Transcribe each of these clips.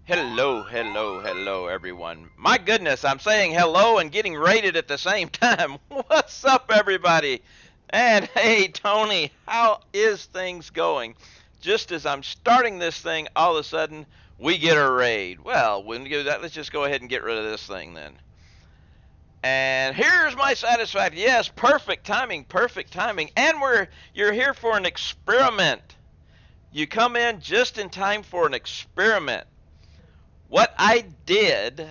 Hello, hello, hello, everyone. My goodness, I'm saying hello and getting rated at the same time. What's up, everybody? And hey, Tony, how is things going? Just as I'm starting this thing, all of a sudden, we get a raid. Well, when we do that, let's just go ahead and get rid of this thing then. And here's my satisfaction. Yes, perfect timing, perfect timing. And you're here for an experiment. You come in just in time for an experiment. What I did,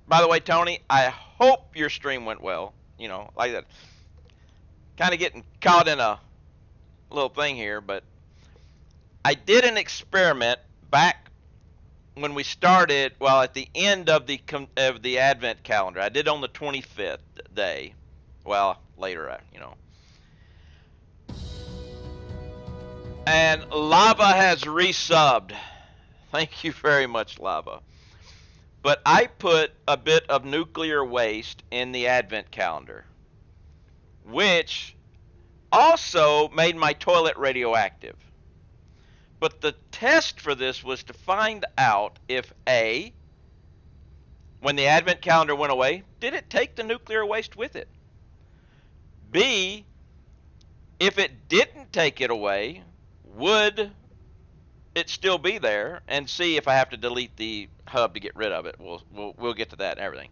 by the way, Tony, I hope your stream went well. You know, like that. Kind of getting caught in a little thing here, but I did an experiment back when we started. Well, at the end of the Advent calendar, I did on the 25th day. Well, later, you know. And Lava has resubbed. Thank you very much, Lava. But I put a bit of nuclear waste in the Advent calendar, which also made my toilet radioactive. But the test for this was to find out if A, when the Advent calendar went away, did it take the nuclear waste with it? B, if it didn't take it away, would it still be there? And C, if I have to delete the hub to get rid of it. We'll get to that and everything.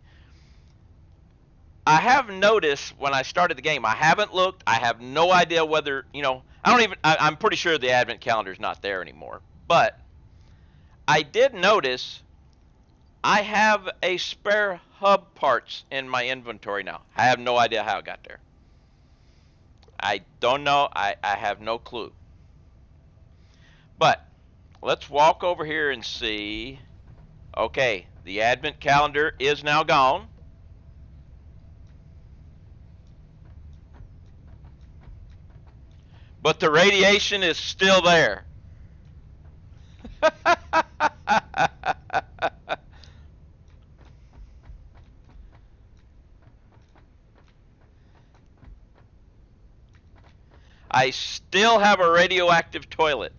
I have noticed when I started the game, I haven't looked. I have no idea whether, you know, I'm pretty sure the Advent calendar is not there anymore. But I did notice I have a spare hub parts in my inventory now. I have no idea how it got there. I don't know. I have no clue. But let's walk over here and see. Okay, the Advent calendar is now gone. But the radiation is still there. I still have a radioactive toilet.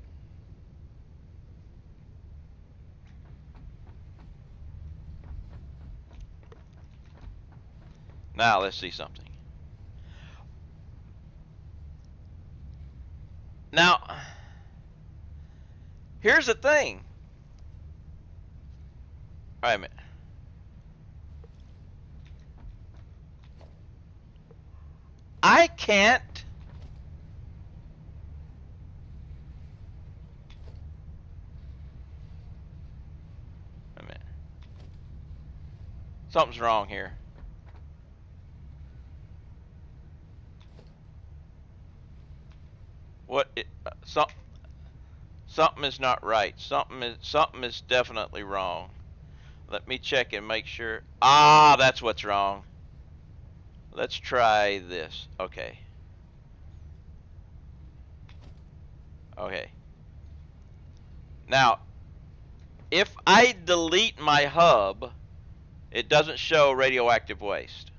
Now let's see something. Now, here's the thing. Wait a minute. I can't. Wait a minute. Something's wrong here. Something is not right. Something is definitely wrong. Let me check and make sure. Ah, that's what's wrong. Let's try this. Okay. Okay. Now, if I delete my hub, it doesn't show radioactive waste.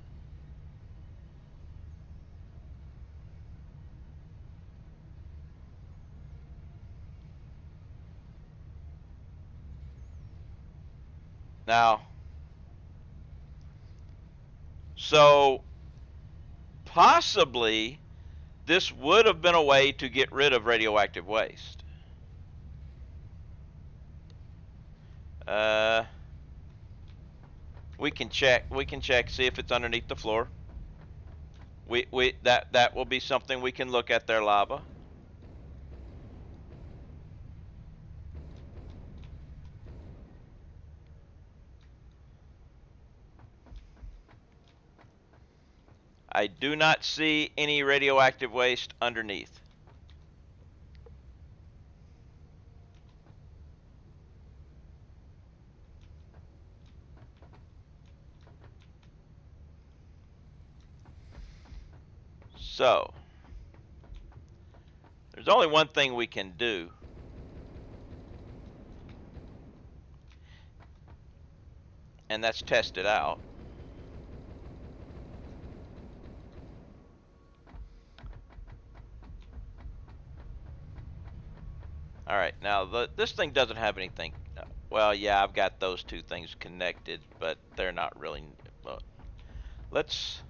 Now, so possibly this would have been a way to get rid of radioactive waste. We can check, see if it's underneath the floor. That will be something we can look at there, Lava. I do not see any radioactive waste underneath. So, there's only one thing we can do. And that's test it out. All right, now this thing doesn't have anything. Well, yeah, I've got those two things connected, but they're not really. Well, let's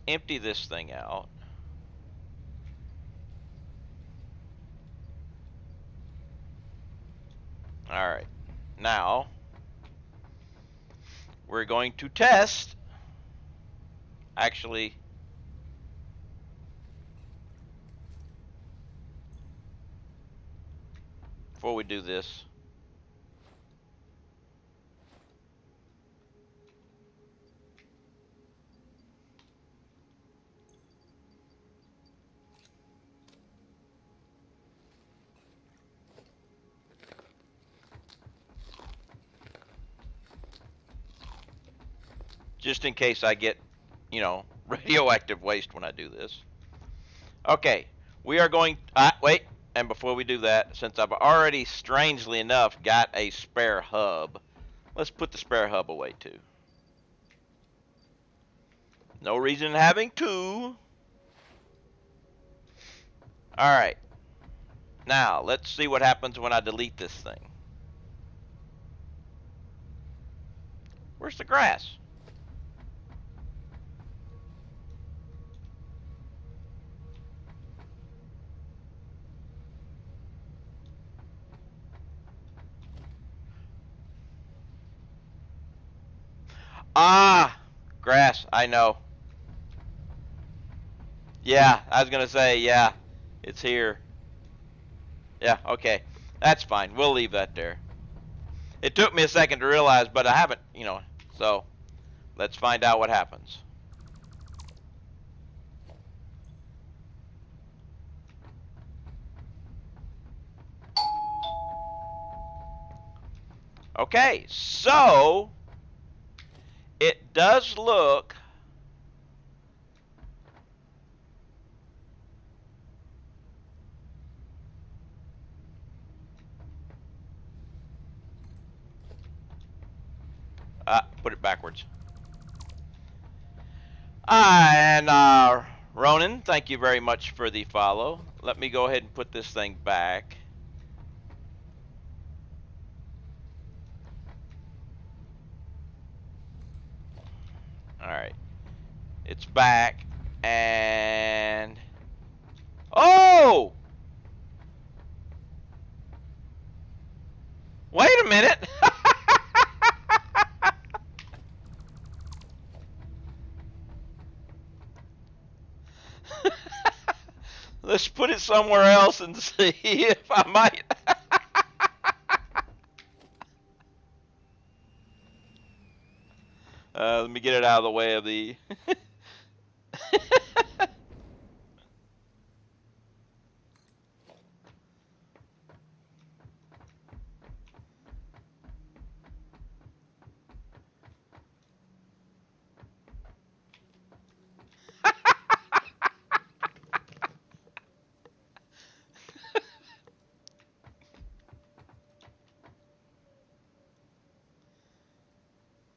empty this thing out. All right. Now we're going to test. Actually, before we do this, just in case I get, radioactive waste when I do this. Okay, we are going. Wait, and before we do that, since I've already, strangely enough, got a spare hub, let's put the spare hub away too. No reason in having two. All right. Now let's see what happens when I delete this thing. Where's the grass? Ah, grass. I know. Yeah, I was gonna say, yeah, it's here. Yeah, okay. That's fine. We'll leave that there. It took me a second to realize, but I haven't, so let's find out what happens. Okay, so it does look put it backwards. And Ronan, thank you very much for the follow. Let me go ahead and put this thing back. All right, it's back, and oh, wait a minute. Let's put it somewhere else and see if I might. Let me get it out of the way of the.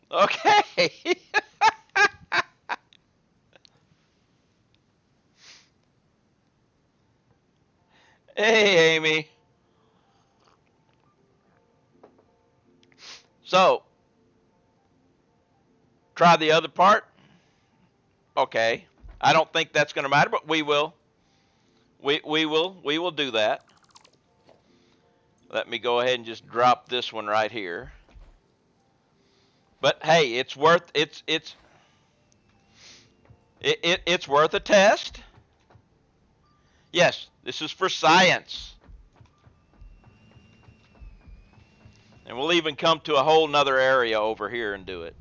Okay. Hey, Amy. So, try the other part. Okay. I don't think that's going to matter, but we will. We will do that. Let me go ahead and just drop this one right here. But hey, it's worth it's worth a test. Yes, this is for science. And we'll even come to a whole nother area over here and do it.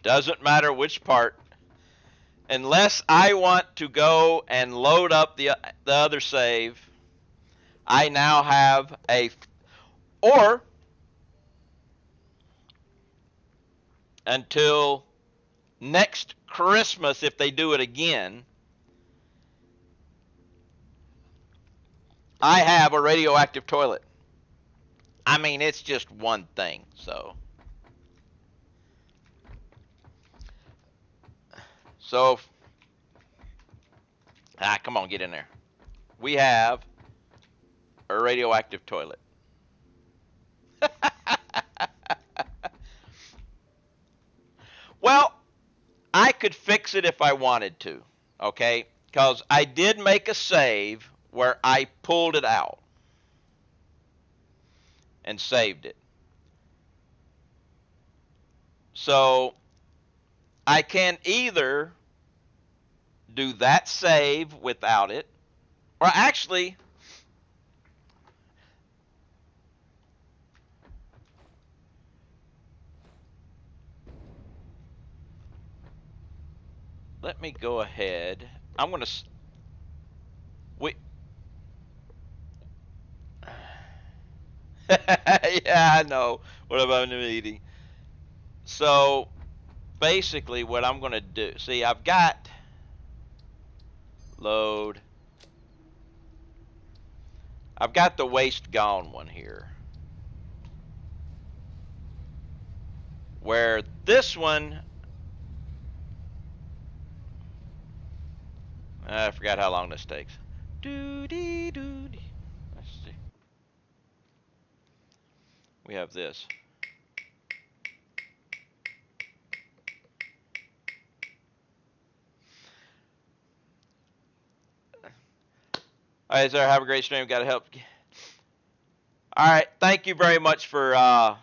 Doesn't matter which part. Unless I want to go and load up the other save, I now have or until next Christmas, if they do it again, I have a radioactive toilet. I mean, it's just one thing, so. So, come on, get in there. We have a radioactive toilet. Well, I could fix it if I wanted to, okay? Because I did make a save where I pulled it out and saved it. So I can either do that save without it, or actually, let me go ahead. I'm going to. We. Yeah, I know. What about in the meeting? So basically, what I'm going to do. See, I've got load. I've got the waste gone one here. Where this one, I forgot how long this takes. Doo-dee, doo-dee. Let's see. We have this. All right, sir. Have a great stream. Got to help. All right. Thank you very much for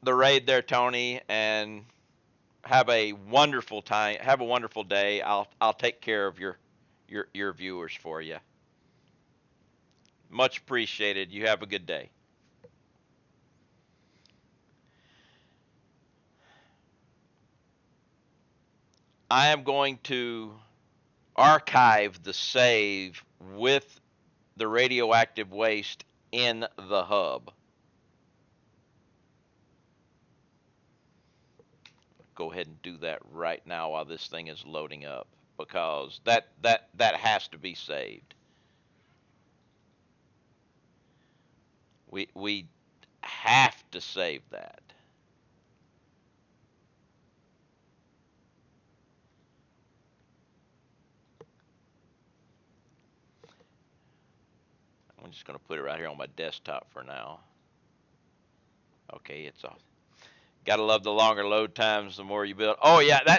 the raid there, Tony, and have a wonderful time. Have a wonderful day. I'll take care of your viewers for you. Much appreciated. You have a good day. I am going to archive the save with the radioactive waste in the hub. Go ahead and do that right now while this thing is loading up, because that has to be saved. We have to save that. I'm just going to put it right here on my desktop for now. Okay, it's off. Gotta love the longer load times, the more you build. Oh yeah,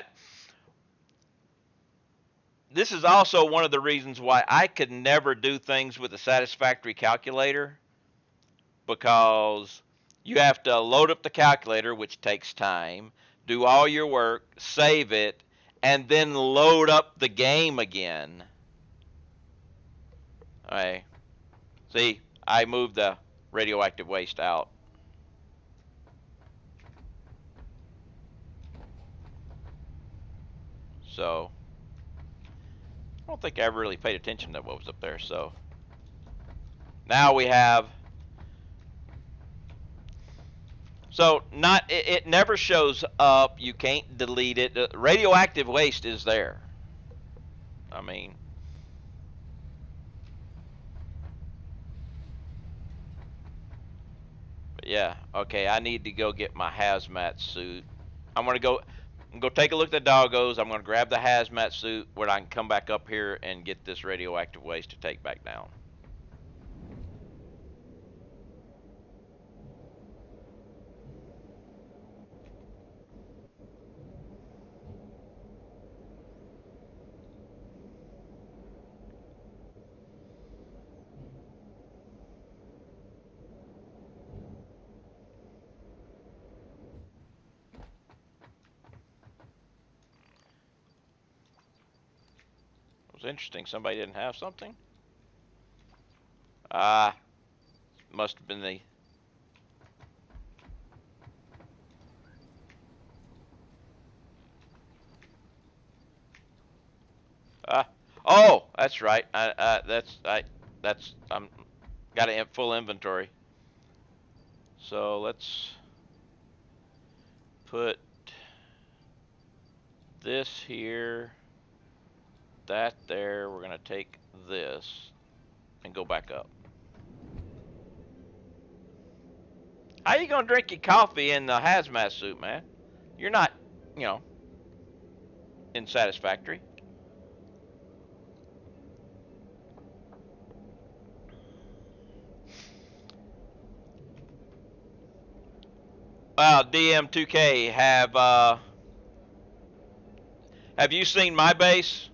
this is also one of the reasons why I could never do things with a satisfactory calculator, because you have to load up the calculator, which takes time, do all your work, save it, and then load up the game again. All right. See, I moved the radioactive waste out. So, I don't think I ever really paid attention to what was up there. So, now we have. So, it never shows up. You can't delete it. The radioactive waste is there. I mean, but yeah. Okay, I need to go get my hazmat suit. I'm gonna go. Go take a look at the doggos. I'm going to grab the hazmat suit where I can come back up here and get this radioactive waste to take back down. It was interesting. Somebody didn't have something? Ah, must have been the... Oh, that's right. I'm got a full inventory. So let's put this here, that there. We're gonna take this and go back up. How you gonna drink your coffee in the hazmat suit, man? You're not, you know, in satisfactory. Wow, DM2K, have you seen my base?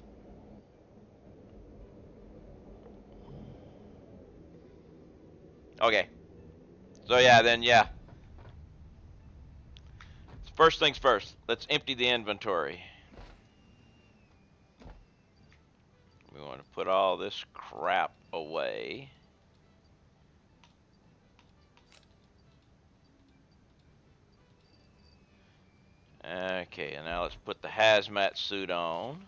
Okay. So yeah, then yeah. First things first, let's empty the inventory. We want to put all this crap away. Okay, and now let's put the hazmat suit on.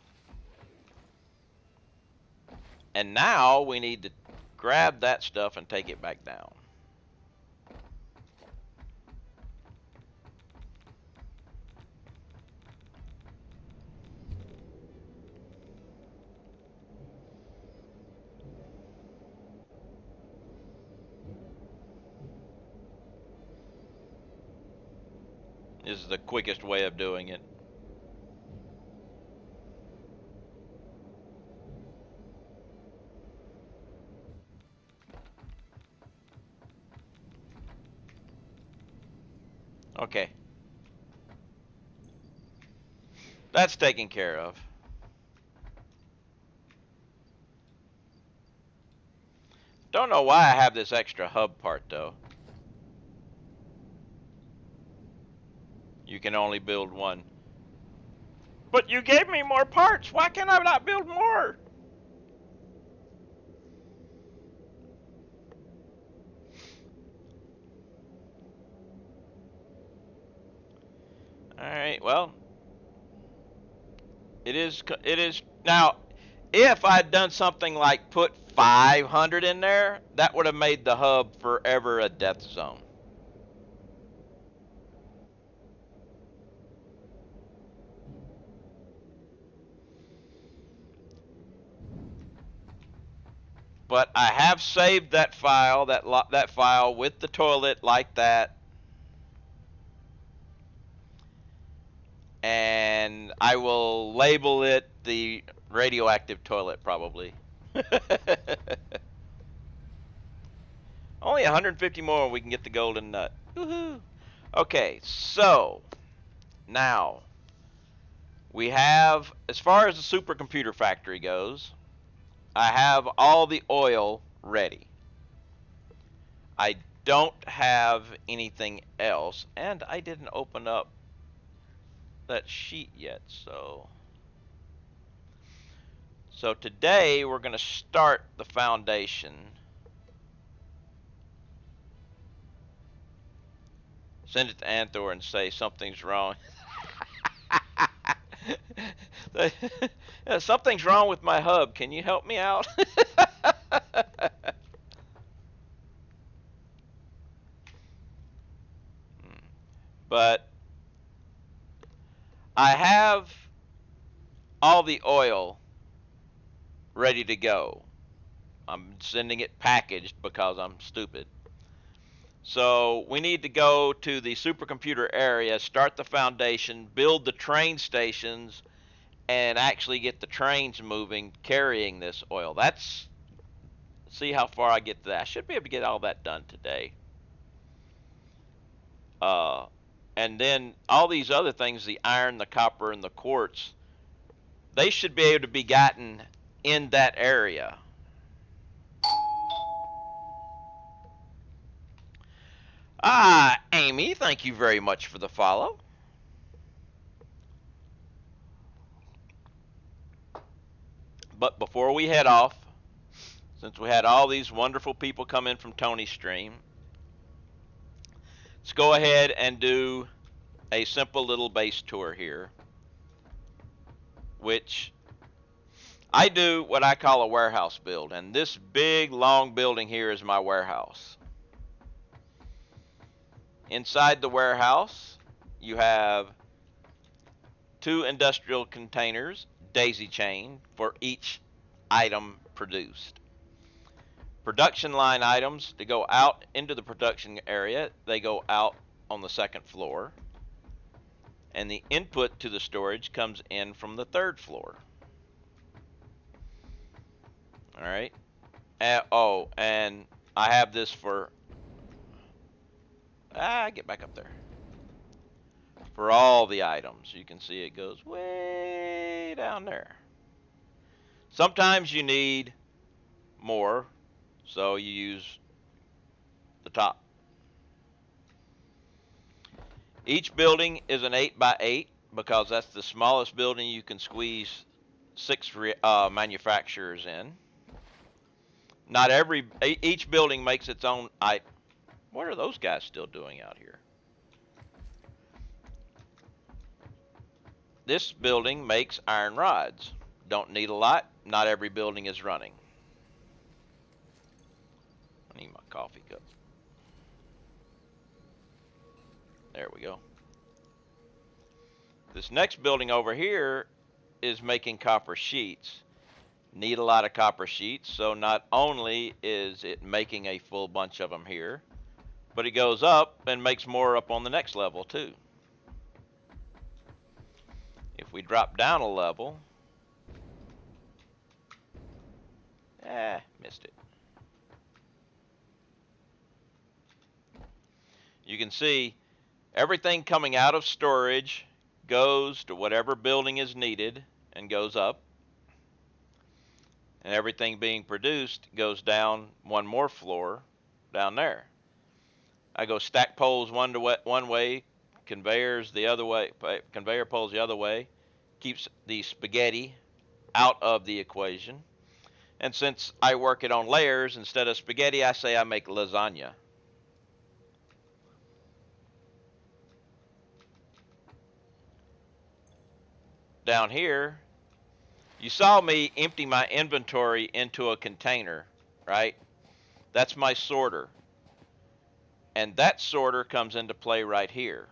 And now we need to grab that stuff and take it back down. This is the quickest way of doing it. Okay. That's taken care of. Don't know why I have this extra hub part though. You can only build one. But you gave me more parts. Why can I not build more? Alright, well. It is now, if I'd done something like put 500 in there, that would have made the hub forever a death zone. But I have saved that file, that file with the toilet like that. And I will label it the radioactive toilet probably. Only 150 more and we can get the golden nut. Woohoo! Okay, so now we have, as far as the supercomputer factory goes, I have all the oil ready. I don't have anything else, and I didn't open up that sheet yet, so today we're going to start the foundation. Send it to Anthor and say something's wrong. Something's wrong with my hub. Can you help me out? But I have all the oil ready to go. I'm sending it packaged because I'm stupid. So we need to go to the supercomputer area, start the foundation, build the train stations, and actually get the trains moving carrying this oil. That's, see how far I get to that. I should be able to get all that done today. And then all these other things, the iron, the copper, and the quartz, they should be able to be gotten in that area. Amy, thank you very much for the follow. But before we head off, since we had all these wonderful people come in from Tony's stream, let's go ahead and do a simple little base tour here, which I do what I call a warehouse build, and this big long building here is my warehouse. Inside the warehouse you have 2 industrial containers, daisy chain, for each item produced. Production line items to go out into the production area, they go out on the second floor. And the input to the storage comes in from the third floor. All right. Oh, and I have this for, get back up there. For all the items, you can see it goes way down there. Sometimes you need more, so you use the top. Each building is an 8x8 because that's the smallest building you can squeeze 6 manufacturers in. Not every, each building makes its own. What are those guys still doing out here? This building makes iron rods. Don't need a lot. Not every building is running. I need my coffee cup. There we go. This next building over here is making copper sheets. Need a lot of copper sheets, so not only is it making a full bunch of them here, but it goes up and makes more up on the next level too. If we drop down a level, missed it. You can see everything coming out of storage goes to whatever building is needed and goes up. And everything being produced goes down one more floor down there. I go stack poles one way, conveyors the other way, conveyor poles the other way, keeps the spaghetti out of the equation. And since I work it on layers instead of spaghetti, I say I make lasagna. Down here, you saw me empty my inventory into a container, right? That's my sorter. And that sorter comes into play right here,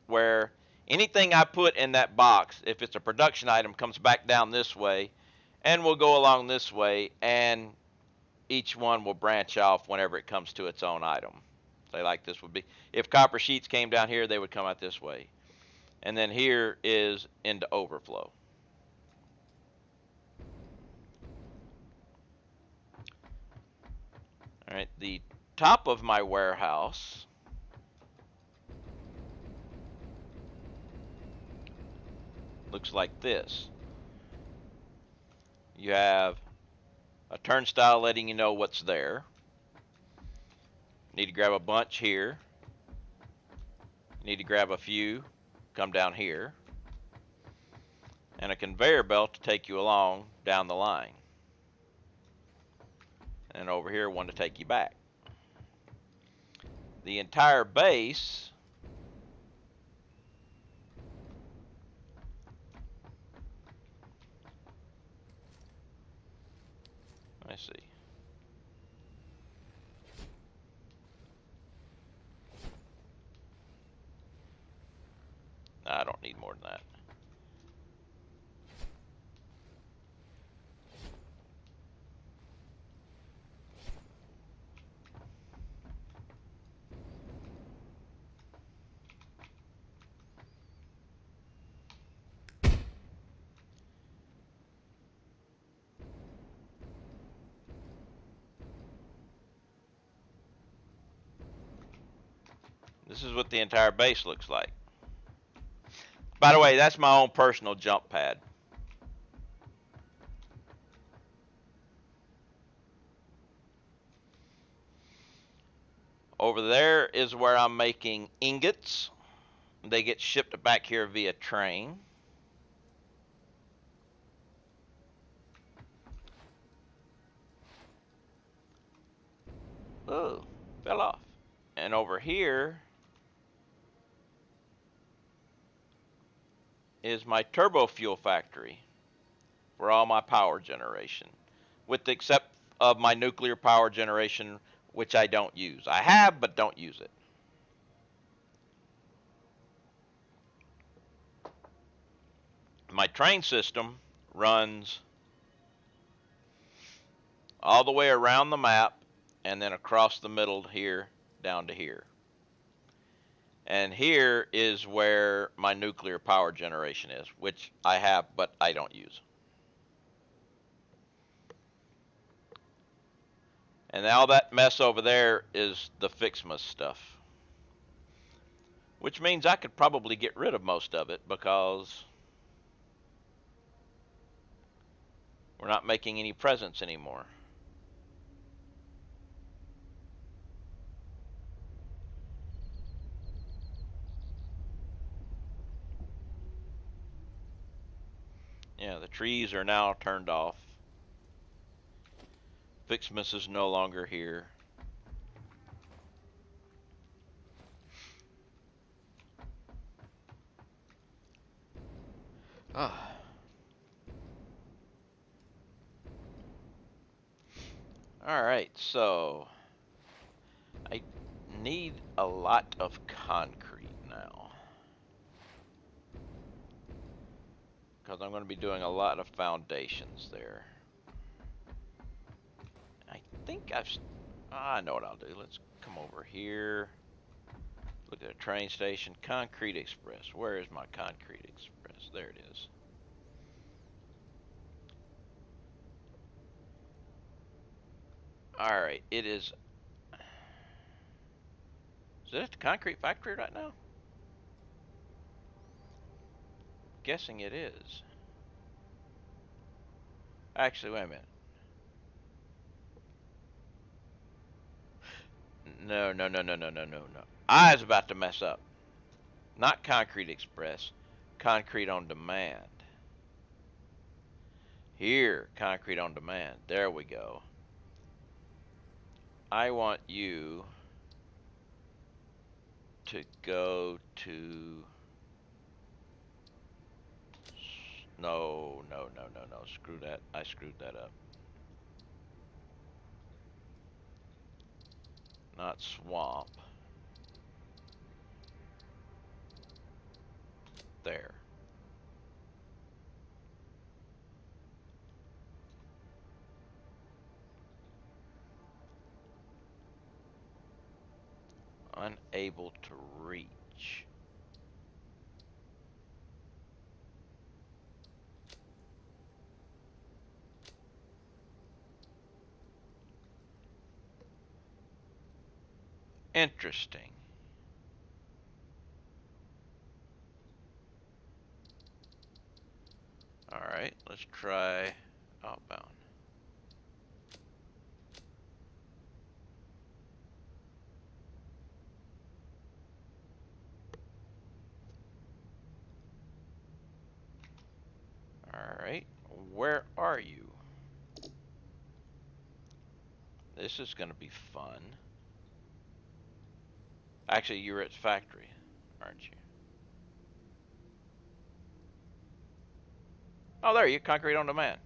where anything I put in that box, if it's a production item, comes back down this way and will go along this way, and each one will branch off whenever it comes to its own item. Say like this would be, if copper sheets came down here, they would come out this way. And then here is into overflow. All right, the top of my warehouse looks like this. You have a turnstile letting you know what's there. Need to grab a bunch here. Need to grab a few, come down here. And a conveyor belt to take you along down the line. And over here, one to take you back. The entire base let's see. I don't need more than that. This is what the entire base looks like. By the way, that's my own personal jump pad. Over there is where I'm making ingots. They get shipped back here via train. Oh, fell off. And over here is my turbo fuel factory for all my power generation, with the except of my nuclear power generation, which I don't use. I have, but don't use it. My train system runs all the way around the map, and then across the middle here down to here. And here is where my nuclear power generation is, which I have, but I don't use. And all that mess over there is the Fixmas stuff. Which means I could probably get rid of most of it because we're not making any presents anymore. Yeah, the trees are now turned off. Fixmas is no longer here. Ah. Alright, so I need a lot of concrete now. Because I'm going to be doing a lot of foundations there. I think I know what I'll do. Let's come over here. Look at a train station. Concrete Express. Where is my Concrete Express? There it is. Alright, it is. Is it at the concrete factory right now? Guessing it is. Actually, wait a minute. No, no, no, no, no, no, no, no. I was about to mess up. Not Concrete Express. Concrete on Demand. Here, Concrete on Demand. There we go. I want you to go to... No, no, no, no, no. Screw that. I screwed that up. Not Swamp. There. Unable to reach. Interesting. Alright, let's try outbound. Alright, where are you? This is going to be fun. Actually, you're at factory, aren't you? Oh, there you Concrete on Demand.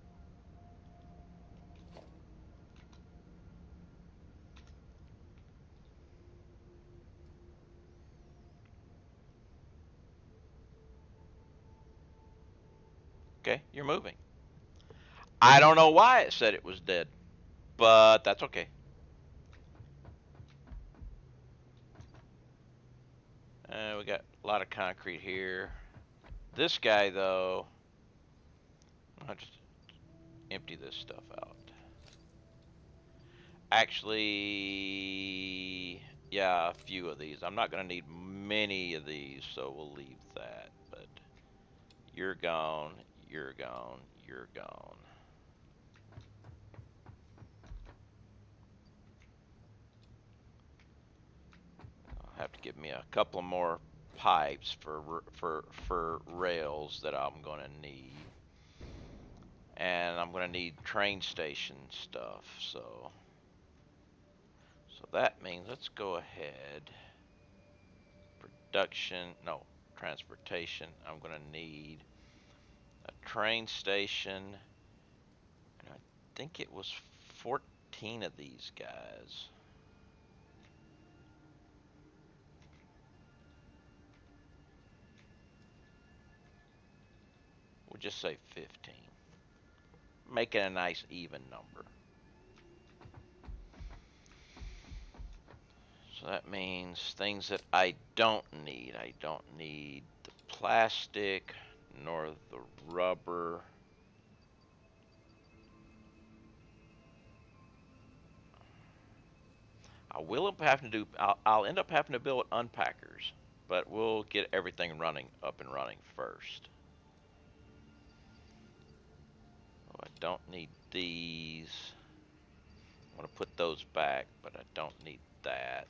Okay, you're moving. I don't know why it said it was dead, but that's okay. We got a lot of concrete here. This guy, though, I'll just empty this stuff out. Actually, yeah, a few of these. I'm not going to need many of these, so we'll leave that. But you're gone, you're gone, you're gone. I'll have to give me a couple more pipes for rails that I'm going to need. And I'm going to need train station stuff, so that means let's go ahead. Production, no, transportation. I'm going to need a train station, and I think it was 14 of these guys. We'll just say 15. Make it a nice even number. So that means things that I don't need. I don't need the plastic nor the rubber. I'll end up having to build unpackers, but we'll get everything up and running first. Oh, I don't need these. I'm going to put those back, but I don't need that.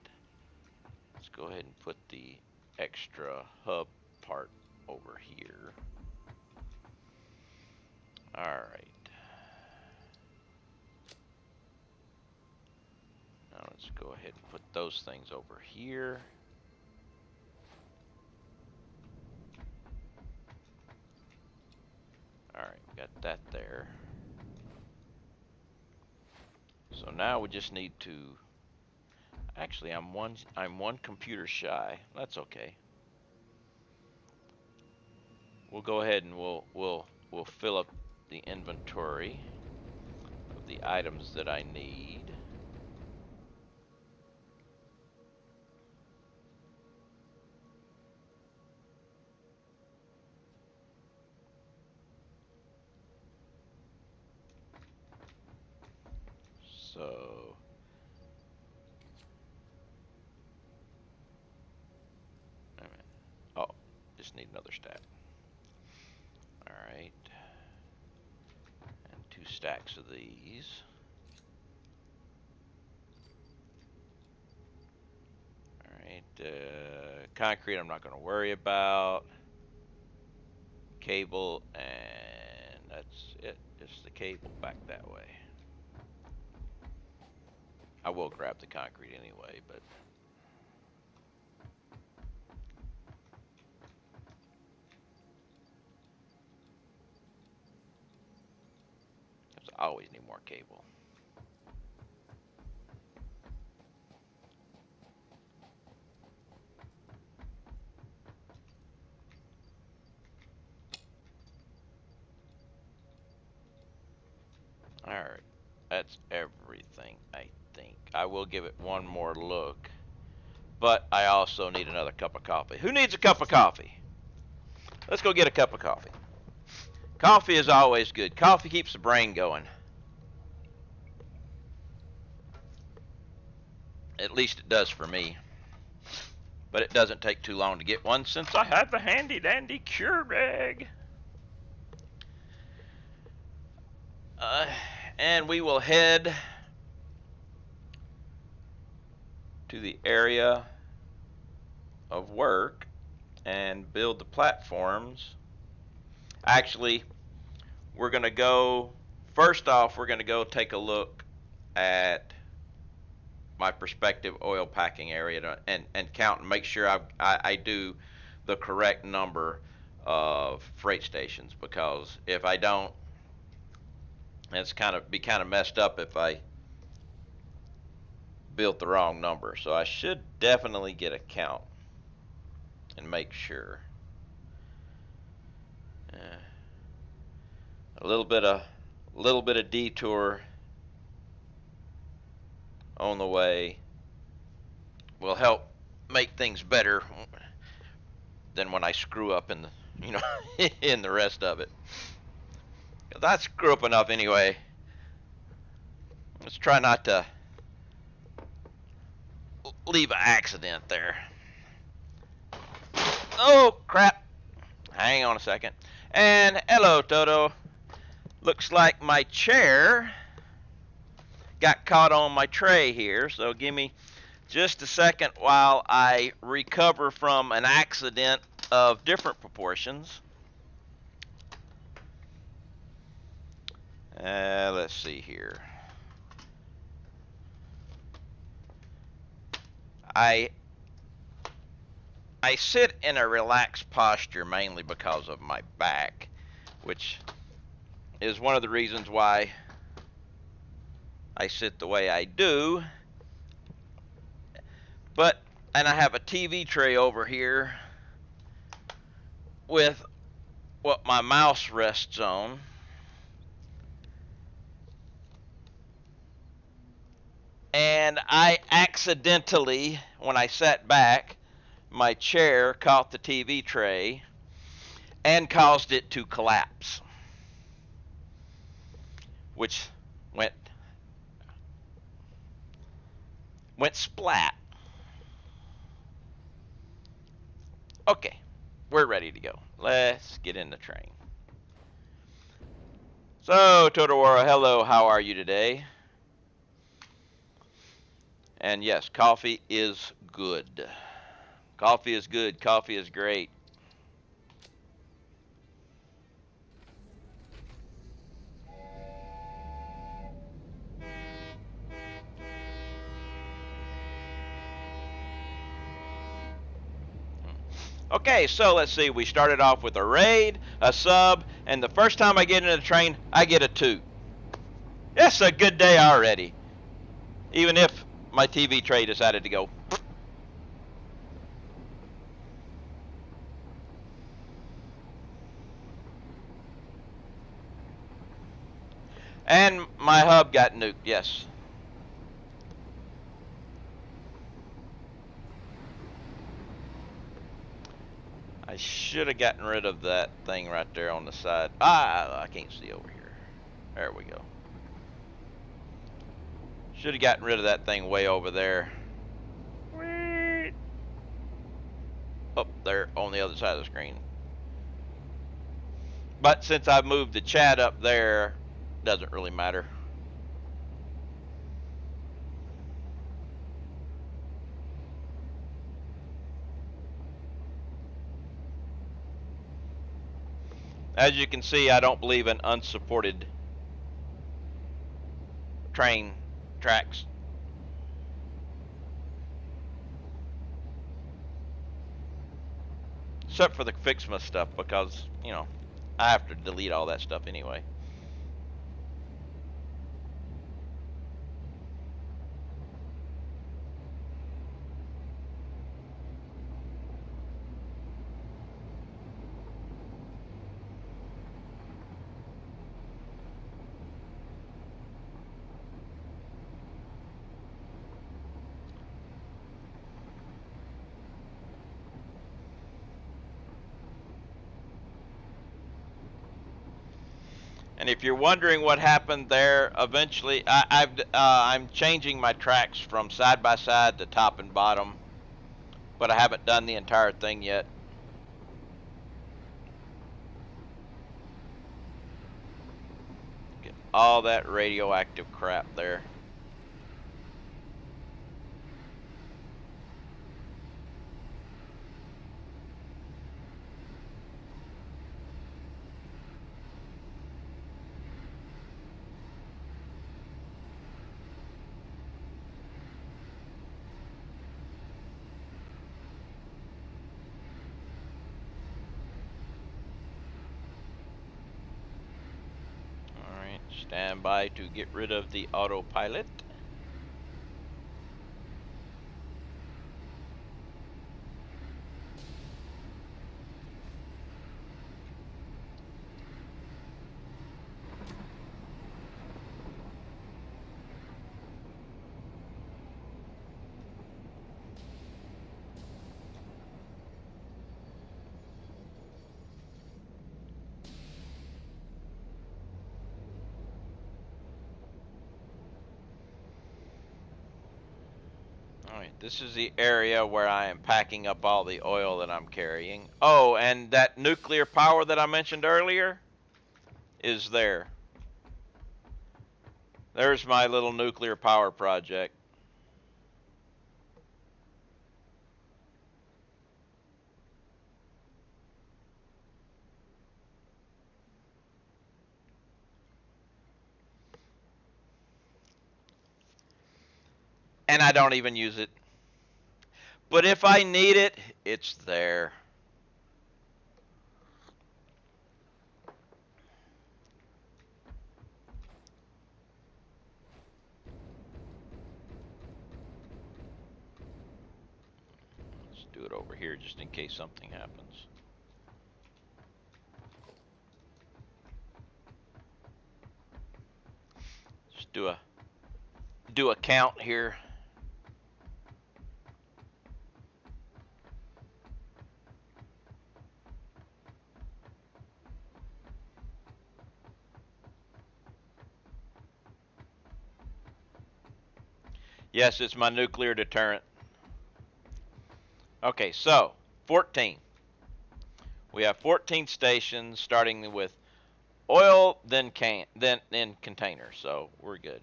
Let's go ahead and put the extra hub part over here. All right. Now let's go ahead and put those things over here. All right, got that there. So now we just need to. Actually, I'm one computer shy. That's okay. We'll go ahead and we'll fill up the inventory of the items that I need. So wait a minute. Oh, just need another stack. All right, and 2 stacks of these. All right, concrete I'm not going to worry about. Cable, and that's it. Just the cable back that way. I will grab the concrete anyway, but I always need more cable. All right, that's everything, I think. I will give it one more look, but I also need another cup of coffee. Who needs a cup of coffee? Let's go get a cup of coffee. Coffee is always good. Coffee keeps the brain going. At least it does for me. But it doesn't take too long to get one since I have the handy dandy Keurig. And we will head to the area of work and build the platforms. Actually, we're going to go, first off, we're going to go take a look at my prospective oil packing area and count and make sure I do the correct number of freight stations, because if I don't, it's kind of messed up if I built the wrong number. So I should definitely get a count and make sure. A little bit of detour on the way will help make things better than when I screw up in the in the rest of it. 'Cause I screw up enough anyway. Let's try not to leave an accident there. Oh crap! Hang on a second. And hello, Toto. Looks like my chair got caught on my tray here, so give me just a second while I recover from an accident of different proportions. Let's see here. I sit in a relaxed posture mainly because of my back, which is one of the reasons why I sit the way I do. And I have a TV tray over here with what my mouse rests on. And I accidentally, when I sat back, my chair caught the TV tray and caused it to collapse, which went splat. Okay, we're ready to go. Let's get in the train. So, Totoro, hello, how are you today? And yes, coffee is good. Coffee is good. Coffee is great. Okay, so let's see. We started off with a raid, a sub, and the first time I get into the train, I get a toot. It's a good day already. Even if my TV tray decided to go. And my hub got nuked, yes. I should have gotten rid of that thing right there on the side. I can't see over here. There we go. Should have gotten rid of that thing way over there. Up there on the other side of the screen. But since I moved the chat up there, doesn't really matter. As you can see, I don't believe in unsupported train tracks. Except for the Fixma stuff, because, you know, I have to delete all that stuff anyway. And if you're wondering what happened there, eventually I'm changing my tracks from side by side to top and bottom, but I haven't done the entire thing yet. Get all that radioactive crap there. Stand by to get rid of the autopilot. Alright, this is the area where I am packing up all the oil that I'm carrying. Oh, and that nuclear power that I mentioned earlier is there. There's my little nuclear power project. And I don't even use it. But if I need it, it's there. Let's do it over here just in case something happens. Just do a do a count here. Yes, it's my nuclear deterrent. Okay, so 14. We have 14 stations, starting with oil, then in container. So we're good.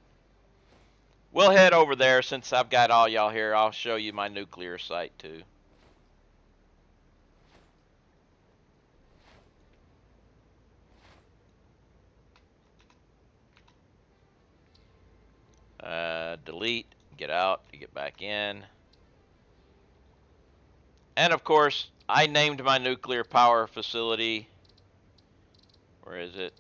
We'll head over there since I've got all y'all here. I'll show you my nuclear site too. Delete, get out, you get back in. And of course, I named my nuclear power facility. Where is it?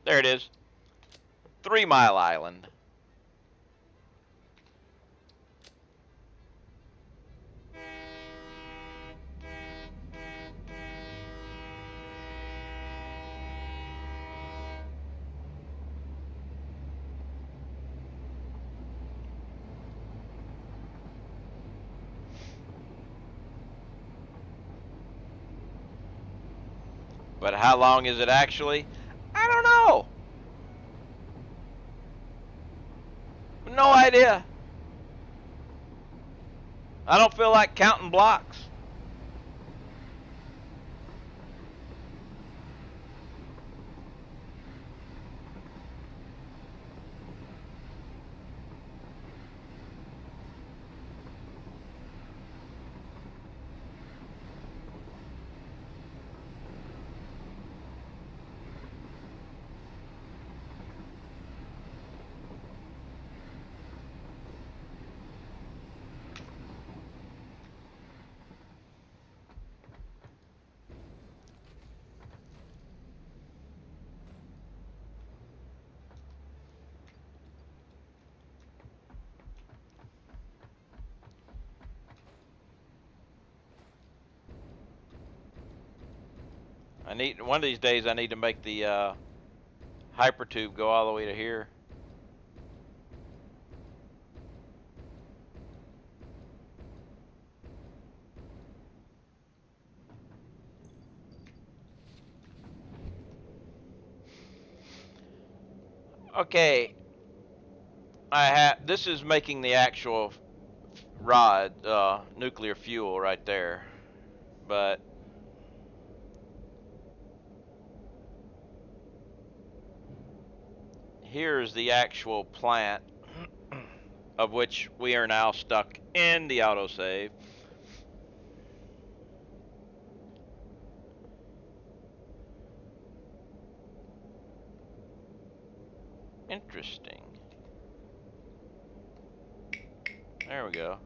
There it is. 3 Mile Island. But how long is it actually? I don't know. No idea. I don't feel like counting blocks. One of these days I need to make the hypertube go all the way to here. Okay, this is making the actual rod nuclear fuel right there, but here's the actual plant of which we are now stuck in the autosave. Interesting. There we go.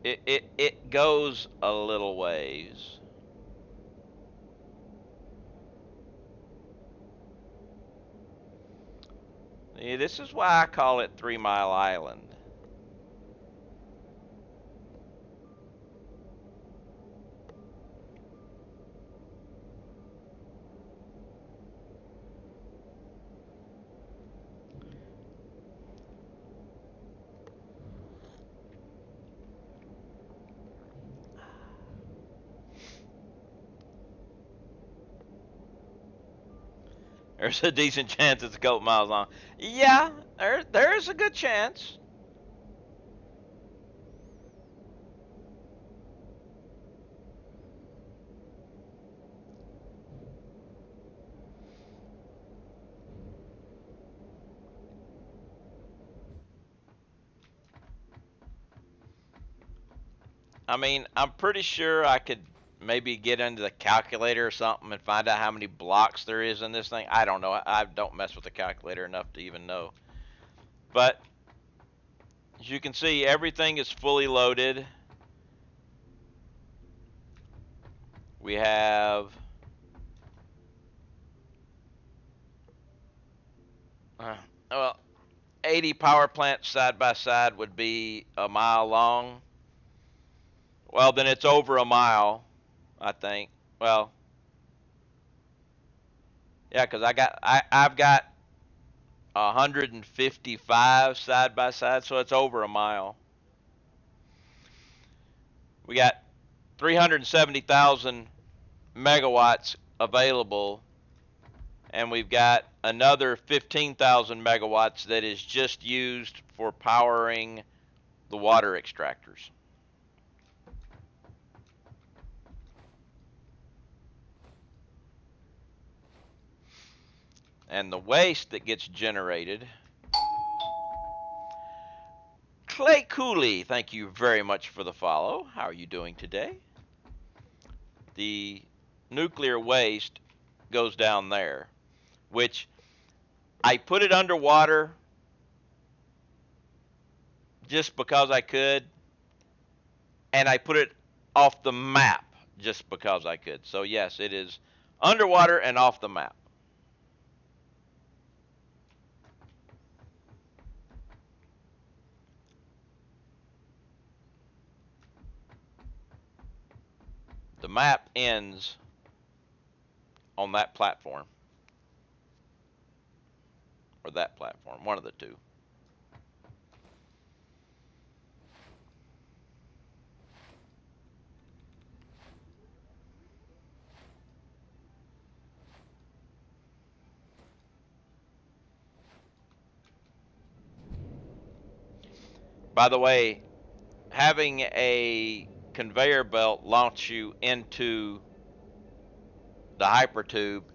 It goes a little ways. Yeah, this is why I call it 3 Mile Island. There's a decent chance it's a couple miles long. Yeah, there's a good chance. I mean, I'm pretty sure I could maybe get into the calculator or something and find out how many blocks there is in this thing. I don't know. I don't mess with the calculator enough to even know. But as you can see, everything is fully loaded. We have well, 80 power plants side by side would be a mile long. Well, then it's over a mile, I think. Well, yeah, because I've got 155 side by side, so it's over a mile. We got 370,000 megawatts available, and we've got another 15,000 megawatts that is just used for powering the water extractors. And the waste that gets generated. Clay Cooley, thank you very much for the follow. How are you doing today? The nuclear waste goes down there, which I put it underwater just because I could, and I put it off the map just because I could. So yes, it is underwater and off the map. The map ends on that platform, or that platform, one of the two. By the way, having a conveyor belt launch you into the hypertube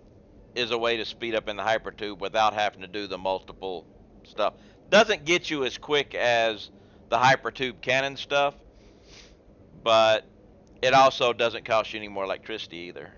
is a way to speed up in the hypertube without having to do the multiple stuff. Doesn't get you as quick as the hypertube cannon stuff, but it also doesn't cost you any more electricity either.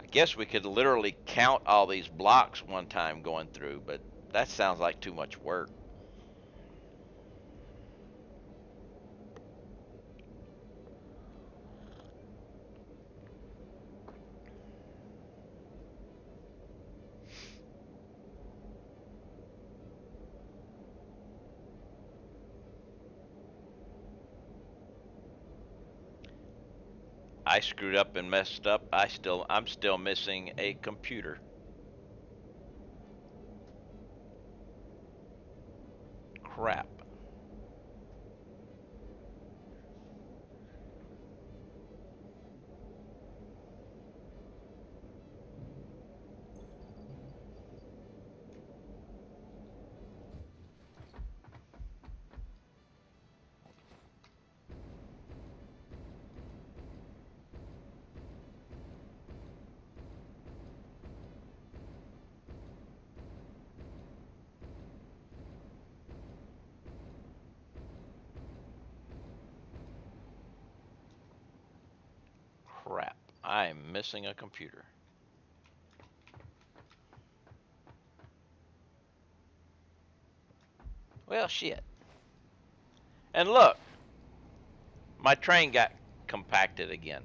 I guess we could literally count all these blocks one time going through, but that sounds like too much work. I screwed up and messed up. I'm still missing a computer. Crap. Crap. I'm missing a computer. Well, shit. And look, my train got compacted again.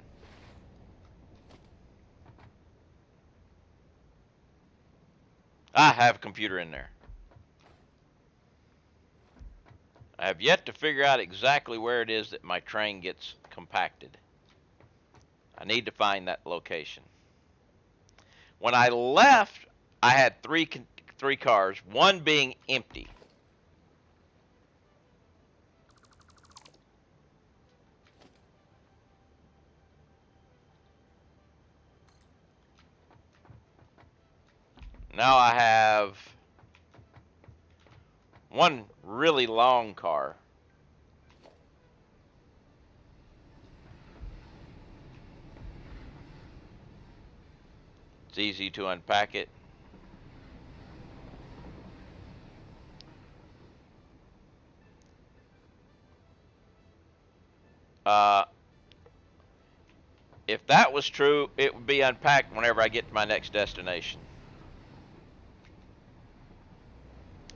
I have a computer in there. I have yet to figure out exactly where it is that my train gets compacted. I need to find that location. When I left, I had three cars, one being empty. Now I have one really long car. It's easy to unpack it. Uh, If that was true, it would be unpacked whenever I get to my next destination.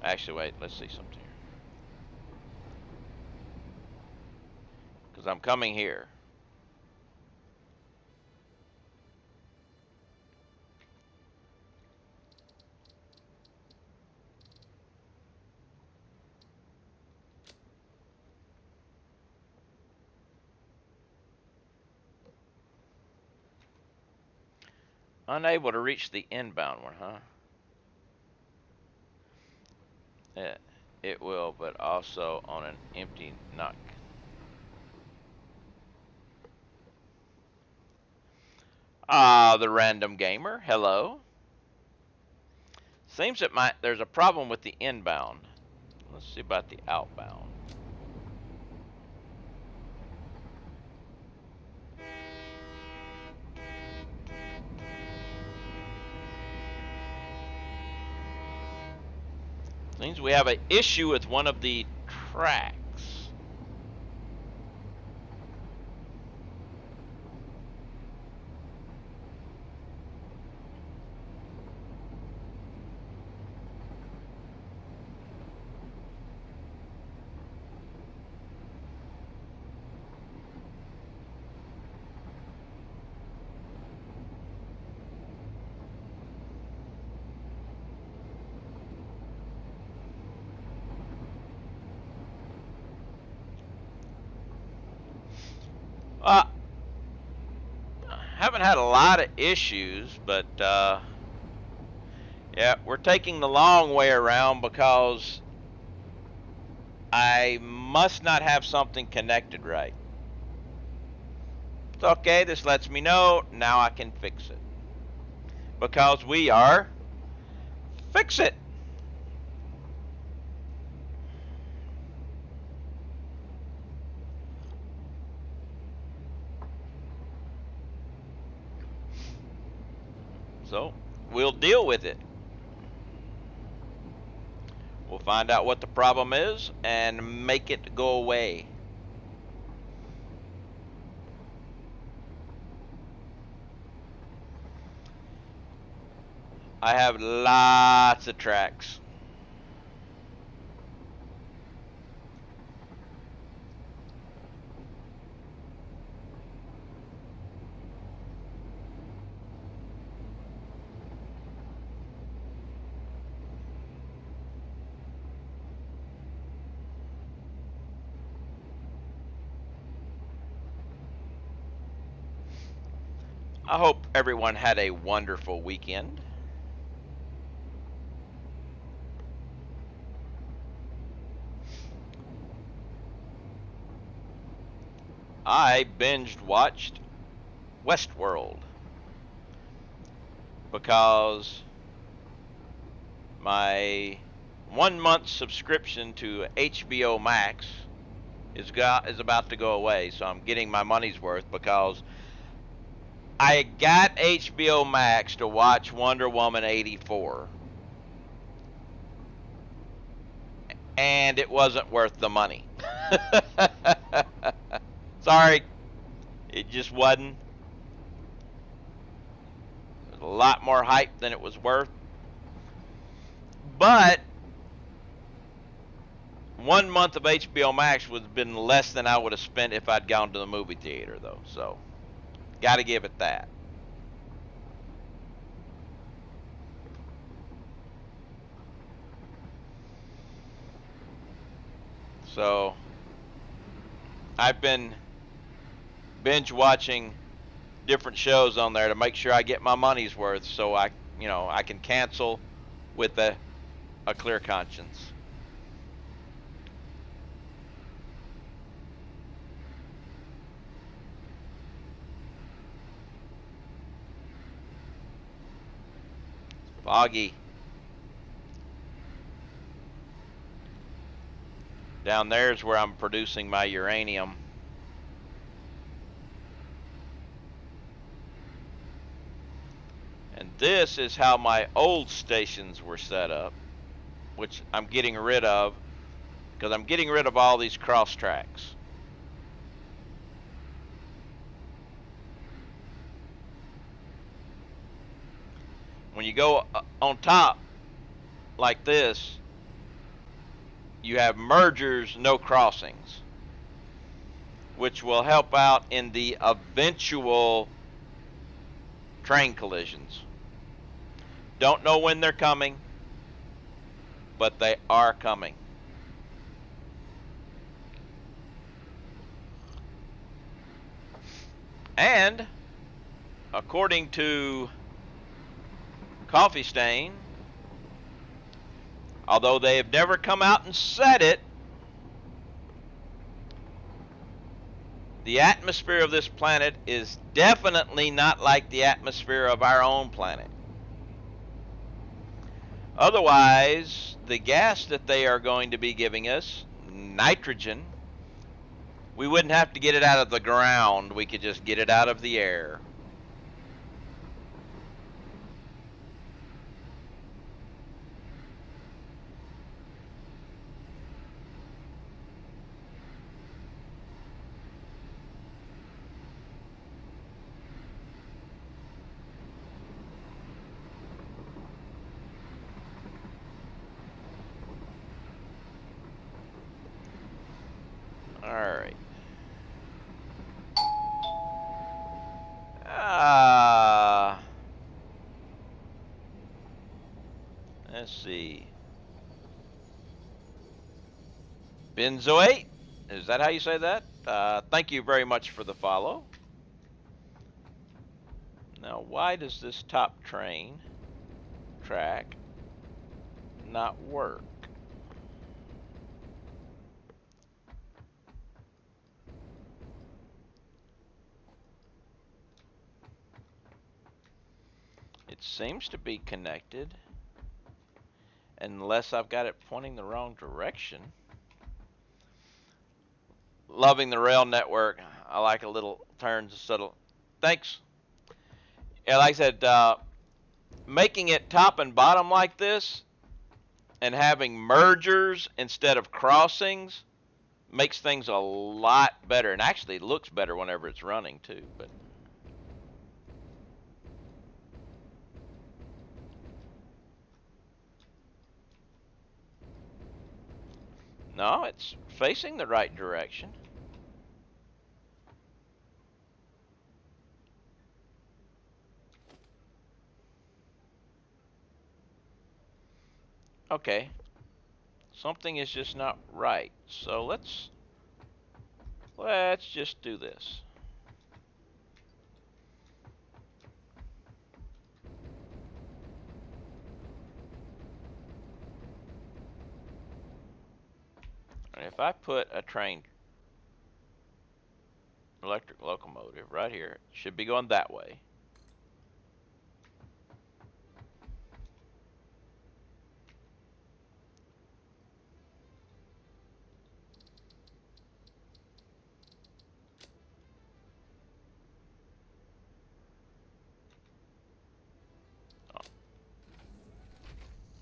Actually, wait, let's see something here. Because I'm coming here. Unable to reach the inbound one, huh? Yeah, it will, but also on an empty knock. Ah, the random gamer. Hello. Seems that there's a problem with the inbound. Let's see about the outbound. Seems we have an issue with one of the tracks. Haven't had a lot of issues, but yeah, we're taking the long way around because I must not have something connected right. It's okay, this lets me know, now I can fix it. Because we are Fix It. So, we'll deal with it. We'll find out what the problem is and make it go away. I have lots of tracks. I hope everyone had a wonderful weekend. I binged watched Westworld because my 1 month subscription to HBO Max is about to go away, so I'm getting my money's worth because I got HBO Max to watch Wonder Woman 84, and it wasn't worth the money. Sorry, it just wasn't. It was a lot more hype than it was worth. But 1 month of HBO Max would have been less than I would have spent if I'd gone to the movie theater, though. So, got to give it that. So, I've been binge watching different shows on there to make sure I get my money's worth, so I can cancel with a clear conscience. Foggy. Down there is where I'm producing my uranium. And this is how my old stations were set up, which I'm getting rid of because I'm getting rid of all these cross tracks. When you go on top like this, you have mergers, no crossings, which will help out in the eventual train collisions. Don't know when they're coming, but they are coming. And according to Coffee Stain, although they have never come out and said it, the atmosphere of this planet is definitely not like the atmosphere of our own planet. Otherwise, the gas that they are going to be giving us, nitrogen, we wouldn't have to get it out of the ground. We could just get it out of the air. All right. Let's see. Benzoate? Is that how you say that? Thank you very much for the follow. Now, why does this top train track not work? It seems to be connected, unless I've got it pointing the wrong direction. Loving the rail network. I like a little turns and subtle. Thanks. Yeah, like I said, making it top and bottom like this and having mergers instead of crossings makes things a lot better, and actually it looks better whenever it's running too. But no, it's facing the right direction. Okay, something is just not right. So let's just do this. And if I put a train electric locomotive right here, it should be going that way.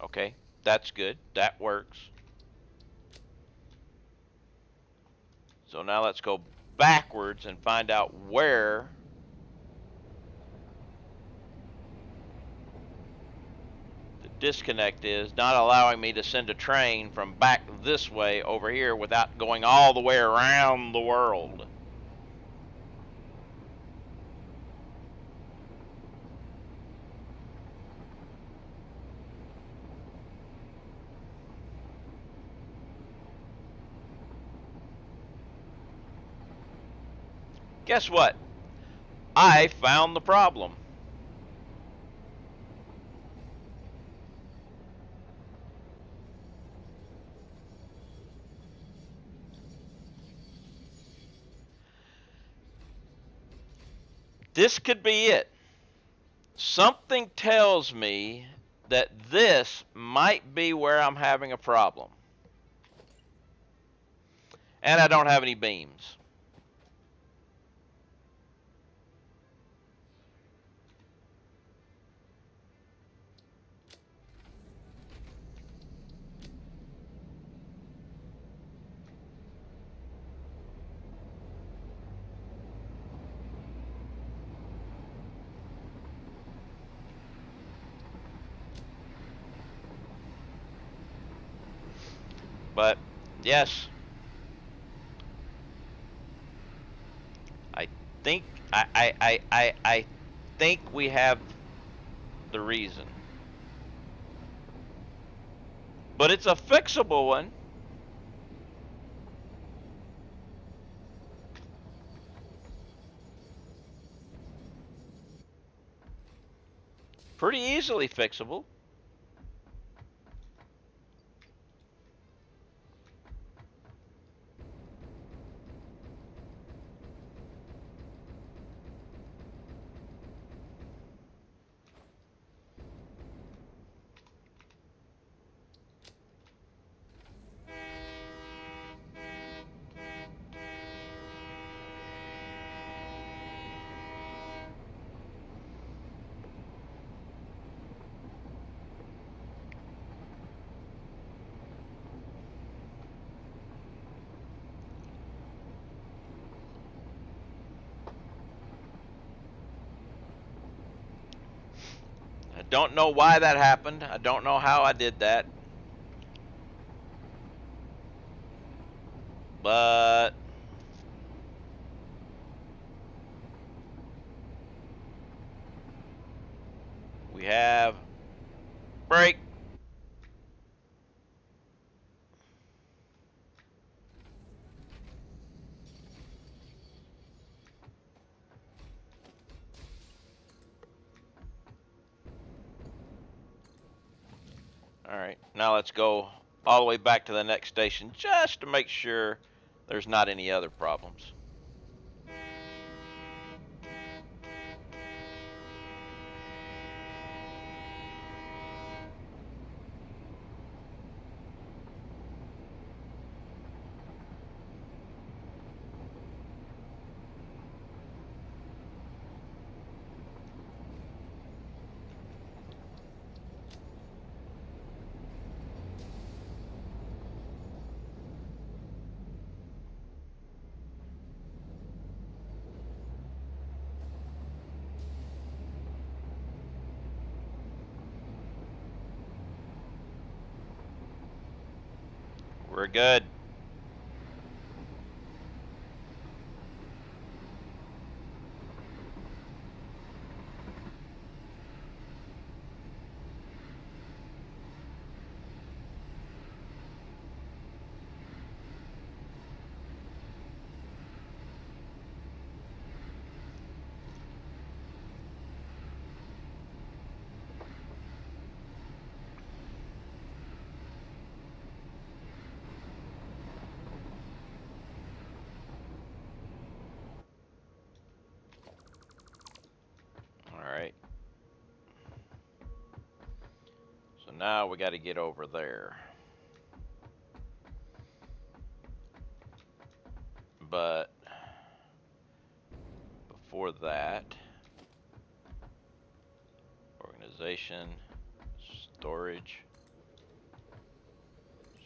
Okay, that's good. That works. So now let's go backwards and find out where the disconnect is, not allowing me to send a train from back this way over here without going all the way around the world. Guess what? I found the problem. This could be it. Something tells me that this might be where I'm having a problem. And I don't have any beams. But yes, I think I think we have the reason. But it's a fixable one. Pretty easily fixable. I don't know why that happened. I don't know how I did that. But we have break. All right, now let's go all the way back to the next station just to make sure there's not any other problems. We're good. All right. So now we got to get over there. But before that, organization, storage,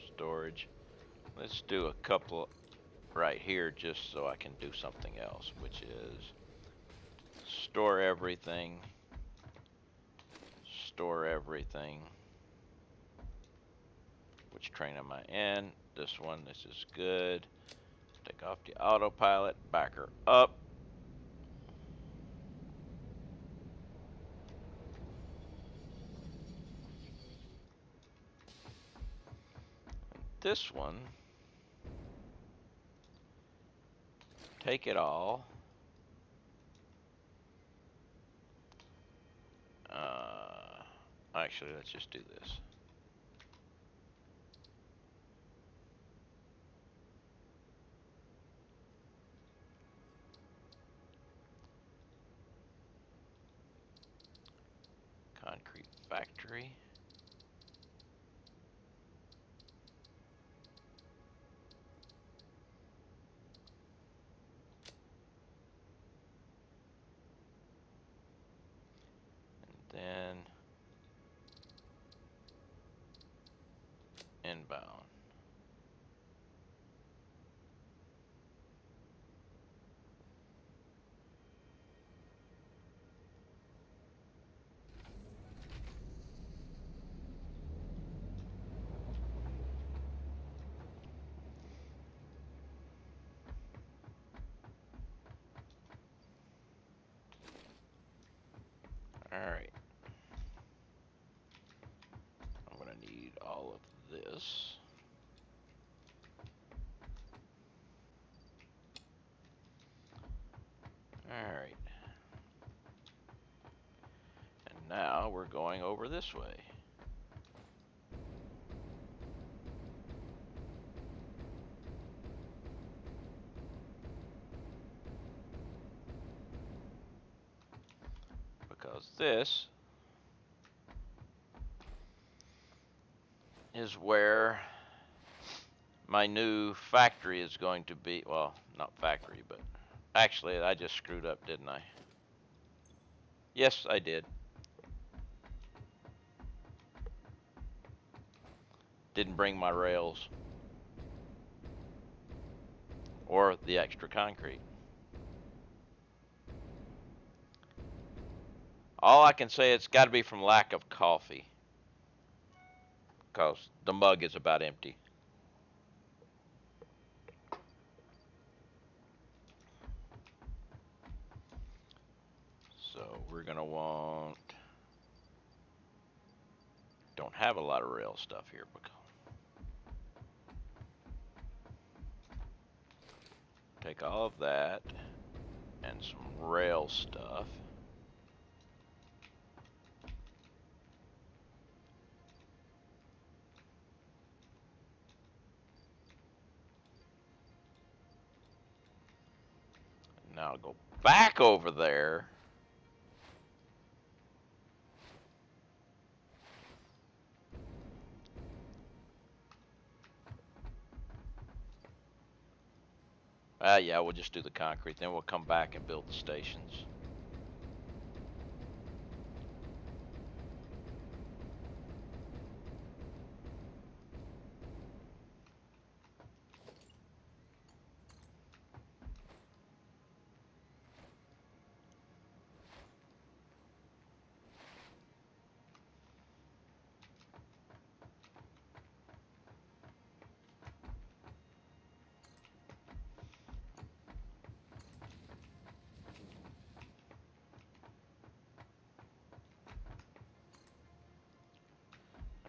storage. Let's do a couple right here just so I can do something else, which is store everything, store everything. Which train am I in? This one. This is good. Take off the autopilot, back her up. This one, take it all. Actually, let's just do this. Concrete factory. And then inbound. all of this. Alright. And now we're going over this way. Because this is where my new factory is going to be. Well, not factory, but actually I just screwed up, didn't I? Yes, I did. Didn't bring my rails or the extra concrete. All I can say, it's got to be from lack of coffee, because the mug is about empty. So we're gonna want, don't have a lot of rail stuff here, because take all of that and some rail stuff. Now I'll go back over there. Yeah, we'll just do the concrete, then we'll come back and build the stations.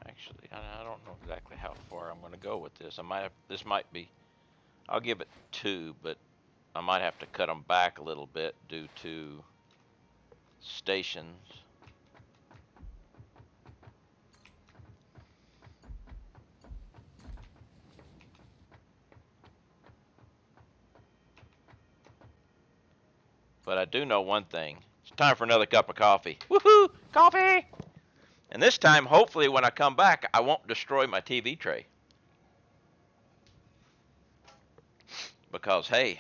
Actually, I don't know exactly how far I'm going to go with this. This might be, I'll give it 2, but I might have to cut them back a little bit due to stations. But I do know one thing. It's time for another cup of coffee. Woohoo! Coffee! And this time, hopefully, when I come back, I won't destroy my TV tray. Because, hey,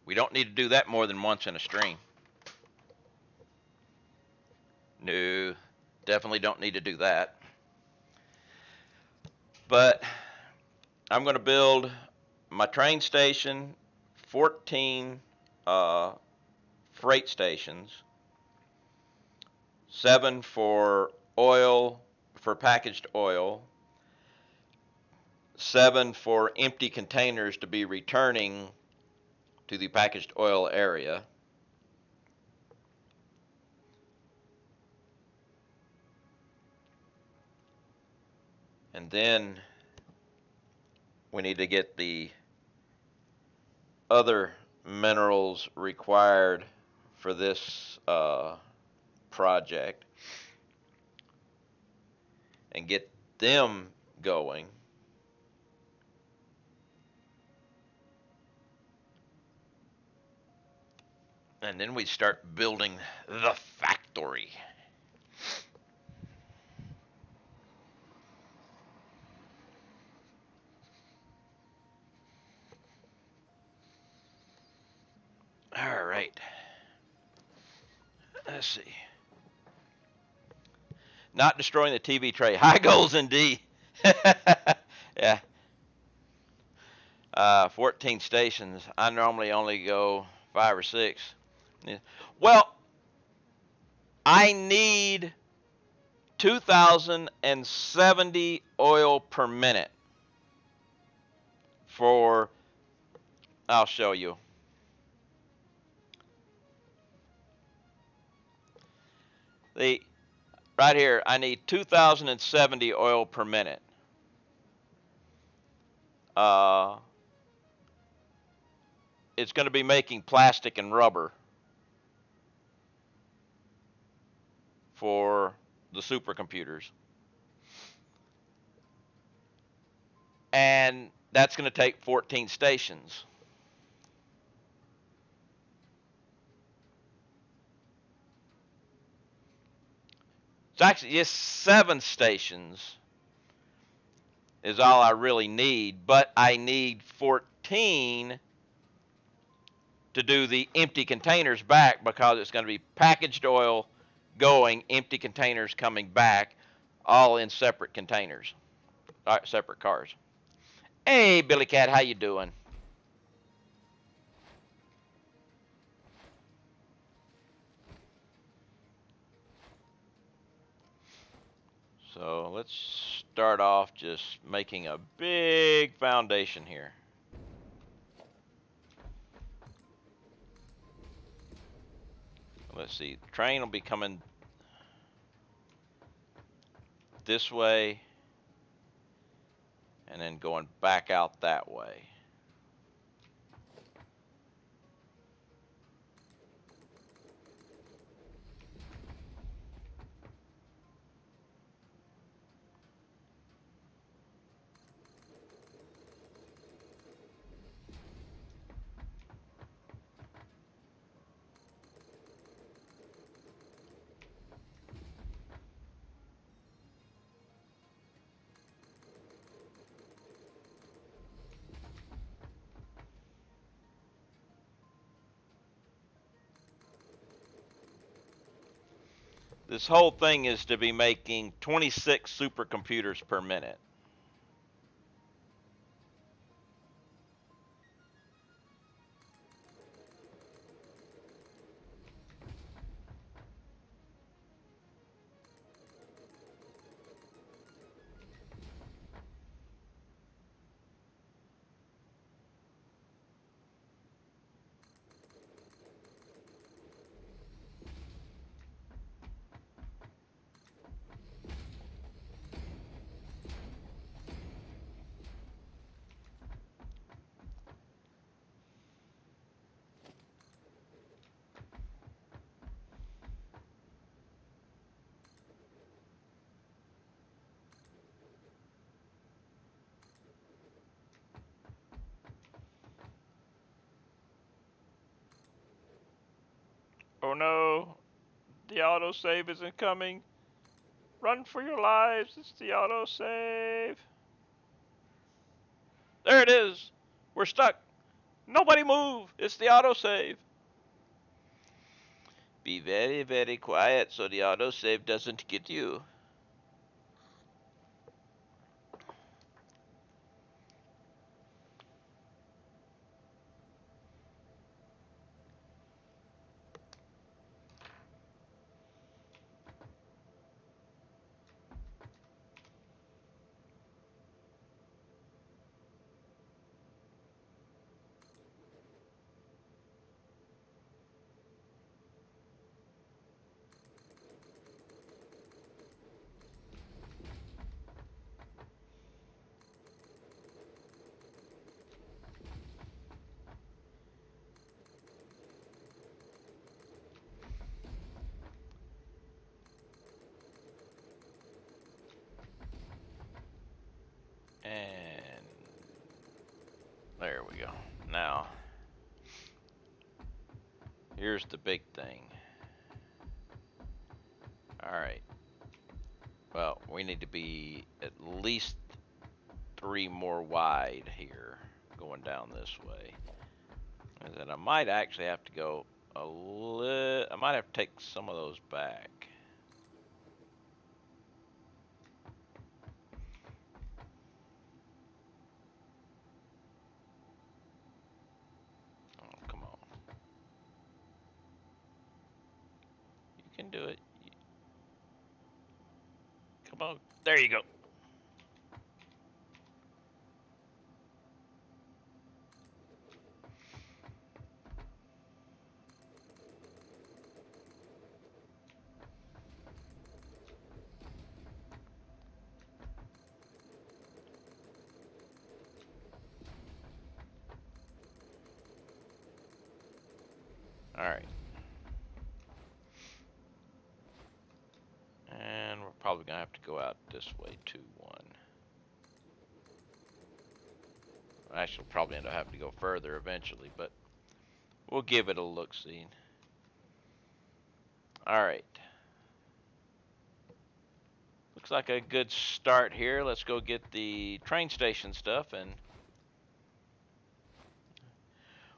we don't need to do that more than once in a stream. No, definitely don't need to do that. But I'm going to build my train station, 14 freight stations, 7 for oil, for packaged oil, 7 for empty containers to be returning to the packaged oil area. And then we need to get the other minerals required for this project and get them going. And then we start building the factory. All right. Let's see. Not destroying the TV tray. High goals indeed. Yeah. 14 stations. I normally only go 5 or 6. Yeah. Well, I need 2,070 oil per minute for, I'll show you. The right here, I need 2,070 oil per minute. It's going to be making plastic and rubber for the supercomputers. And that's going to take 14 stations. It's actually just 7 stations is all I really need, but I need 14 to do the empty containers back because it's going to be packaged oil going, empty containers coming back, all in separate containers, separate cars. Hey, Billy Cat, how you doing? So let's start off just making a big foundation here. Let's see, the train will be coming this way and then going back out that way. This whole thing is to be making 26 supercomputers per minute. Oh no, the autosave isn't coming. Run for your lives, it's the autosave. There it is. We're stuck. Nobody move. It's the autosave. Be very, very quiet so the autosave doesn't get you. And there we go. Now, here's the big thing. Alright. Well, we need to be at least 3 more wide here going down this way. And then I might actually have to go a little, I might have to take some of those back. Oh, come on. You can do it. Come on. There you go. going to have to go out this way, 2-1. Actually, we'll probably end up having to go further eventually, but we'll give it a look-see. All right. Looks like a good start here. Let's go get the train station stuff. And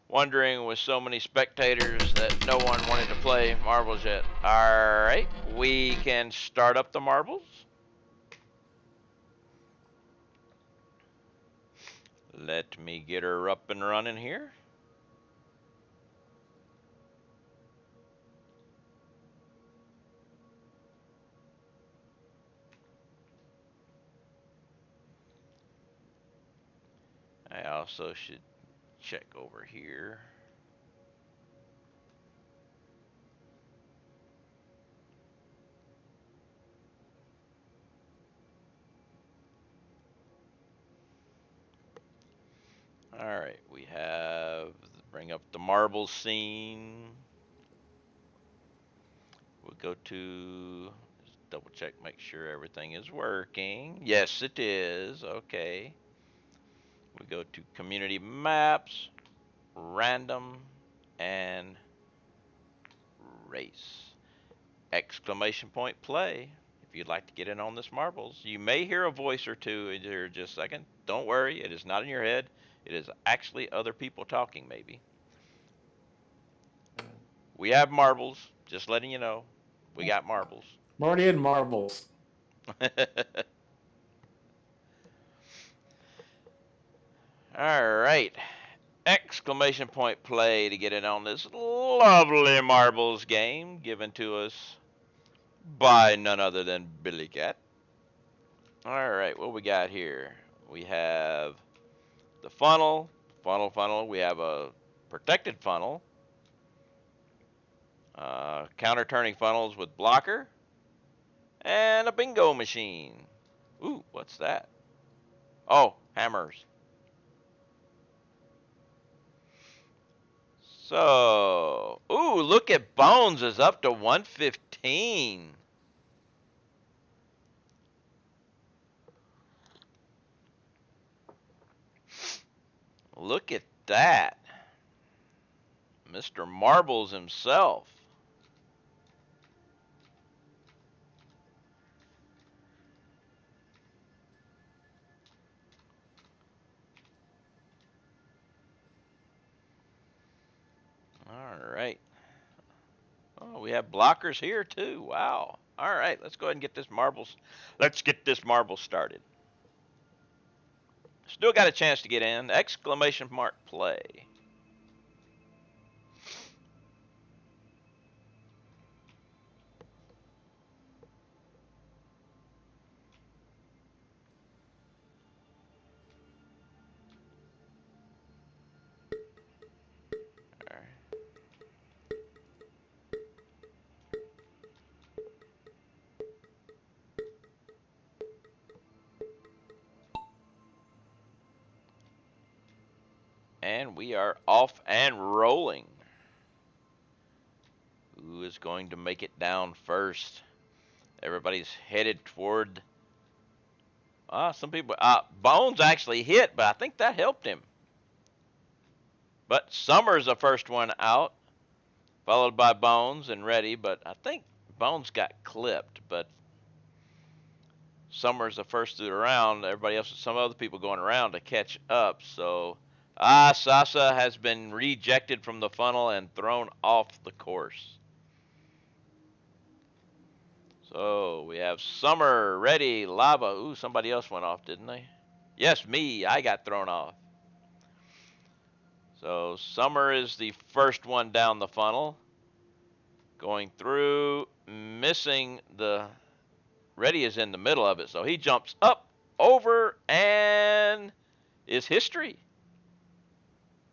wondering with so many spectators that no one wanted to play marbles yet. All right, we can start up the marbles. Let me get her up and running here. I also should check over here. All right, we have bring up the marble scene. We'll go to double check, make sure everything is working. Yes, it is. Okay. We go to community maps, random, and race. Exclamation point play. If you'd like to get in on this marbles, you may hear a voice or two in here just a second. Don't worry, it is not in your head. It is actually other people talking, maybe. We have marbles, just letting you know. We got marbles. I'm already in marbles. All right. Exclamation point play to get in on this lovely marbles game given to us by none other than Billy Cat. All right, what we got here? We have the funnel. We have a protected funnel. Counter turning funnels with blocker. And a bingo machine. Ooh, what's that? Oh, hammers. So, ooh, look at Bones is up to 115. Look at that. Mr. Marbles himself. All right. Oh, we have blockers here too. Wow. All right, let's go ahead and get this marbles. Let's get this marble started. Still got a chance to get in. Exclamation mark play. All right. And we are off and rolling. Who is going to make it down first? Everybody's headed toward. Some people. Bones actually hit, but I think that helped him. But Summer's the first one out, followed by Bones and Ready. But I think Bones got clipped. But Summer's the first through the round. Everybody else, some other people going around to catch up. So, Sasa has been rejected from the funnel and thrown off the course. So we have Summer, Ready, Lava. Ooh, somebody else went off, didn't they? Yes, me. I got thrown off. So Summer is the first one down the funnel. Going through, missing the. Ready is in the middle of it, so he jumps up, over, and is history.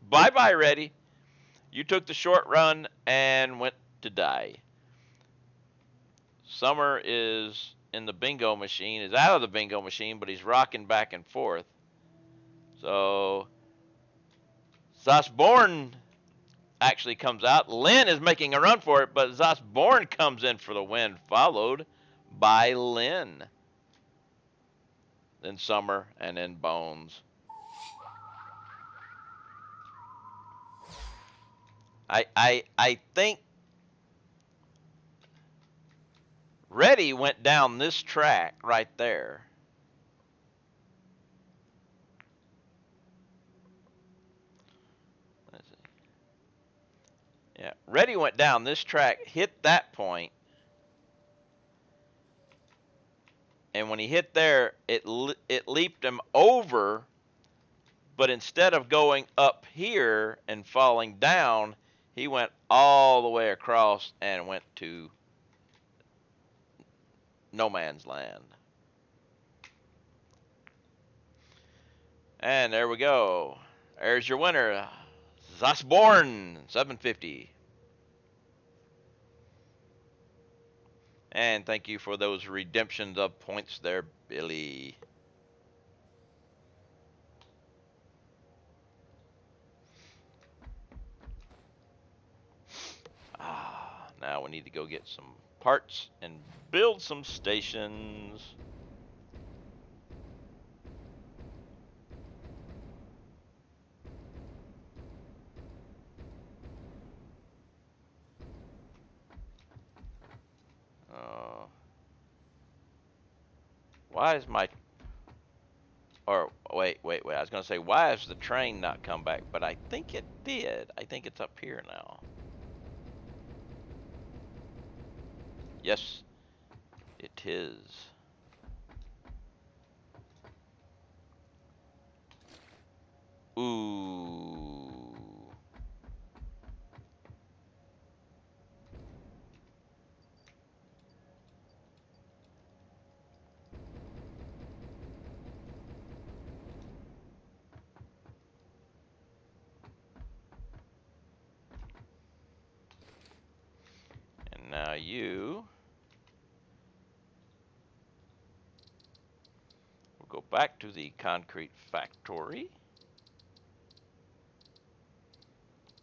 Bye-bye, Ready. You took the short run and went to die. Summer is in the bingo machine, is out of the bingo machine, but he's rocking back and forth. So Zasborn actually comes out. Lynn is making a run for it, but Zasborn comes in for the win, followed by Lynn, then Summer, and then Bones. I think Reddy went down this track right there. Let's see. Yeah, Reddy went down this track, hit that point, and when he hit there, it leaped him over. But instead of going up here and falling down, he went all the way across and went to no man's land. And there we go. There's your winner, Zasborn, 750. And thank you for those redemptions of points there, Billy. Now we need to go get some parts and build some stations. Why is my... Or, wait. I was going to say, why has the train not come back? But I think it did. I think it's up here now. Yes, it is. Ooh. And now you will go back to the concrete factory,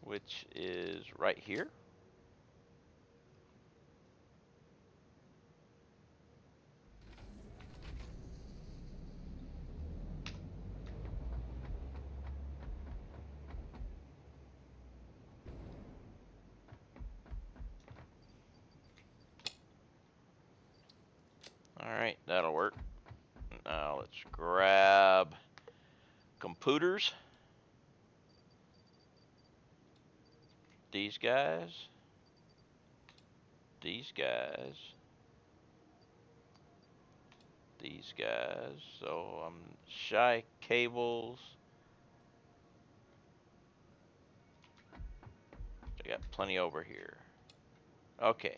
which is right here. Alright, that'll work. Now let's grab computers. These guys. These guys. These guys. So I'm shy cables. I got plenty over here. Okay.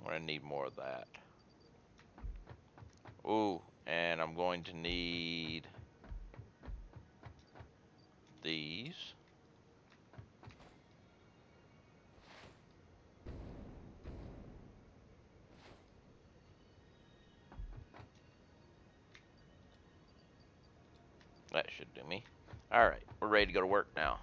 I'm going to need more of that. Ooh, and I'm going to need these. That should do me. Alright, we're ready to go to work now.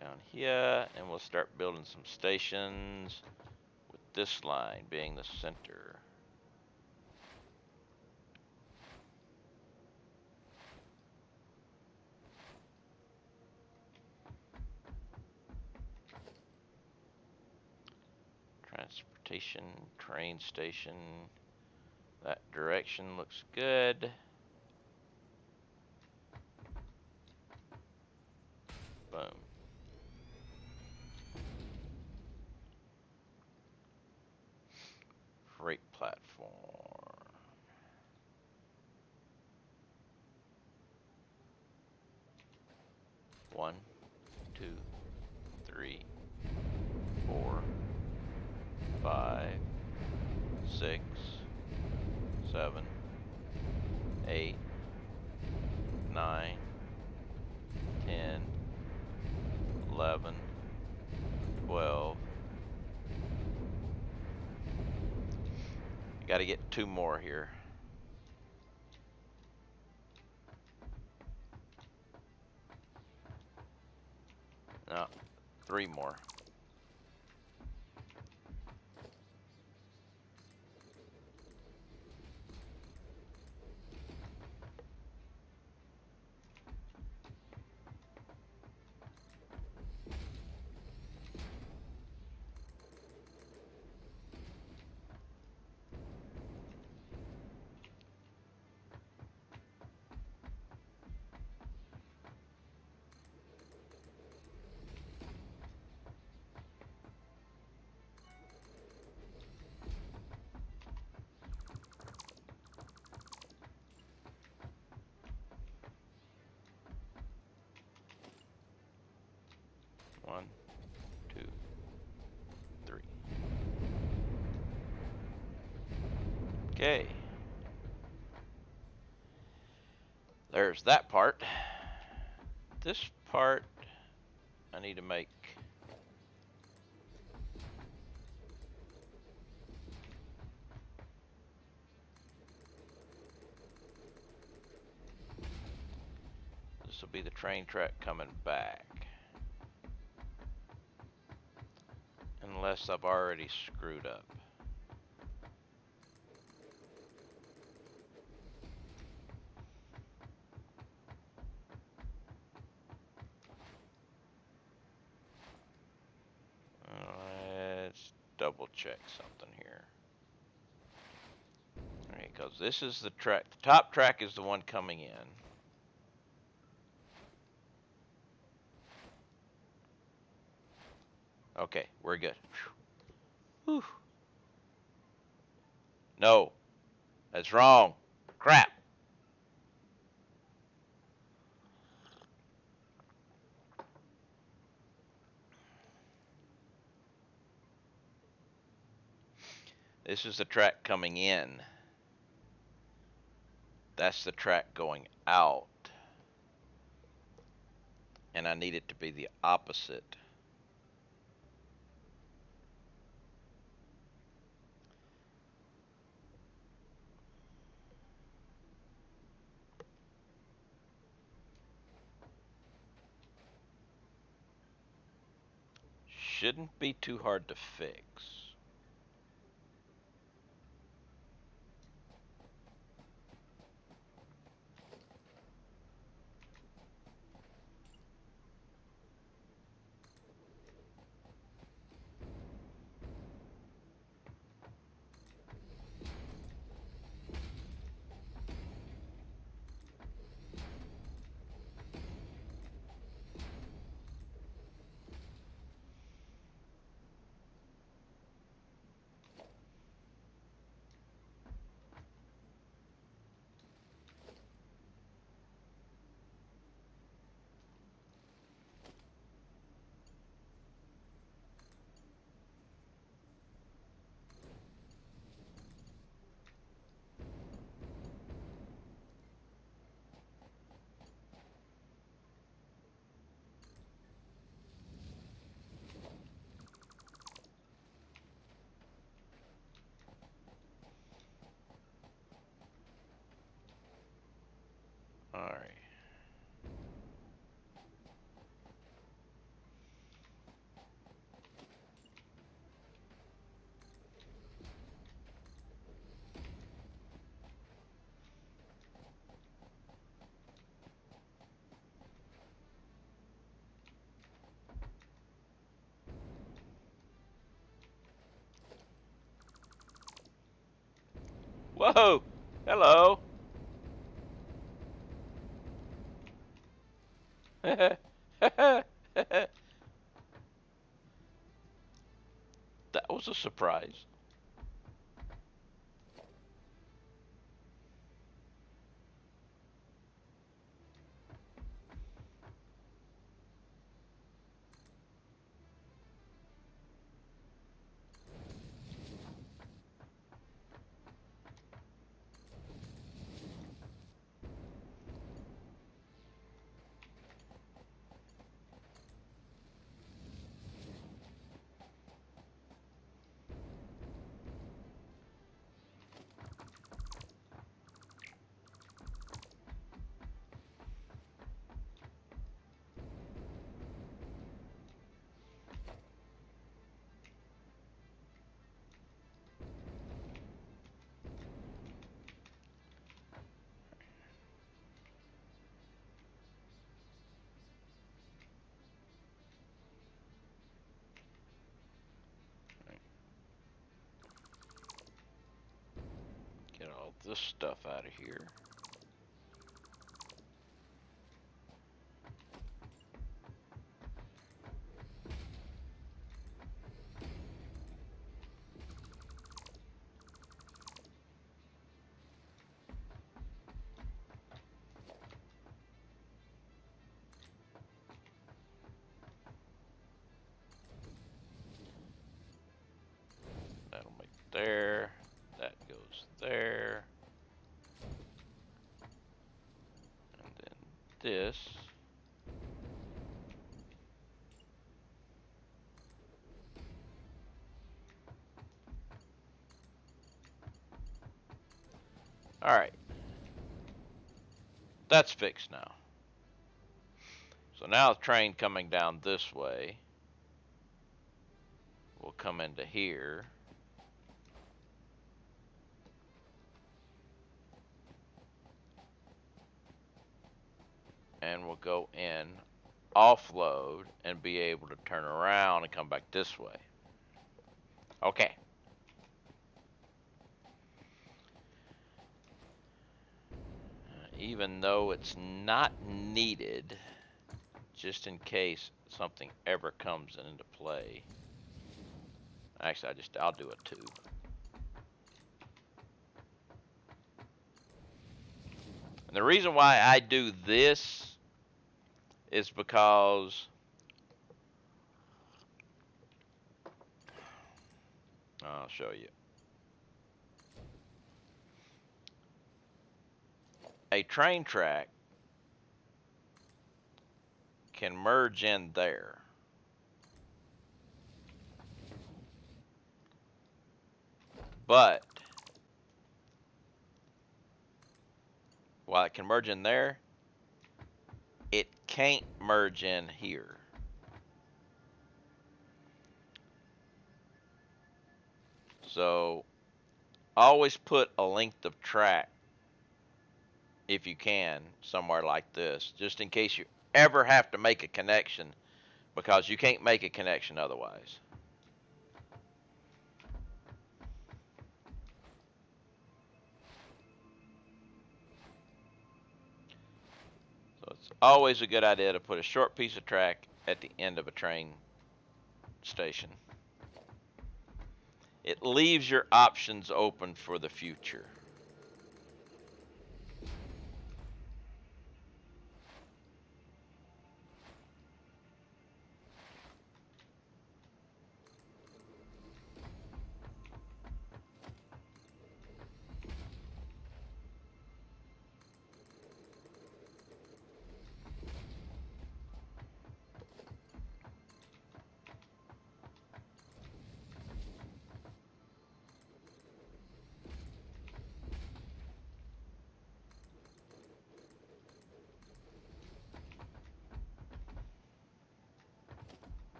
Down here, and we'll start building some stations with this line being the center. Transportation, train station. That direction looks good. Boom. Freight platform. 2, 3, 4, 5, 6, 7, 8, 9, 10, 11, 12. You got to get 2 more here. No, 3 more. One, 2, 3. Okay. There's that part. This part I need to make. This will be the train track coming back. Unless I've already screwed up. Let's double check something here. Alright, because this is the track. The top track is the one coming in. Okay, we're good. Whew. No, that's wrong. Crap. This is the track coming in. That's the track going out. And I need it to be the opposite. Shouldn't be too hard to fix. Alright. Whoa! Hello! That was a surprise. this stuff out of here. That'll make there. That goes there. And then this. Alright. That's fixed now. So now the train coming down this way will come into here. And we'll go in, offload, and be able to turn around and come back this way. Okay. Even though it's not needed, just in case something ever comes into play. Actually, I'll do it too. And the reason why I do this is because I'll show you. A train track can merge in there. But while it can merge in there, it can't merge in here. So always put a length of track, if you can, somewhere like this, just in case you ever have to make a connection, because you can't make a connection otherwise. So it's always a good idea to put a short piece of track at the end of a train station. It leaves your options open for the future.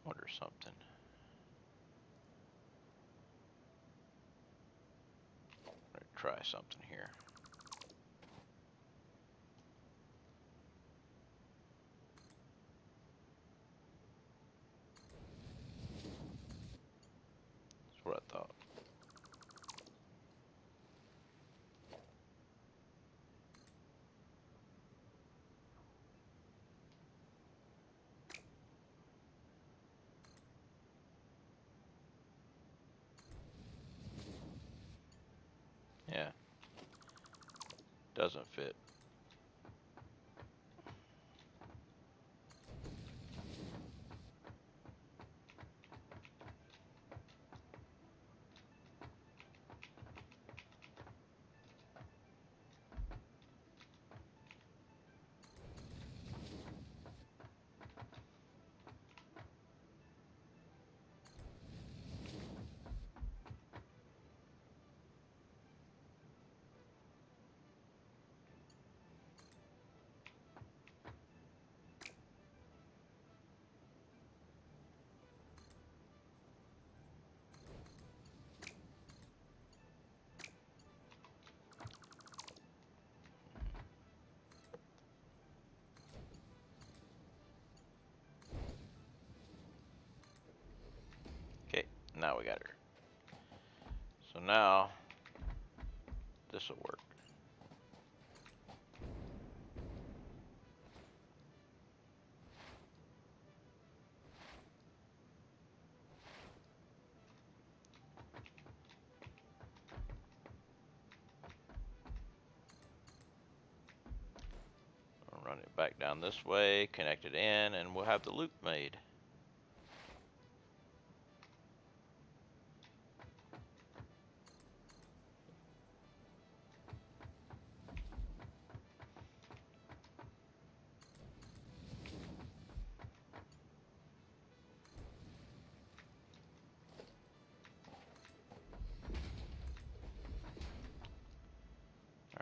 Wonder something. Let's try something here. That's what I thought. Yeah. Doesn't fit. we got her. So now, this will work. I'll run it back down this way, connect it in, and we'll have the loop made.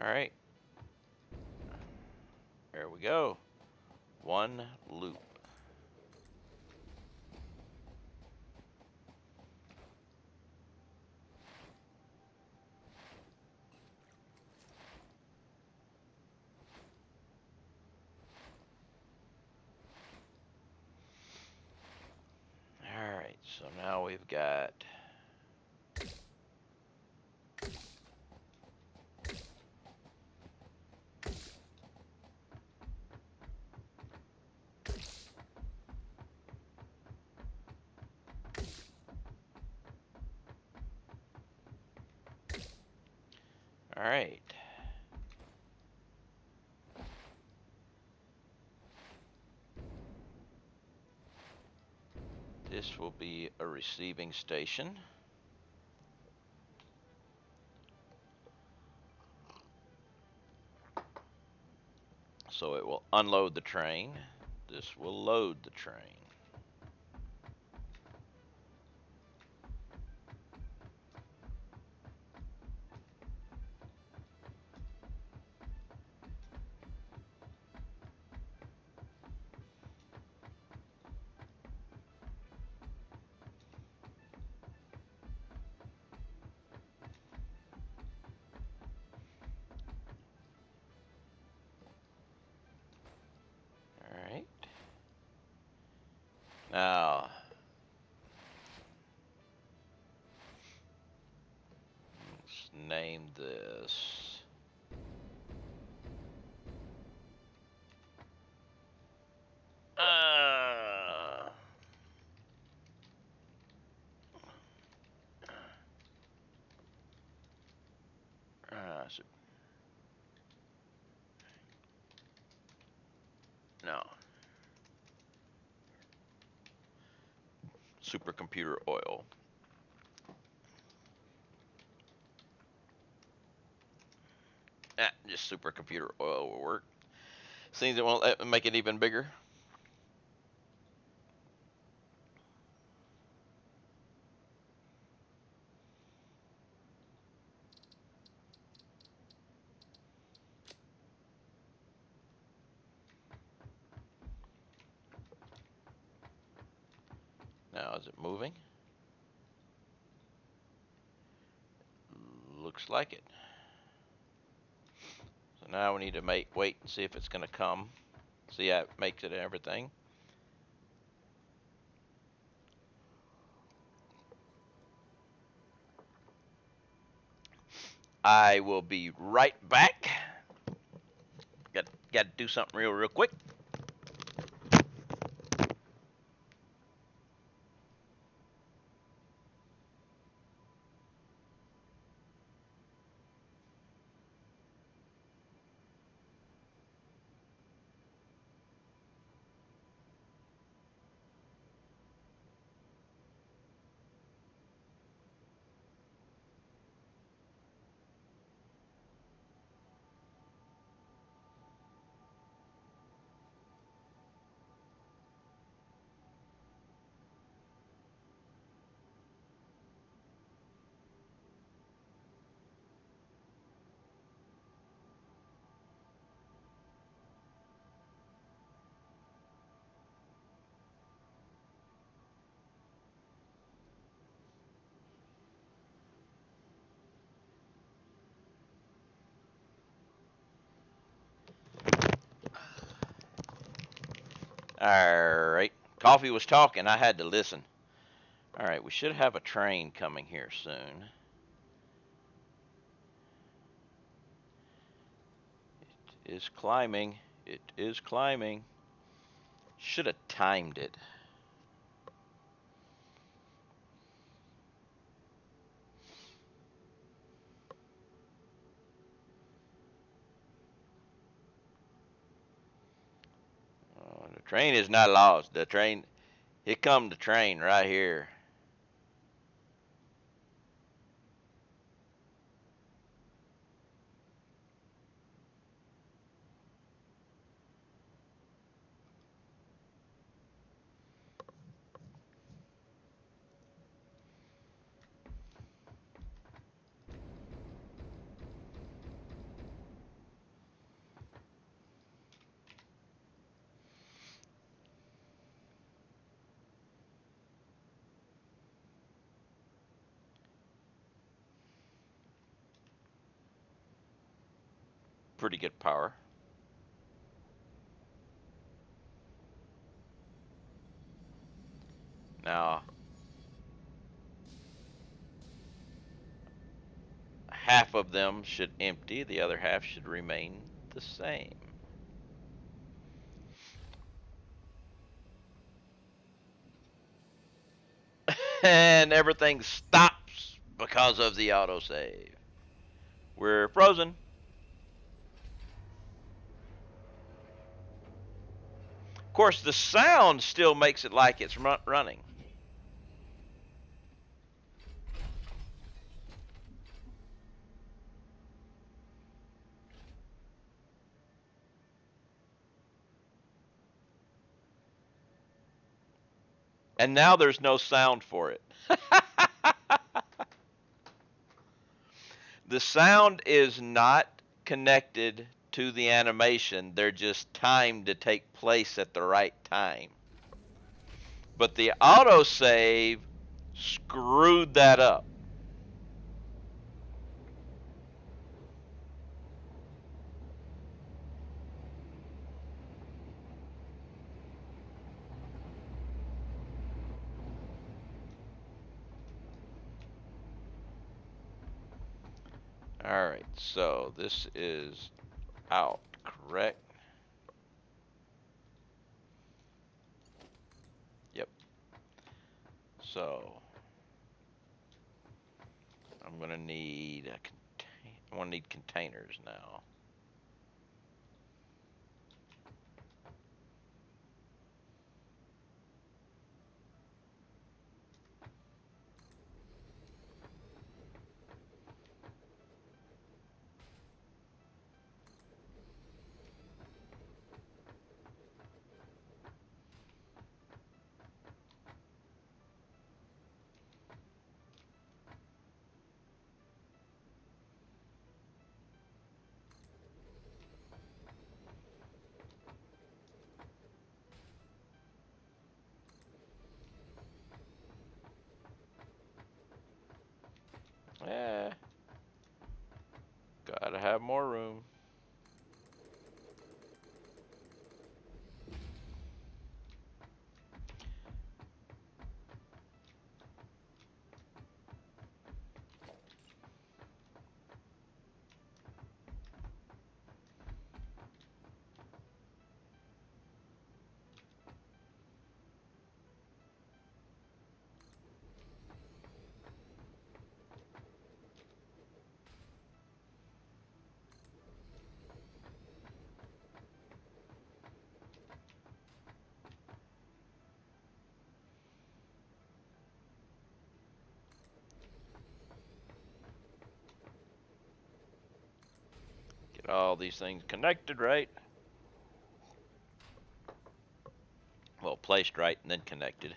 Alright. There we go. One loop. Alright, so now we've got Alright. This will be a receiving station. So it will unload the train. This will load the train. Alright. Now, let's name this. So, no. Supercomputer oil. Just supercomputer oil will work. Seems it won't let me make it even bigger. Now, is it moving? Looks like it. So now we need to wait and see if it's going to come. See how it makes it and everything. I will be right back. Got to do something real quick. All right. Coffee was talking. I had to listen. Alright, we should have a train coming here soon. It is climbing. It is climbing. Should have timed it. The train is not lost. The train, here come the train right here. Pretty good power. Now, half of them should empty, the other half should remain the same. And everything stops because of the autosave. We're frozen. Of course, the sound still makes it like it's running. And now there's no sound for it. The sound is not connected to the animation. They're just timed to take place at the right time. But the autosave screwed that up. Alright, so this is out, correct? Yep. So I'm gonna need I'm gonna need containers now. Yeah. Gotta have more room. Get all these things connected right. Well, placed right and then connected.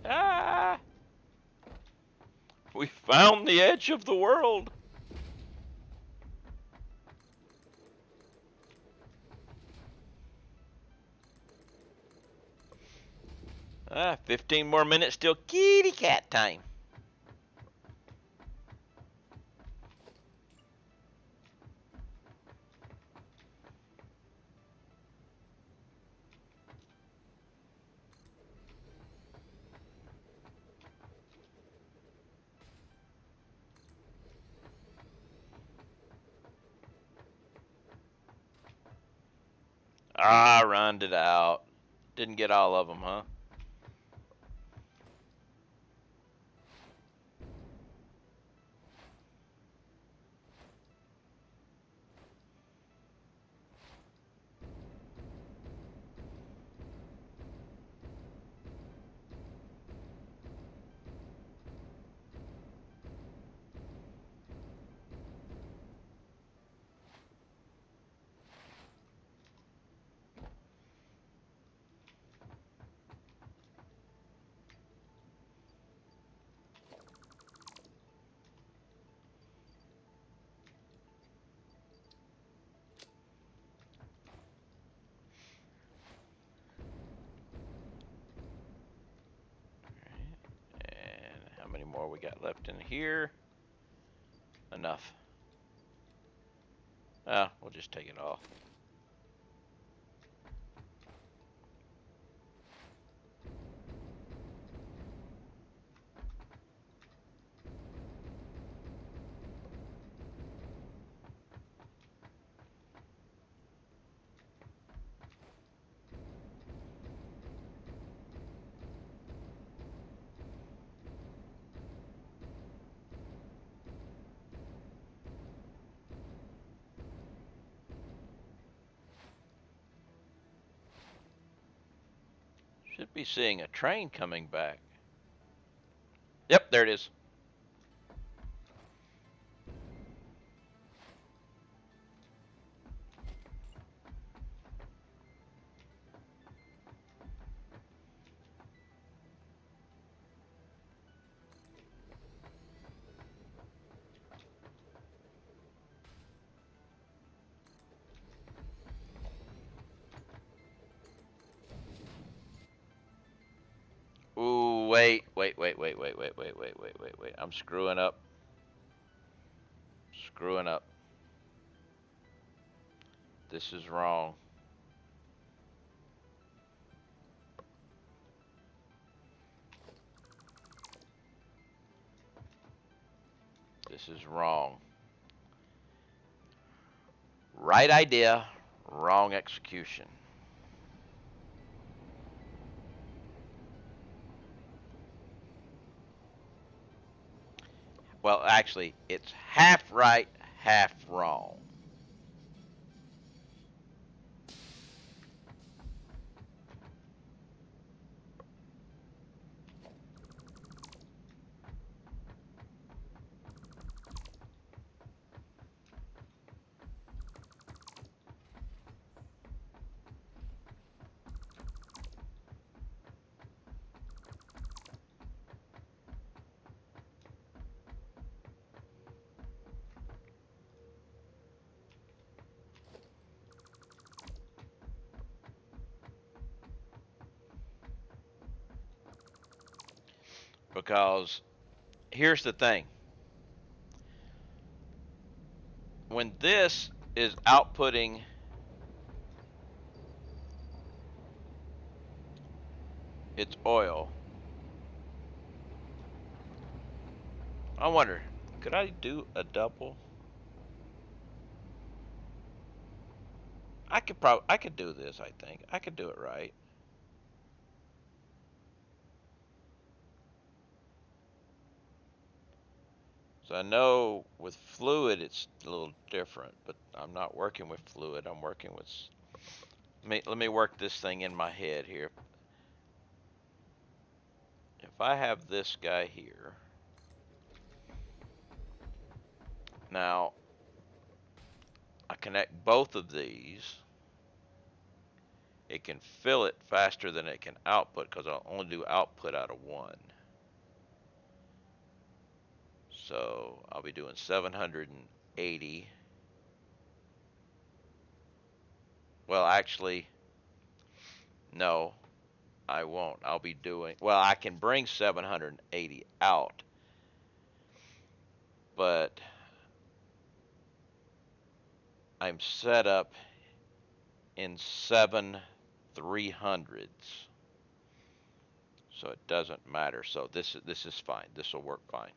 Ah! We found the edge of the world. 15 more minutes till kitty cat time. Ah, rounded it out. Didn't get all of them, huh? And how many more we got left in here? Enough. We'll just take it all. Should be seeing a train coming back. Yep, there it is. Ooh, wait. I'm screwing up. Screwing up. This is wrong. This is wrong. Right idea, wrong execution. Well, actually, it's half right, half wrong. Because here's the thing. When this is outputting its oil, I wonder, could I do a double? I could do this, I think. I could do it right. So I know with fluid it's a little different, but I'm not working with fluid. I'm working with. Let me work this thing in my head here. If I have this guy here, now I connect both of these. It can fill it faster than it can output because I'll only do output out of one. So I'll be doing 780. Well, actually, no. I won't. I'll be doing, well, I can bring 780 out, but I'm set up in 7 300s. So it doesn't matter. So this is fine. This will work fine.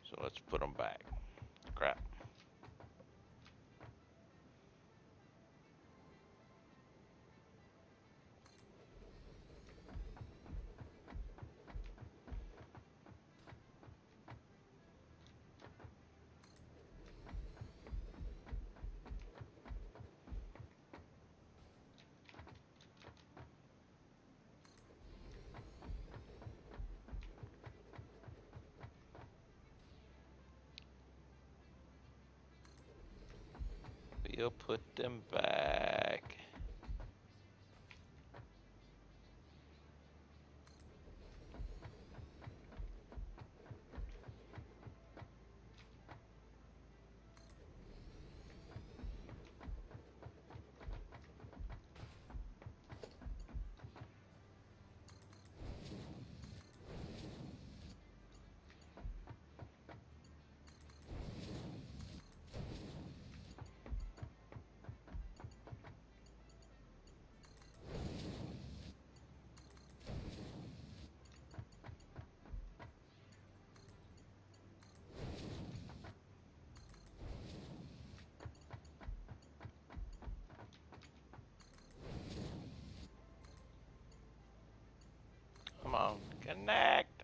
So let's put them back. Crap. We'll put them back. Come on, connect.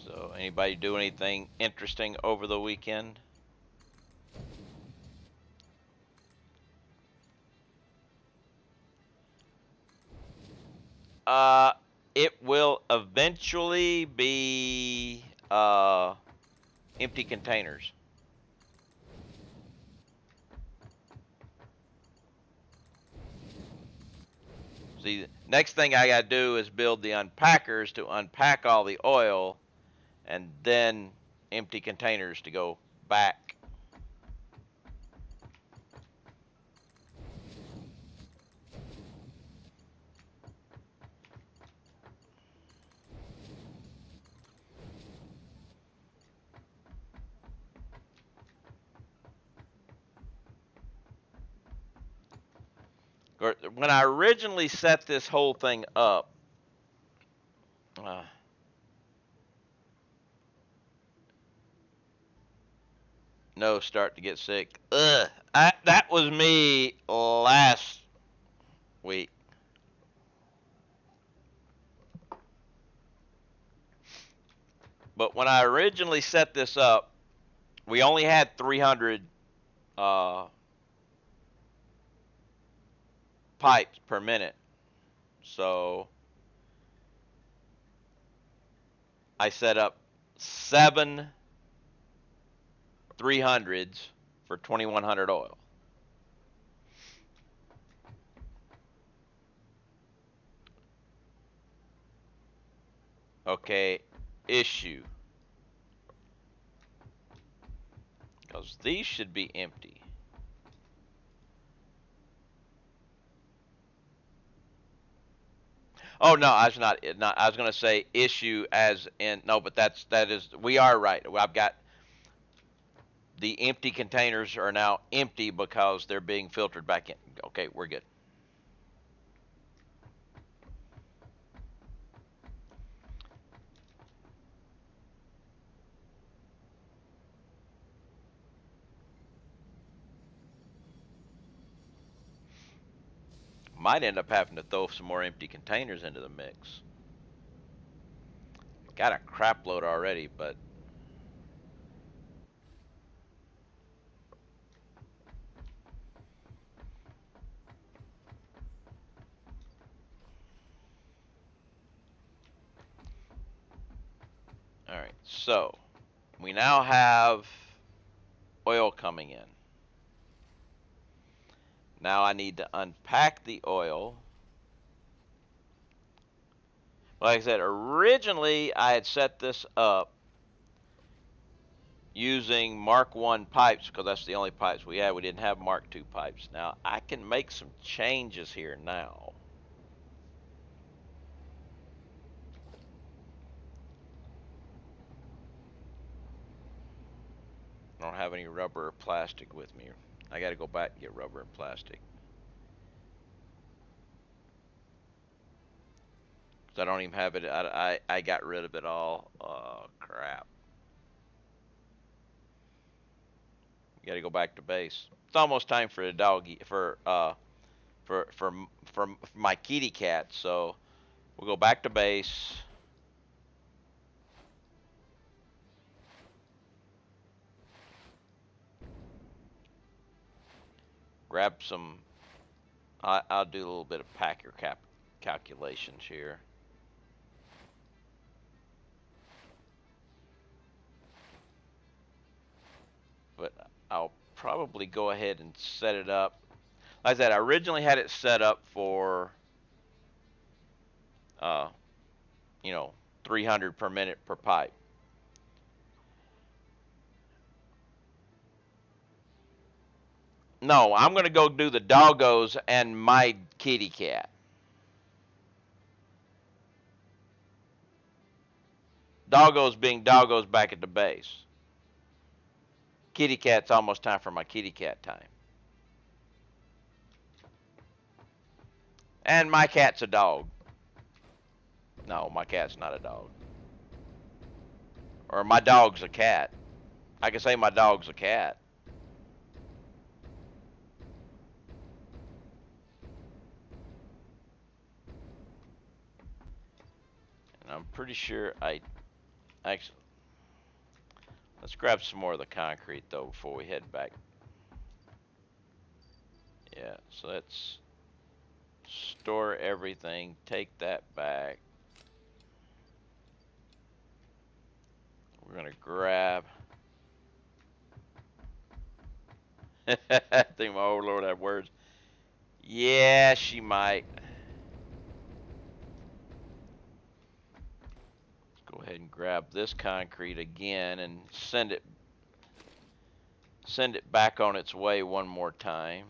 So anybody do anything interesting over the weekend? Uh, it will eventually be empty containers. See, next thing I gotta do is build the unpackers to unpack all the oil, and then empty containers to go back. When I originally set this whole thing up, uh, no, start to get sick. Ugh, that was me last week. But when I originally set this up, we only had 300 uh, pipes per minute. So I set up 7 300s for 2100 oil. Okay, issue. Because these should be empty. Oh no, I was not. I was going to say issue as in no, but that is we are right. I've got the empty containers are now empty because they're being filtered back in. Okay, we're good. Might end up having to throw some more empty containers into the mix. Got a crap load already, but So we now have oil coming in. Now I need to unpack the oil. Like I said, originally I had set this up using Mark 1 pipes because that's the only pipes we had. We didn't have Mark 2 pipes. Now I can make some changes here now. I don't have any rubber or plastic with me. I got to go back and get rubber and plastic. I don't even have it. I got rid of it all. Oh crap! You got to go back to base. It's almost time for the doggy for my kitty cat. So we'll go back to base. Grab some. I'll do a little bit of packer calculations here. But I'll probably go ahead and set it up. Like I said, I originally had it set up for, uh, 300 per minute per pipe. No, I'm going to go do the doggos and my kitty cat. Doggos being doggos back at the base. Kitty cat's almost time for my kitty cat time. And my cat's a dog. No, my cat's not a dog. Or my dog's a cat. I can say my dog's a cat. And I'm pretty sure actually, let's grab some more of the concrete though before we head back. Yeah, so let's store everything, take that back. We're gonna grab. I think my overlord had words. Yeah, she might. Go ahead and grab this concrete again and send it back on its way one more time.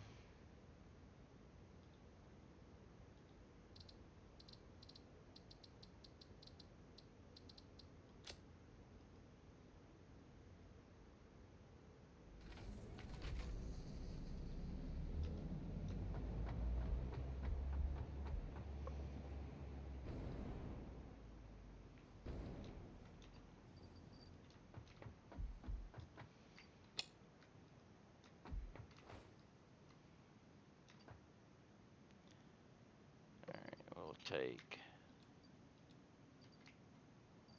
Take.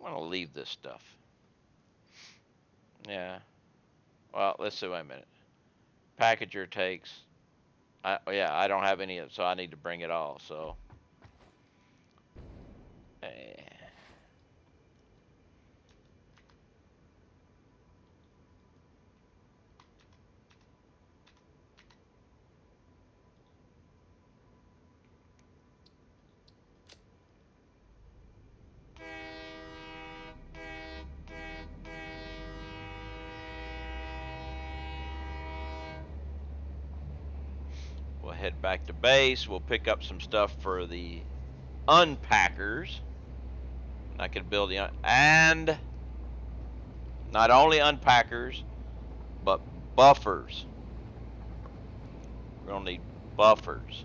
I want to leave this stuff. Yeah. Well, let's see. Wait a minute. Packager takes. Yeah, I don't have any of it, so I need to bring it all. So. We'll head back to base. We'll pick up some stuff for the unpackers. I can build the and not only unpackers, but buffers. We're gonna need buffers.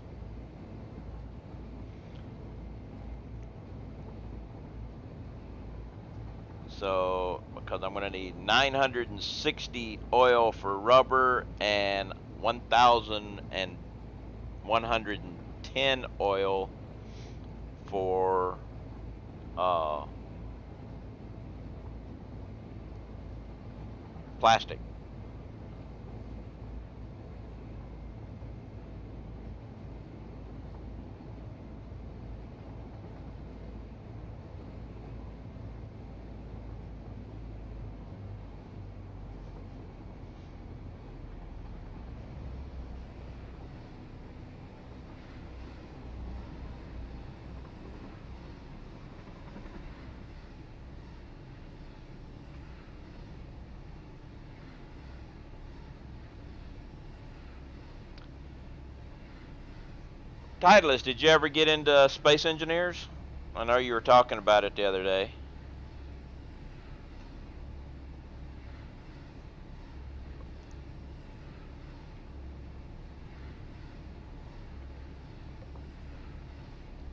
So, because I'm gonna need 960 oil for rubber and 1,110 oil for plastic. Titleist, did you ever get into Space Engineers? I know you were talking about it the other day.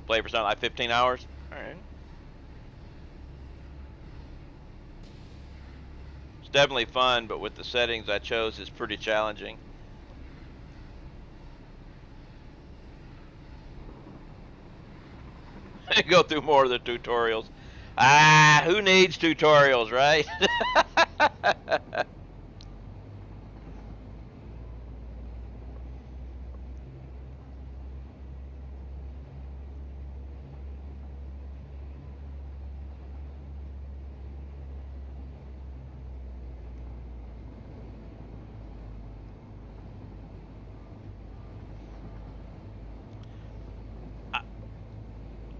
Play for something like 15 hours? Alright. It's definitely fun, but with the settings I chose, it's pretty challenging. Go through more of the tutorials. Ah, who needs tutorials, right?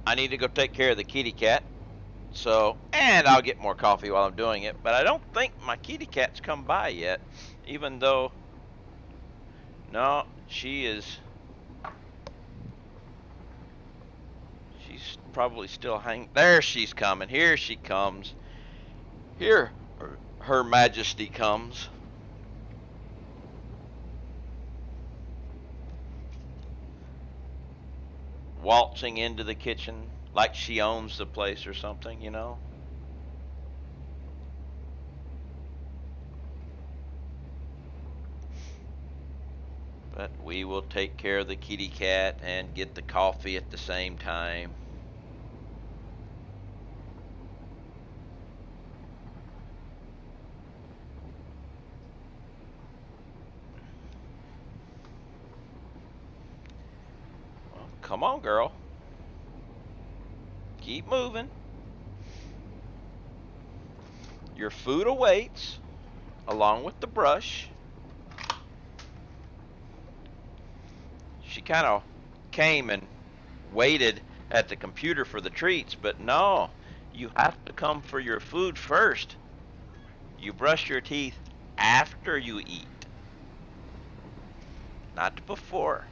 I need to go take care of the kitty cat. So, and I'll get more coffee while I'm doing it. But I don't think my kitty cat's come by yet. Even though, no, she's probably still hanging. There she's coming. Here she comes. Here, Her Majesty comes. Waltzing into the kitchen like she owns the place or something, you know? But we will take care of the kitty cat and get the coffee at the same time. Well, come on, girl. Keep moving. Your food awaits, along with the brush. She kind of came and waited at the computer for the treats, but no, you have to come for your food first. You brush your teeth after you eat, not before.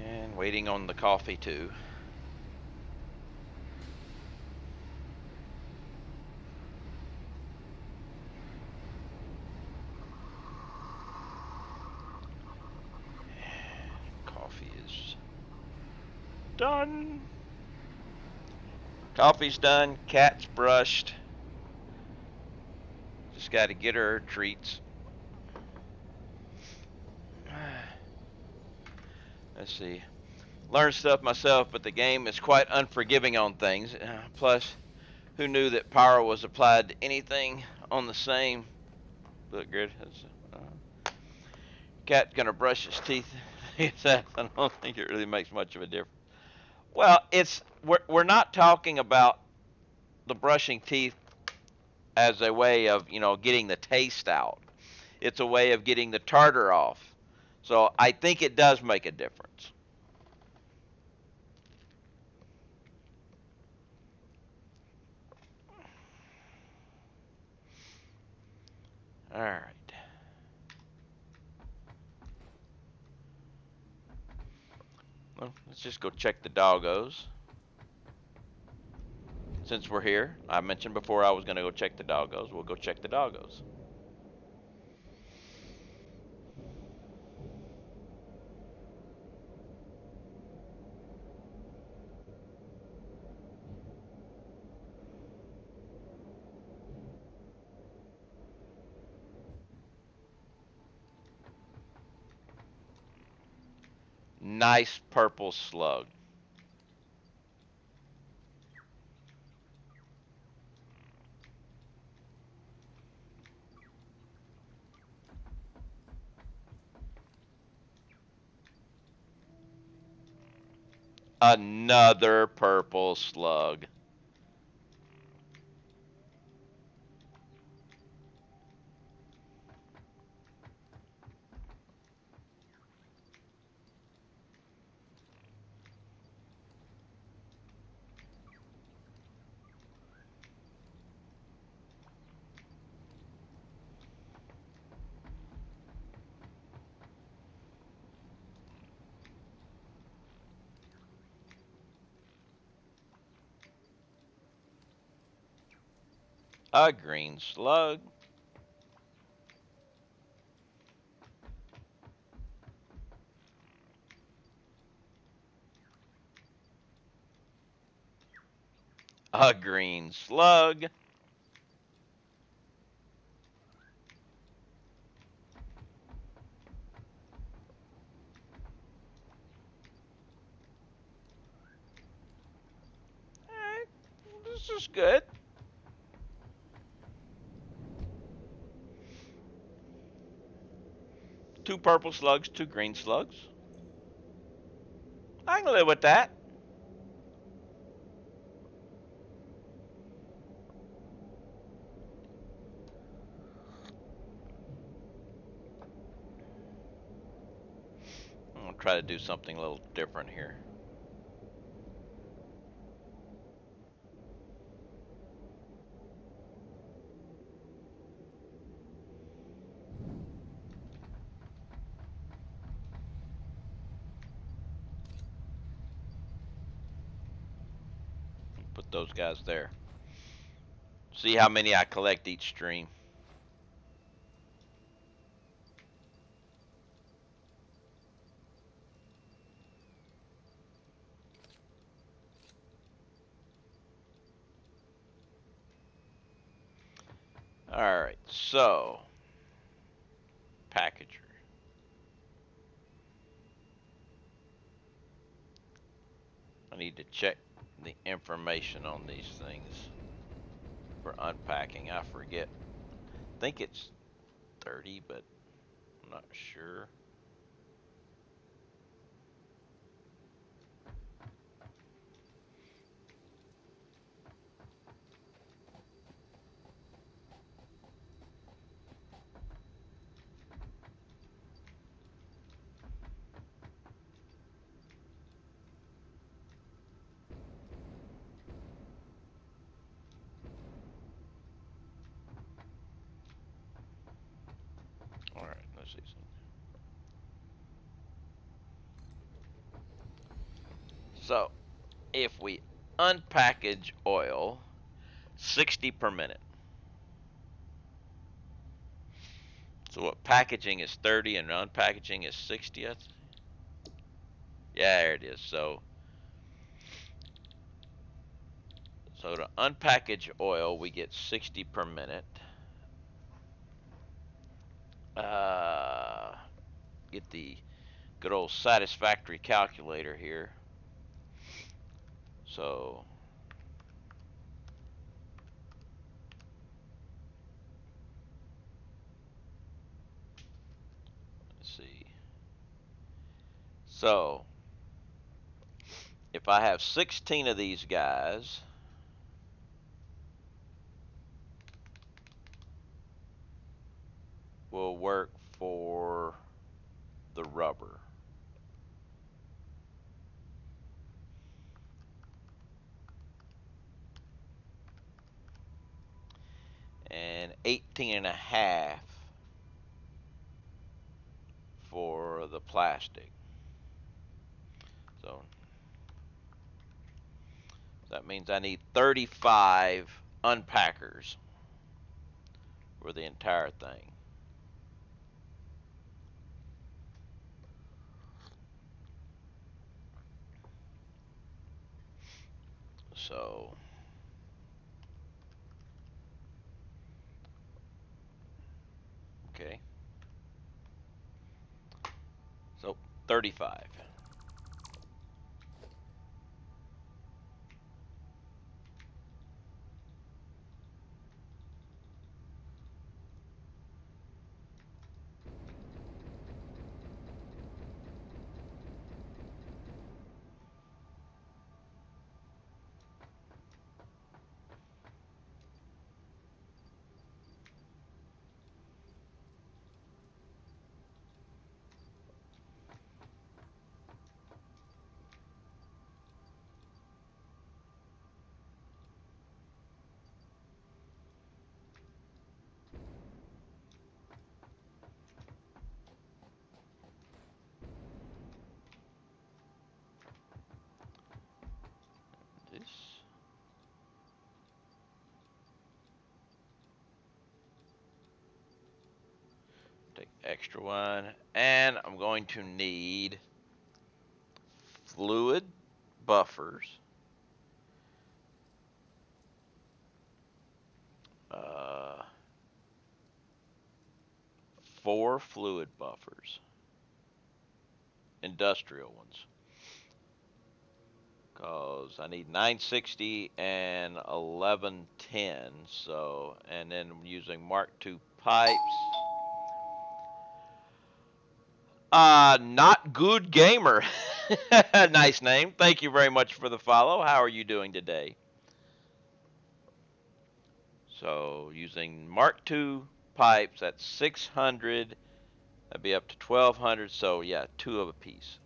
And waiting on the coffee too. Coffee is done. Coffee's done. Cat's brushed. Just got to get her treats. Let's see. Learn stuff myself, but the game is quite unforgiving on things. Plus, who knew that power was applied to anything on the same? Look good. Cat gonna brush his teeth. I don't think it really makes much of a difference. Well, we're not talking about the brushing teeth as a way of getting the taste out. It's a way of getting the tartar off. So I think it does make a difference. All right. Well, let's just go check the doggos. Since we're here, I mentioned before I was going to go check the doggos. We'll go check the doggos. Nice purple slug. Another purple slug. A green slug. A green slug. Alright, this is good. Two purple slugs, two green slugs. I can live with that. I'm going to try to do something a little different here. Put those guys there. See how many I collect each stream. Alright, so packager. I need to check the information on these things for unpacking. I forget. I think it's 30, but I'm not sure. Alright, let's see something. So, if we unpackage oil, 60 per minute. So what, packaging is 30 and unpackaging is 60? Yeah, there it is. So to unpackage oil, we get 60 per minute. Get the good old satisfactory calculator here. So let's see. So if I have 16 of these guys, will work for the rubber. And 18 and a half for the plastic. So that means I need 35 unpackers for the entire thing. So okay. So 35. extra one. And I'm going to need fluid buffers. 4 fluid buffers. Industrial ones. Because I need 960 and 1110. So, and then I'm using Mark II pipes. Not Good Gamer. Nice name. Thank you very much for the follow. How are you doing today? So, using Mark II pipes at 600, that'd be up to 1200. So, yeah, 2 of a piece.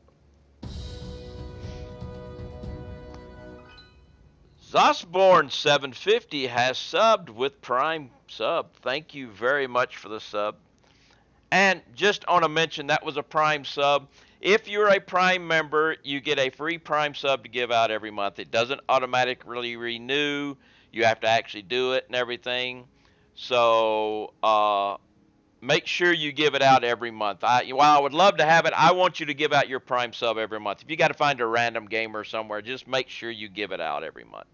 Zosborn 750 has subbed with Prime sub. Thank you very much for the sub. And just on a mention, that was a Prime sub. If you're a Prime member, you get a free Prime sub to give out every month. It doesn't automatically renew. You have to actually do it and everything. So make sure you give it out every month. While I would love to have it, I want you to give out your Prime sub every month. If you got to find a random gamer somewhere, just make sure you give it out every month.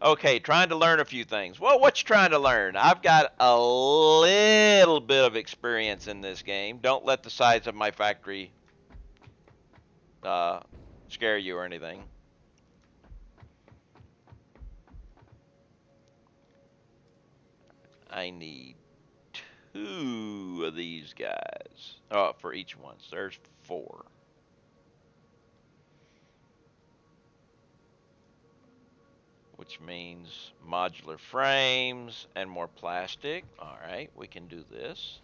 Okay, trying to learn a few things. Well, what you trying to learn? I've got a little bit of experience in this game. Don't let the size of my factory scare you or anything. I need 2 of these guys. Oh, for each one. So there's 4. Which means modular frames and more plastic. All right, we can do this.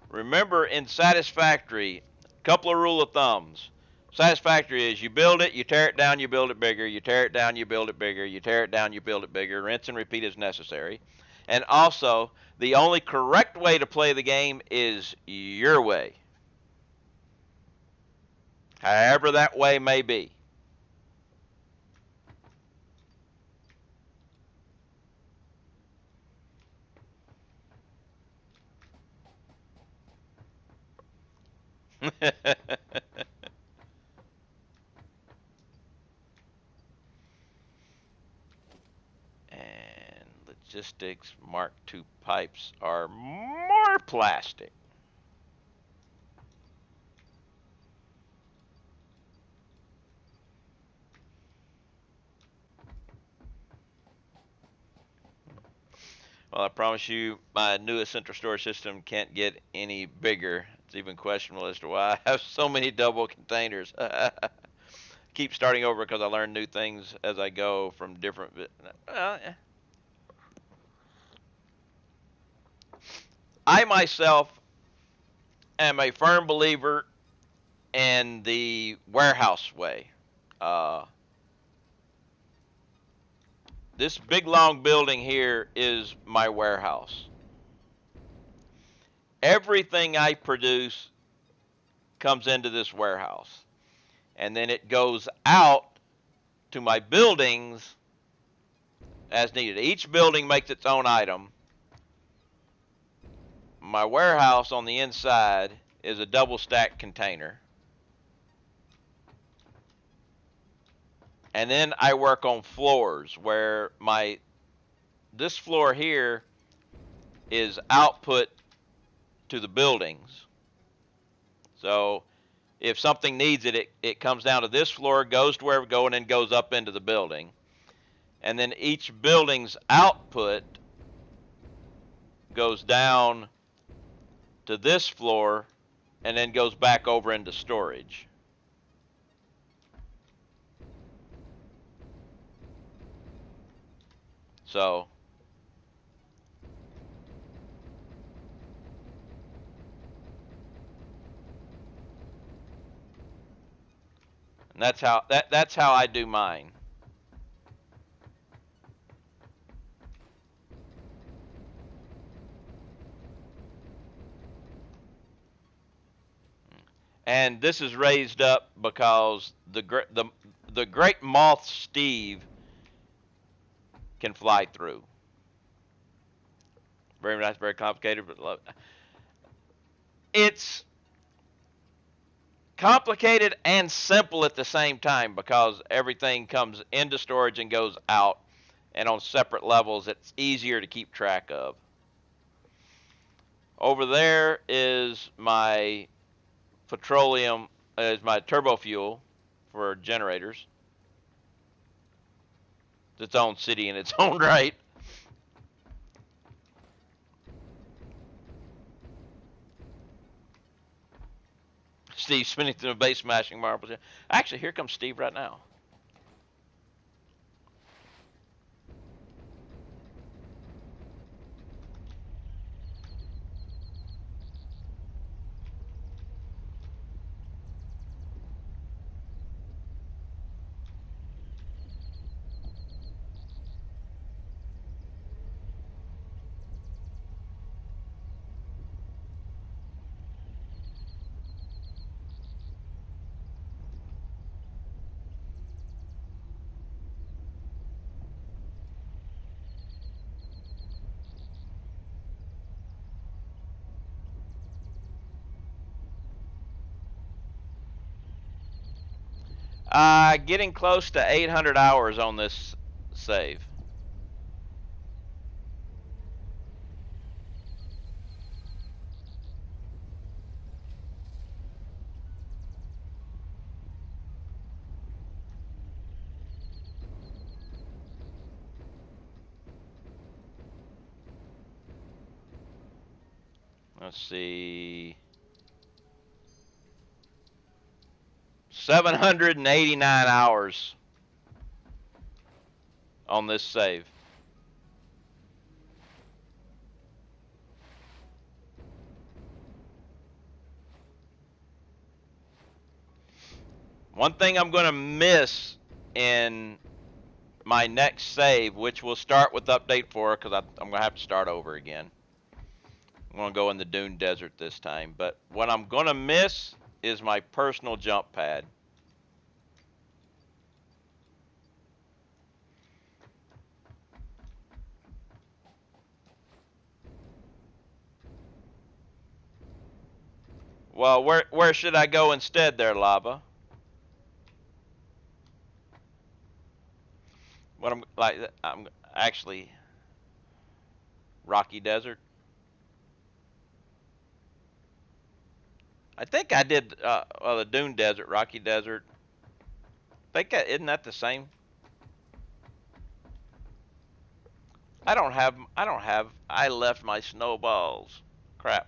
Remember, in Satisfactory, couple of rule of thumbs. Satisfactory is you build it, you tear it down, you build it bigger, you tear it down, you build it bigger, you tear it down, you build it bigger. Rinse and repeat as necessary. And also, the only correct way to play the game is your way. However that way may be. And logistics Mark II pipes are more plastic. Well, I promise you, my newest central storage system can't get any bigger. It's even questionable as to why I have so many double containers. Keep starting over because I learn new things as I go from different. I myself am a firm believer in the warehouse way. Uh, this big long building here is my warehouse. Everything I produce comes into this warehouse, and then it goes out to my buildings as needed. Each building makes its own item. My warehouse on the inside is a double stack container. And then I work on floors where this floor here is output to the buildings. So if something needs it, it comes down to this floor, goes to where it's going, and goes up into the building. And then each building's output goes down to this floor and then goes back over into storage. So and that's how I do mine. And this is raised up because the great moth Steve can fly through. Very nice, very complicated, but love. It's complicated and simple at the same time because everything comes into storage and goes out, and on separate levels, it's easier to keep track of. Over there is my petroleum, is my turbo fuel for generators. It's its own city in its own right. Steve spinning through the base smashing marbles. Actually, here comes Steve right now. Getting close to 800 hours on this save. Let's see. 789 hours on this save. One thing I'm going to miss in my next save, which will start with update 4, because I'm going to have to start over again. I'm going to go in the Dune Desert this time. But what I'm going to miss is my personal jump pad. Well, where should I go instead there, Lava? I'm actually Rocky Desert. I think I did well, the Dune Desert, Rocky Desert. Isn't that the same? I left my snowballs. Crap.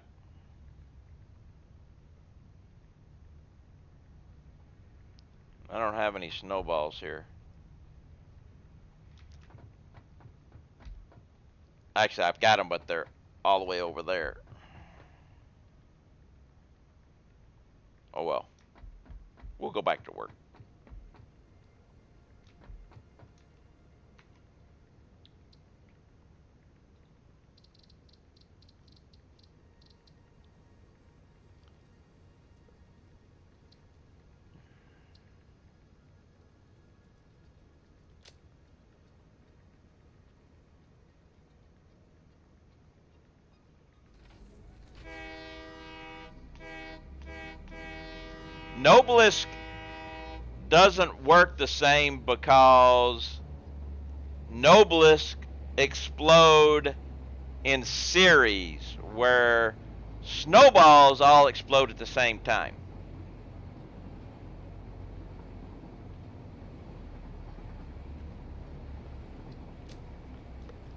I don't have any snowballs here. Actually, I've got them, but they're all the way over there. Oh well. We'll go back to work. Noblisk doesn't work the same because Noblisk explode in series, where snowballs all explode at the same time.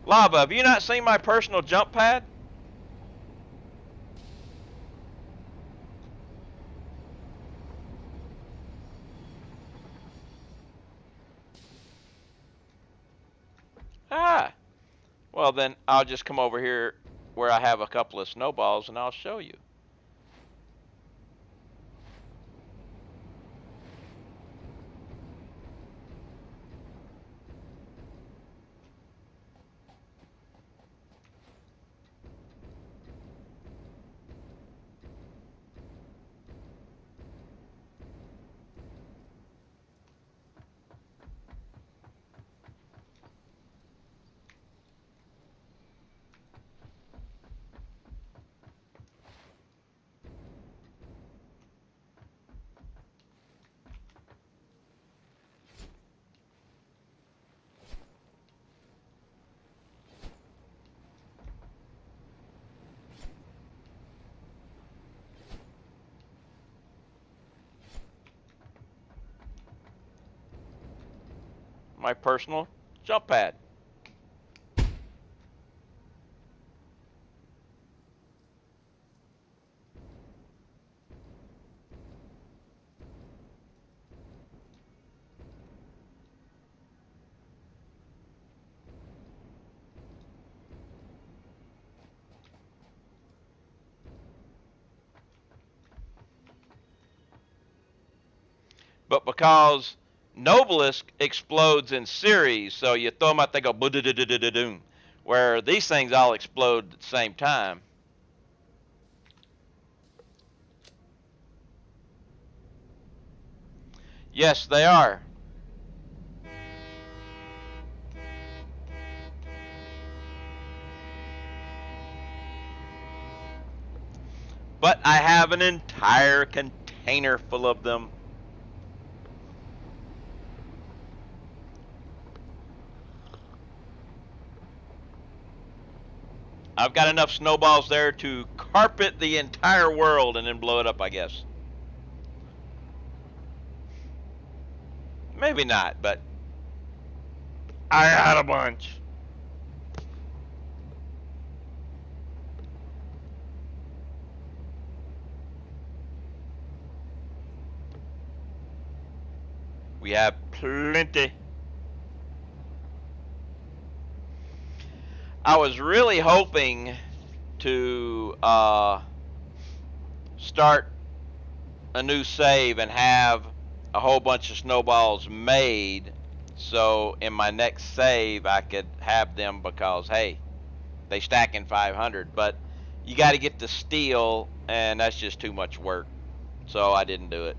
Lava, have you not seen my personal jump pad? Ah. Well, then I'll just come over here where I have a couple of snowballs and I'll show you. my personal jump pad. But because Noblisk explodes in series, so you throw them out, they go boom, where these things all explode at the same time. Yes, they are. But I have an entire container full of them. I've got enough snowballs there to carpet the entire world and then blow it up, I guess. Maybe not, but I had a bunch. We have plenty. I was really hoping to start a new save and have a whole bunch of snowballs made, so in my next save I could have them, because hey, they stack in 500, but you got to get the steel and that's just too much work, so I didn't do it.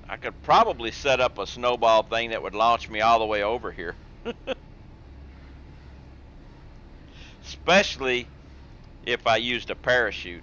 I could probably set up a snowball thing that would launch me all the way over here. Especially if I used a parachute.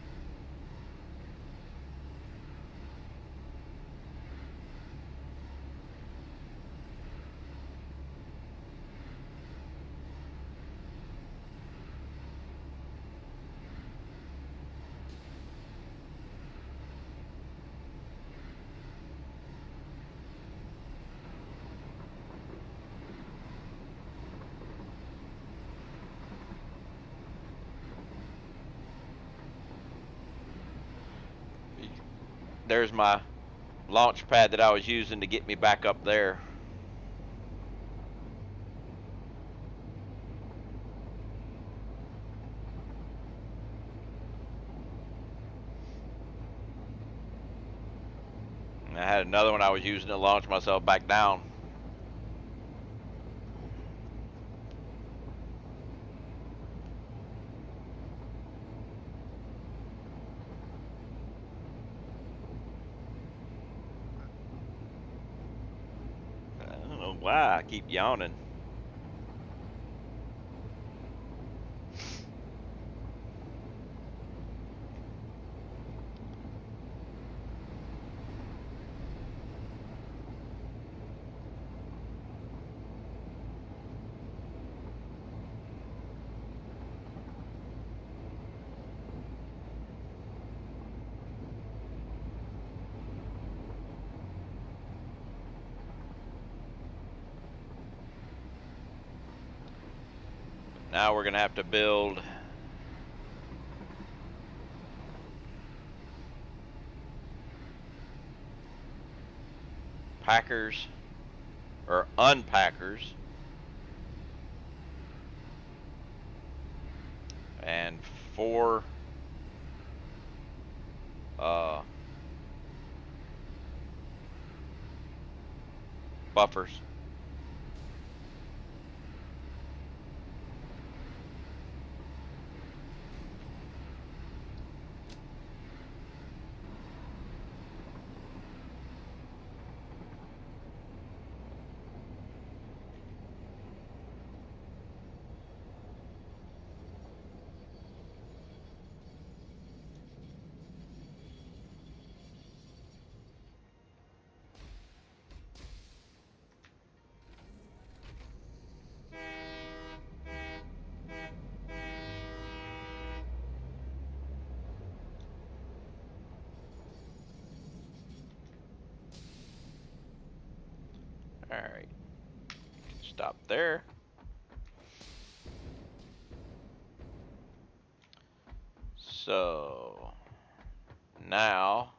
There's my launch pad that I was using to get me back up there. And I had another one I was using to launch myself back down. I don't know why I keep yawning. Now we're gonna have to build packers or unpackers and 4 buffers. All right, stop there. So now,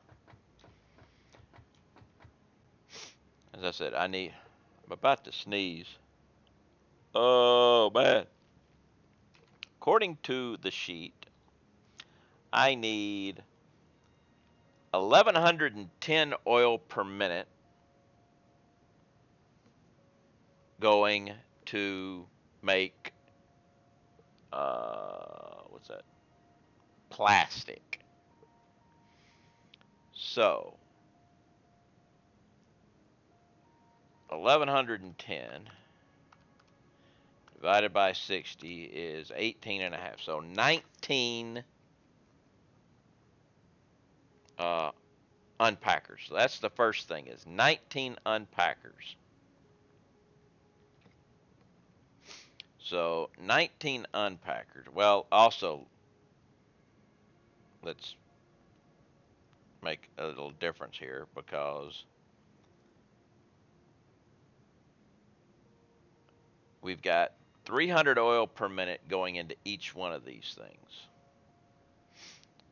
as I said, I'm about to sneeze. Oh man. According to the sheet, I need 1110 oil per minute going to make what's that? Plastic. So 1110 divided by 60 is 18 and a half. So 19 unpackers. So that's the first thing, is 19 unpackers. So 19 unpackers. Well, also, let's make a little difference here, because we've got 300 oil per minute going into each one of these things.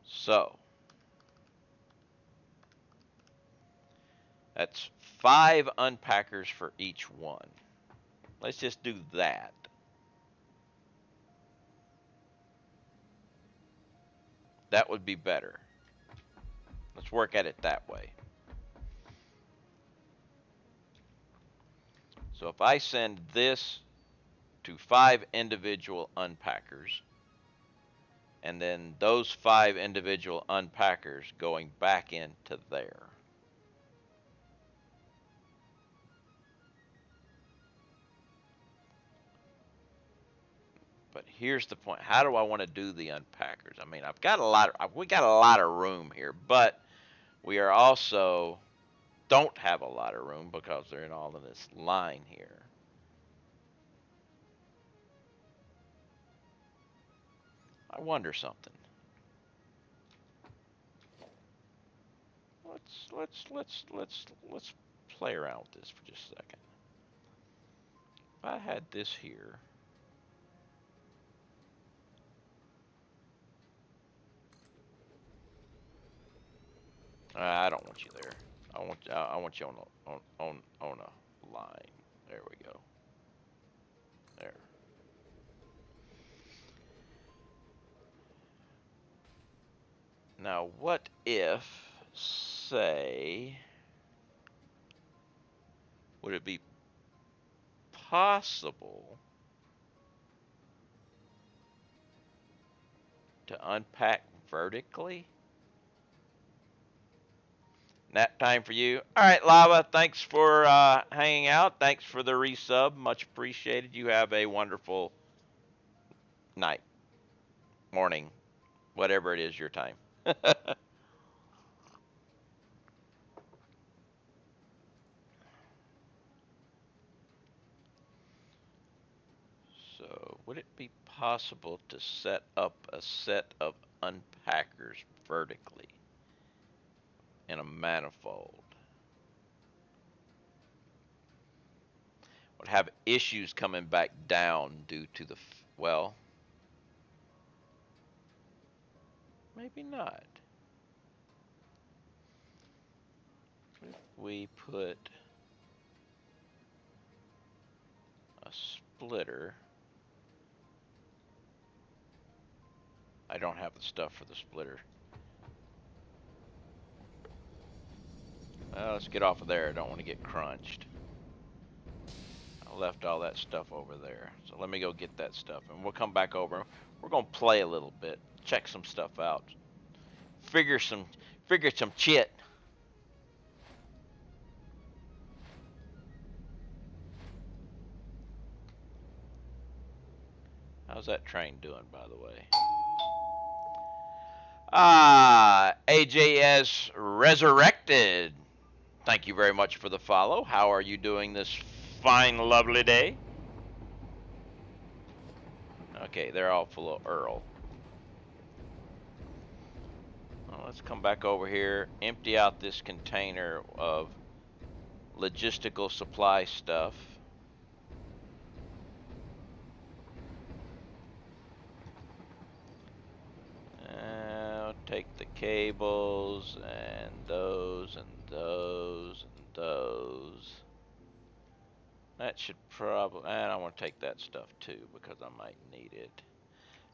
So that's 5 unpackers for each one. Let's just do that. That would be better. Let's work at it that way. So if I send this to 5 individual unpackers, and then those 5 individual unpackers going back into there. But here's the point. How do I want to do the unpackers? I mean, we got a lot of room here, but we are also don't have a lot of room because they're in all in this line here. I wonder something. Let's play around with this for just a second. If I had this here, I don't want you there. I want you on a line. There we go. There. Now, what if, say, would it be possible to unpack vertically? Nap time for you. All right, Lava, thanks for hanging out. Thanks for the resub. Much appreciated. You have a wonderful night, morning, whatever it is your time. So, would it be possible to set up a set of unpackers vertically in a manifold? Would have issues coming back down due to the, well, maybe not. If we put a splitter, I don't have the stuff for the splitter. Well, let's get off of there. I don't want to get crunched. I left all that stuff over there. So let me go get that stuff, and we'll come back over. We're gonna play a little bit, check some stuff out, figure some shit. How's that train doing, by the way? AJS Resurrected. Thank you very much for the follow. How are you doing this fine, lovely day? Okay, they're all full of Earl. Well, let's come back over here, empty out this container of logistical supply stuff. Take the cables and those and those and those. That should probably, and I want to take that stuff too because I might need it.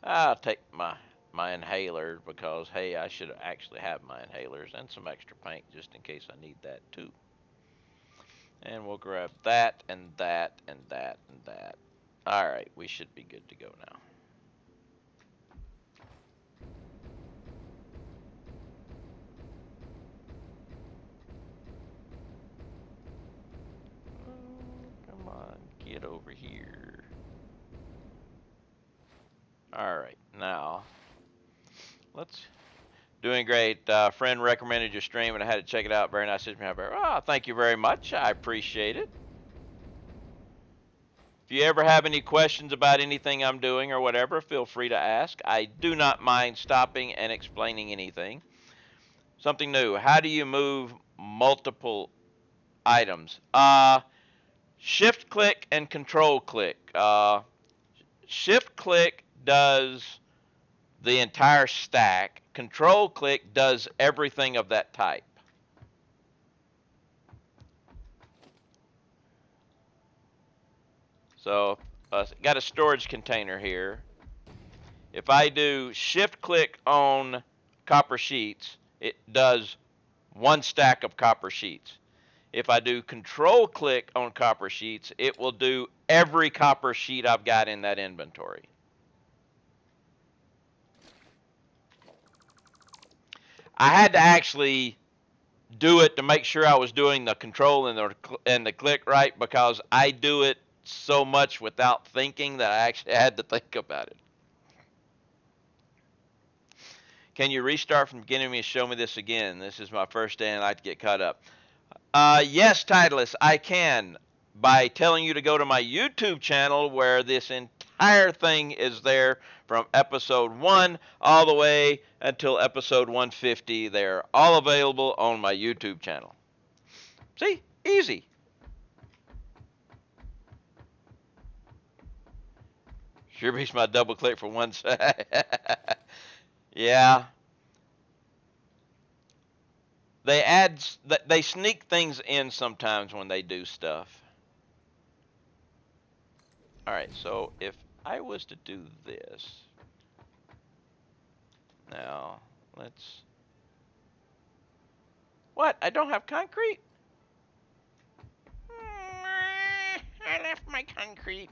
I'll take my inhaler because, hey, I should actually have my inhalers and some extra paint just in case I need that too. And we'll grab that and that and that and that. Alright, we should be good to go now. Come on, get over here. Alright, now, let's... Doing great. Friend recommended your stream and I had to check it out. Very nice. Oh, thank you very much. I appreciate it. If you ever have any questions about anything I'm doing or whatever, feel free to ask. I do not mind stopping and explaining anything. Something new. How do you move multiple items? Shift click and control click. Shift click does the entire stack. Control click does everything of that type. So, got a storage container here. If I do shift click on copper sheets, it does one stack of copper sheets. If I do control click on copper sheets, it will do every copper sheet I've got in that inventory. I had to actually do it to make sure I was doing the control and the click right because I do it so much without thinking that I actually had to think about it. Can you restart from the beginning and show me this again? This is my first day and I'd like to get caught up. Yes, Titleist, I can by telling you to go to my YouTube channel where this entire thing is there from episode 1 all the way until episode 150. They're all available on my YouTube channel. See? Easy. Sure beats my double click for one side. Yeah. They sneak things in sometimes when they do stuff. Alright, so if I was to do this. Now, let's... What? I don't have concrete? I left my concrete.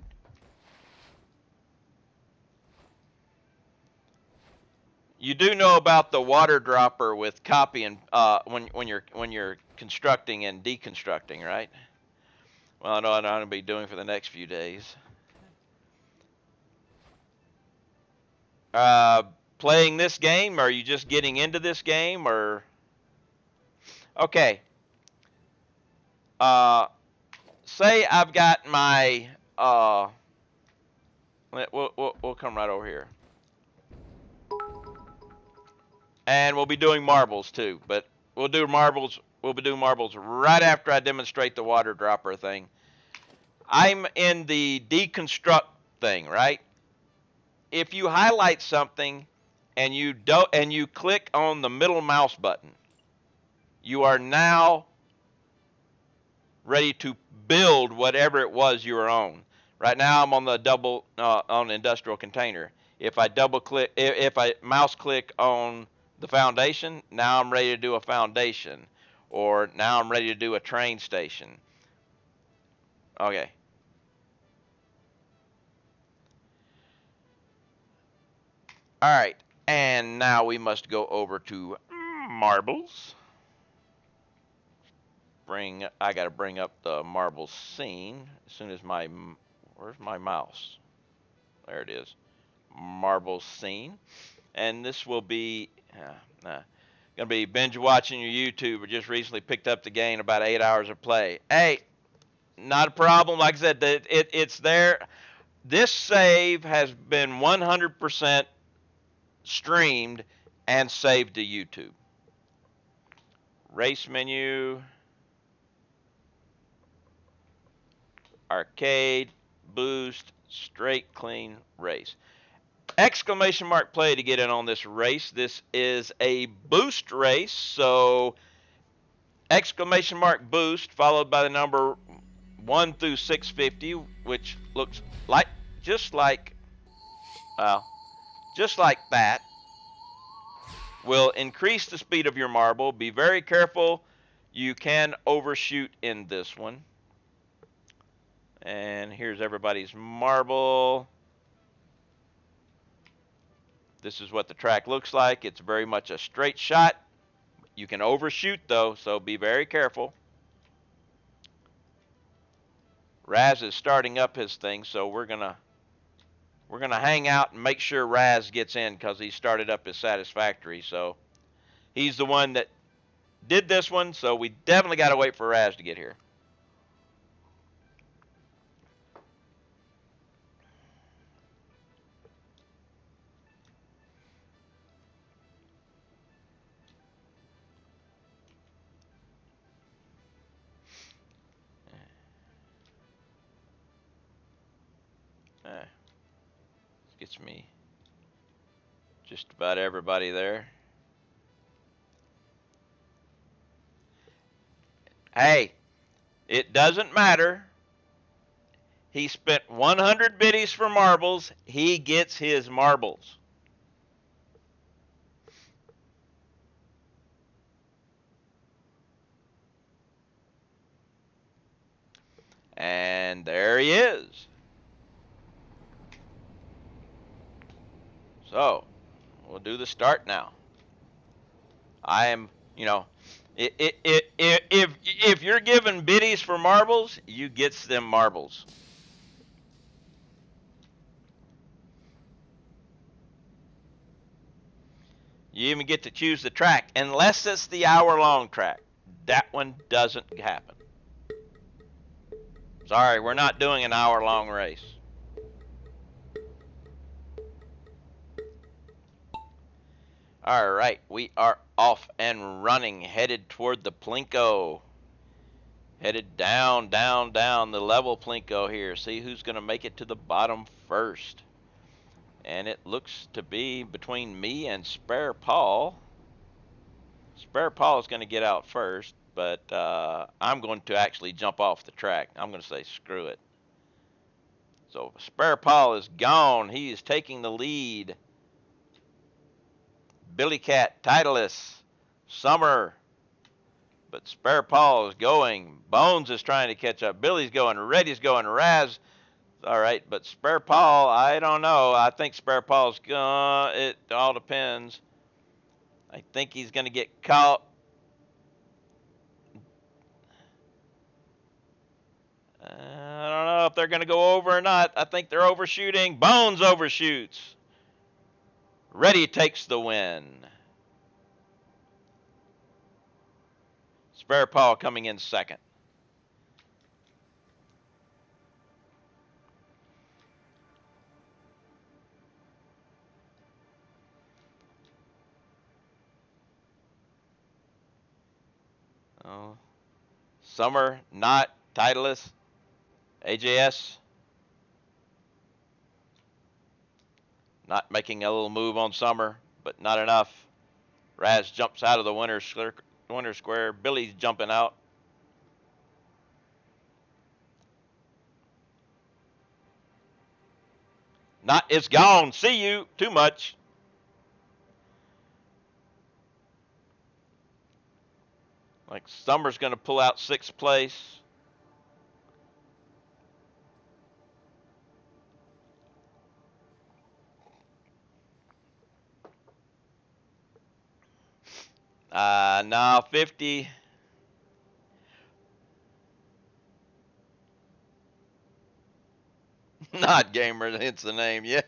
You do know about the water dropper with copy and when you're constructing and deconstructing, right? Well, I know what I'm going to be doing for the next few days. Playing this game? Or are you just getting into this game? Or okay. Say I've got my we'll come right over here. And we'll be doing marbles too, but we'll do marbles right after I demonstrate the water dropper thing. I'm in the deconstruct thing, right? If you highlight something and you click on the middle mouse button, you are now ready to build whatever it was you were on. Right now I'm on the on industrial container. If I if I mouse click on the foundation, now I'm ready to do a foundation, or now I'm ready to do a train station. Okay. All right, and now we must go over to marbles. I gotta bring up the marble scene as soon as where's my mouse? There it is. Marble scene. And this will be gonna be binge watching your YouTube. Or just recently picked up the game, about 8 hours of play. Hey, not a problem. Like I said, it's there. This save has been 100% streamed and saved to YouTube. Race menu, arcade, boost, straight, clean, race. Exclamation mark play to get in on this race. This is a boost race, so exclamation mark boost followed by the number 1 through 650, which looks like just like that, will increase the speed of your marble. Be very careful. You can overshoot in this one. And here's everybody's marble. This is what the track looks like. It's very much a straight shot. You can overshoot though, so be very careful. Raz is starting up his thing, so we're gonna hang out and make sure Raz gets in because he started up his satisfactory. So he's the one that did this one, so we definitely got to wait for Raz to get here. Gets me just about everybody there. Hey, it doesn't matter. He spent 100 biddies for marbles. He gets his marbles. And there he is. So, we'll do the start now. I am, if you're giving biddies for marbles, you gets them marbles. You even get to choose the track, unless it's the hour-long track. That one doesn't happen. Sorry, we're not doing an hour-long race. All right, we are off and running, headed toward the Plinko. Headed down, down, down the level Plinko here. See who's going to make it to the bottom first. And it looks to be between me and Spare Paul. Spare Paul is going to get out first, but I'm going to actually jump off the track. I'm going to say screw it. So Spare Paul is gone. He is taking the lead. Billy Cat, Titleist, Summer, but Spare Paul is going. Bones is trying to catch up. Billy's going. Reddy's going. Raz, all right, but Spare Paul, I don't know. I think Spare Paul's gone. It all depends. I think he's going to get caught. I don't know if they're going to go over or not. I think they're overshooting. Bones overshoots. Reddy takes the win. Spare Paul coming in second. Oh, Summer, not Titleist, AJS. Not making a little move on Summer, but not enough. Raz jumps out of the winner's square. Billy's jumping out. Not, it's gone. See you. Too much. Like Summer's going to pull out sixth place. No, 50. Not gamer, hence the name. Yeah.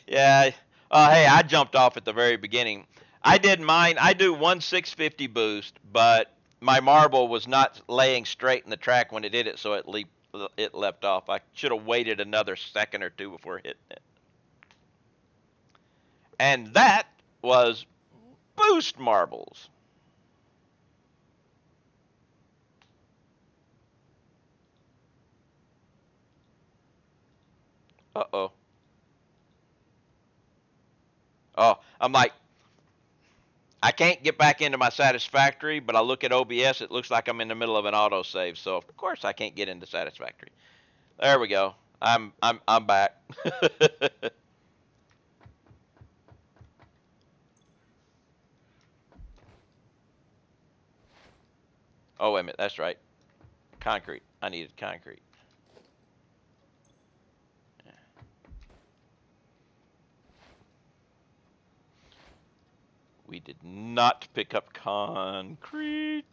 Yeah. Hey, I jumped off at the very beginning. I did mine. I do one 650 boost, but my marble was not laying straight in the track when it did it, so it leapt off. I should have waited another second or two before hitting it. And that was boost marbles. Uh-oh. Oh, I'm like, I can't get back into my satisfactory, but I look at OBS, it looks like I'm in the middle of an autosave, so of course I can't get into satisfactory. There we go. I'm back. Oh, wait a minute, that's right. Concrete. I needed concrete. We did not pick up concrete.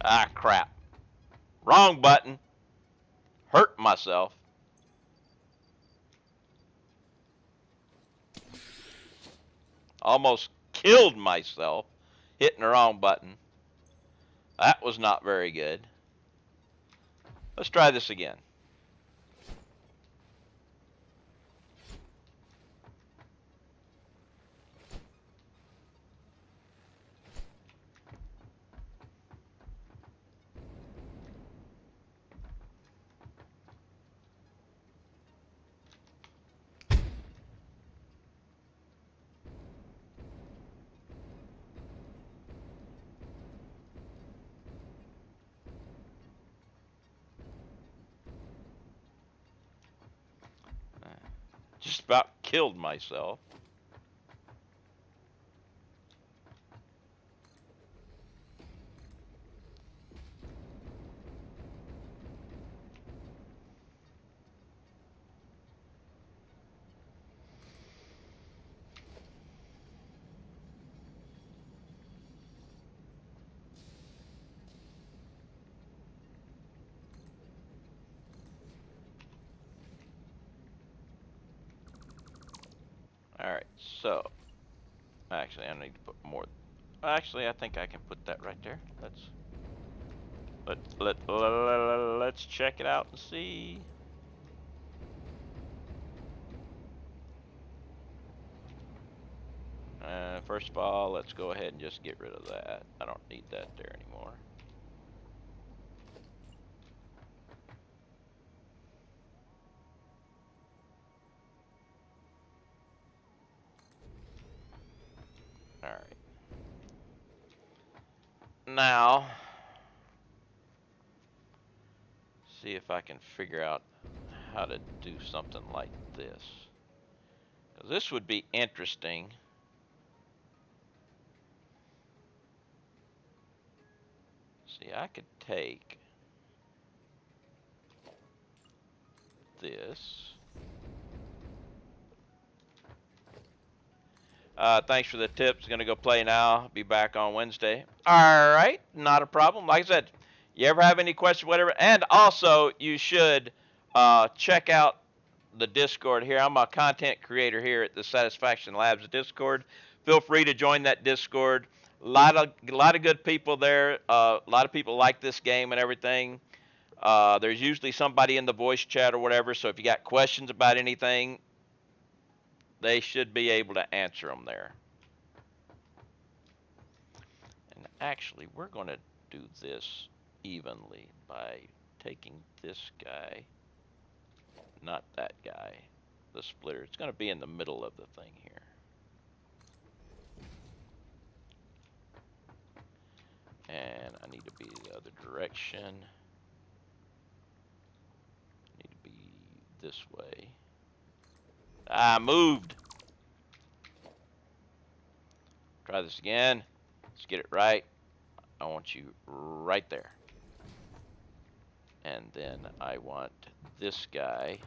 Ah, crap. Wrong button. Hurt myself. Almost killed myself hitting the wrong button. That was not very good. Let's try this again. Just about killed myself. Alright, so actually I need to put more. Actually, I think I can put that right there. Let's check it out and see. First of all, let's go ahead and just get rid of that. I don't need that there anymore. Alright. Now, see if I can figure out how to do something like this. 'Cause this would be interesting. See, I could take this. Thanks for the tips. Gonna go play now. Be back on Wednesday. All right, not a problem. Like I said, you ever have any questions, whatever, and also you should check out the Discord here. I'm a content creator here at the Satisfaction Labs Discord. Feel free to join that Discord. A lot of good people there. A lot of people like this game and everything. There's usually somebody in the voice chat or whatever, so if you got questions about anything, they should be able to answer them there. And actually, we're going to do this evenly by taking this guy, not that guy, the splitter. It's going to be in the middle of the thing here. And I need to be the other direction. Need to be this way. I moved. Try this again. Let's get it right. I want you right there. And then I want this guy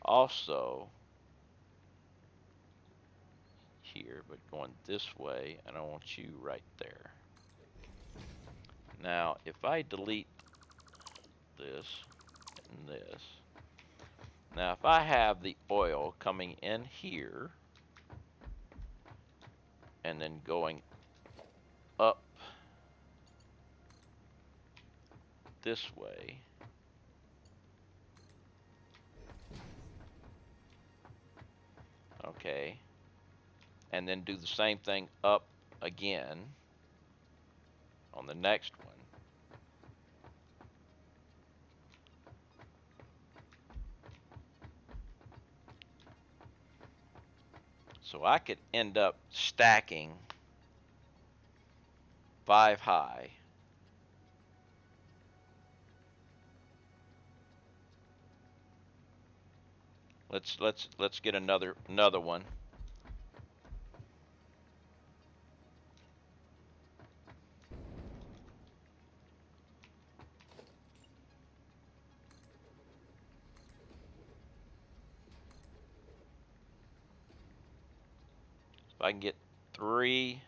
also here, but going this way, and I want you right there. Now, if I delete this and this, now if I have the oil coming in here and then going up this way, okay, and then do the same thing up again on the next one. So I could end up stacking 5 high. Let's get another one. If I can get 3.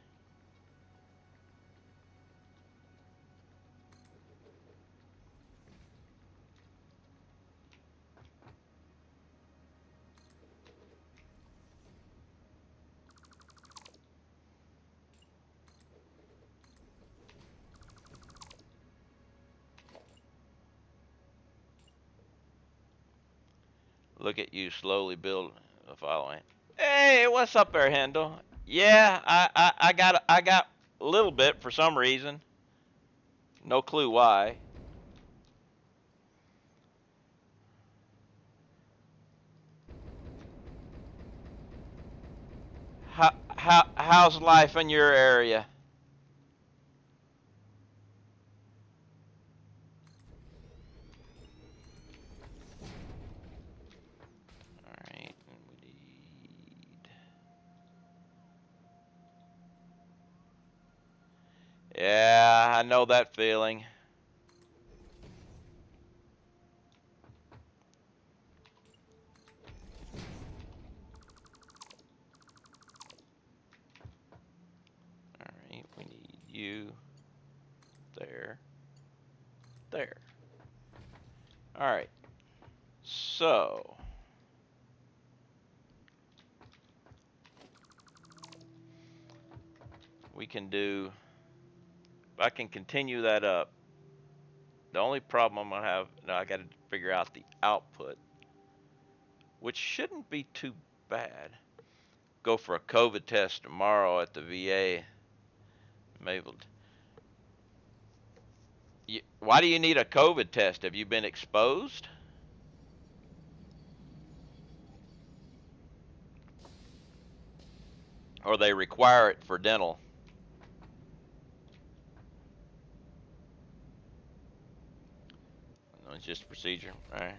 Look at you slowly build the following. Hey, what's up there, Handel? Yeah, I got a little bit for some reason. No clue why. How's life in your area? All right, and we need. Yeah, I know that feeling. All right, we need you there. There. All right. So we can do, if I can continue that up, the only problem I'm gonna have, now I gotta figure out the output, which shouldn't be too bad. Go for a COVID test tomorrow at the VA. Maybe. Why do you need a COVID test? Have you been exposed? Or they require it for dental? No, it's just a procedure, right?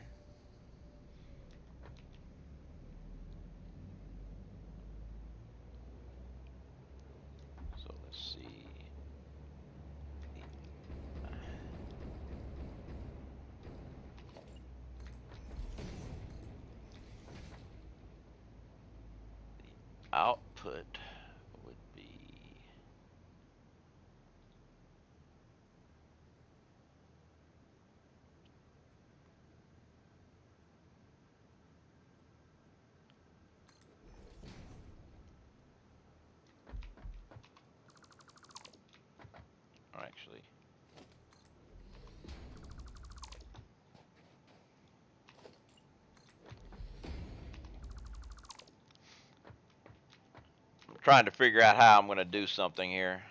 So let's see. The output would be trying to figure out how I'm going to do something here.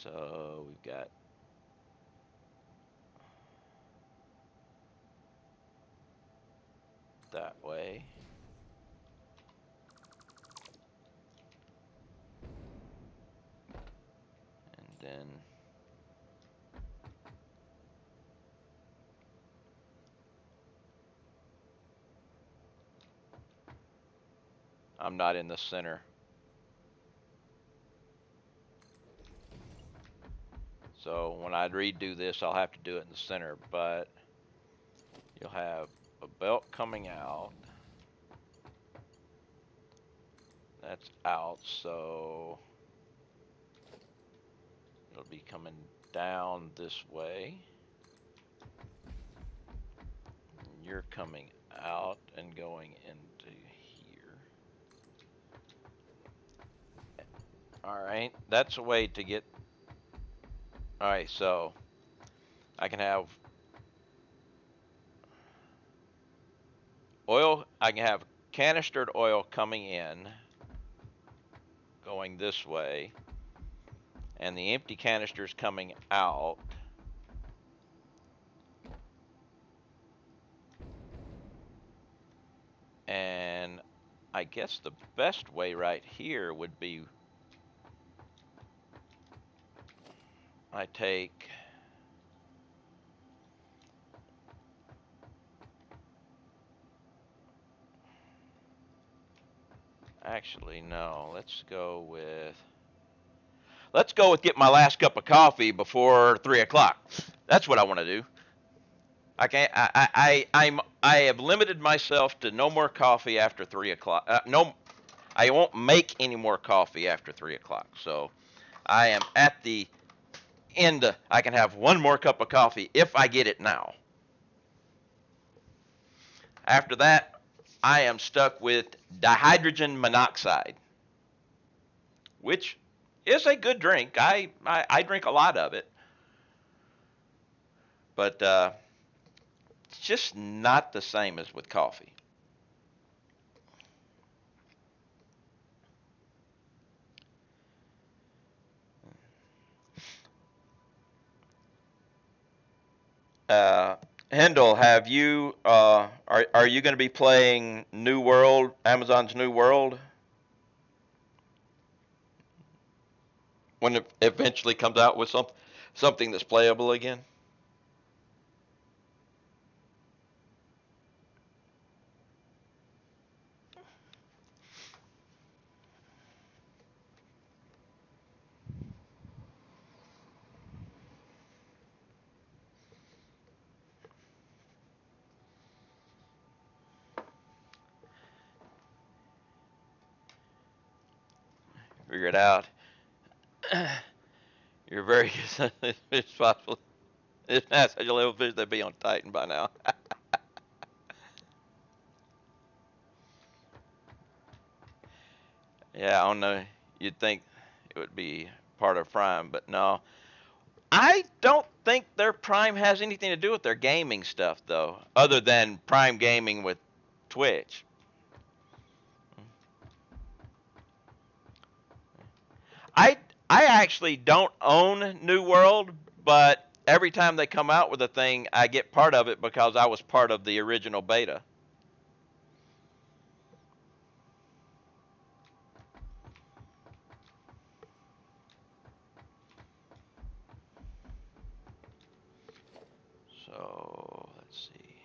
So we've got that way. And then I'm not in the center. So when I redo this, I'll have to do it in the center, but you'll have a belt coming out. That's out, so it'll be coming down this way. You're coming out and going into here. Alright, that's a way to get... Alright, so I can have oil, I can have canistered oil coming in, going this way, and the empty canisters coming out. And I guess the best way right here would be I take actually no, let's go with get my last cup of coffee before 3 o'clock. That's what I want to do. I can't. I have limited myself to no more coffee after 3 o'clock. No, I won't make any more coffee after 3 o'clock. So I am at the end. I can have one more cup of coffee if I get it now. After that, I am stuck with dihydrogen monoxide, which is a good drink. I drink a lot of it, but it's just not the same as with coffee. Hendel, have you are you going to be playing New World, Amazon's New World, when it eventually comes out with something that's playable again? Figure it out. You're very good. It's possible. If not such a level fish, they'd be on Titan by now. Yeah, I don't know. You'd think it would be part of Prime, but no. I don't think their Prime has anything to do with their gaming stuff, though, other than Prime Gaming with Twitch. I I actually don't own New World, but every time they come out with a thing, I get part of it because I was part of the original beta. So let's see.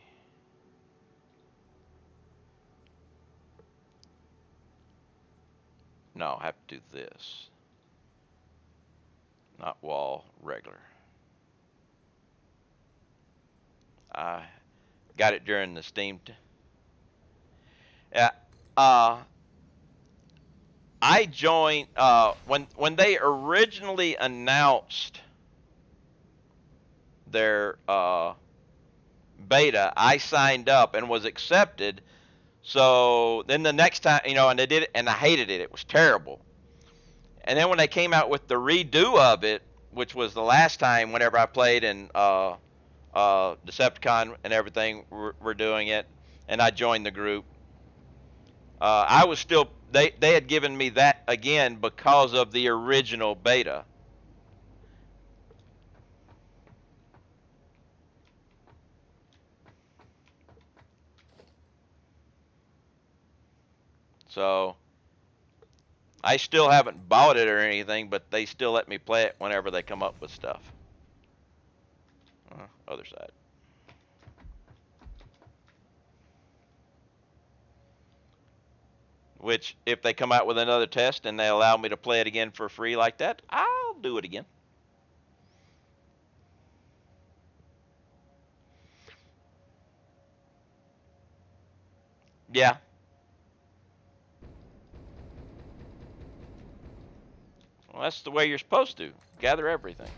No, I have to do this. Not wall, regular. I got it during the Steam. Yeah. I joined when they originally announced their beta. I signed up and was accepted. So then the next time, and they did it, and I hated it. It was terrible. And then when they came out with the redo of it, which was the last time whenever I played in Decepticon and everything, we're doing it, and I joined the group. I was still they had given me that again because of the original beta. So I still haven't bought it or anything, but they still let me play it whenever they come up with stuff. Other side. Which, if they come out with another test and they allow me to play it again for free like that, I'll do it again. Yeah. Well, that's the way you're supposed to. Gather everything.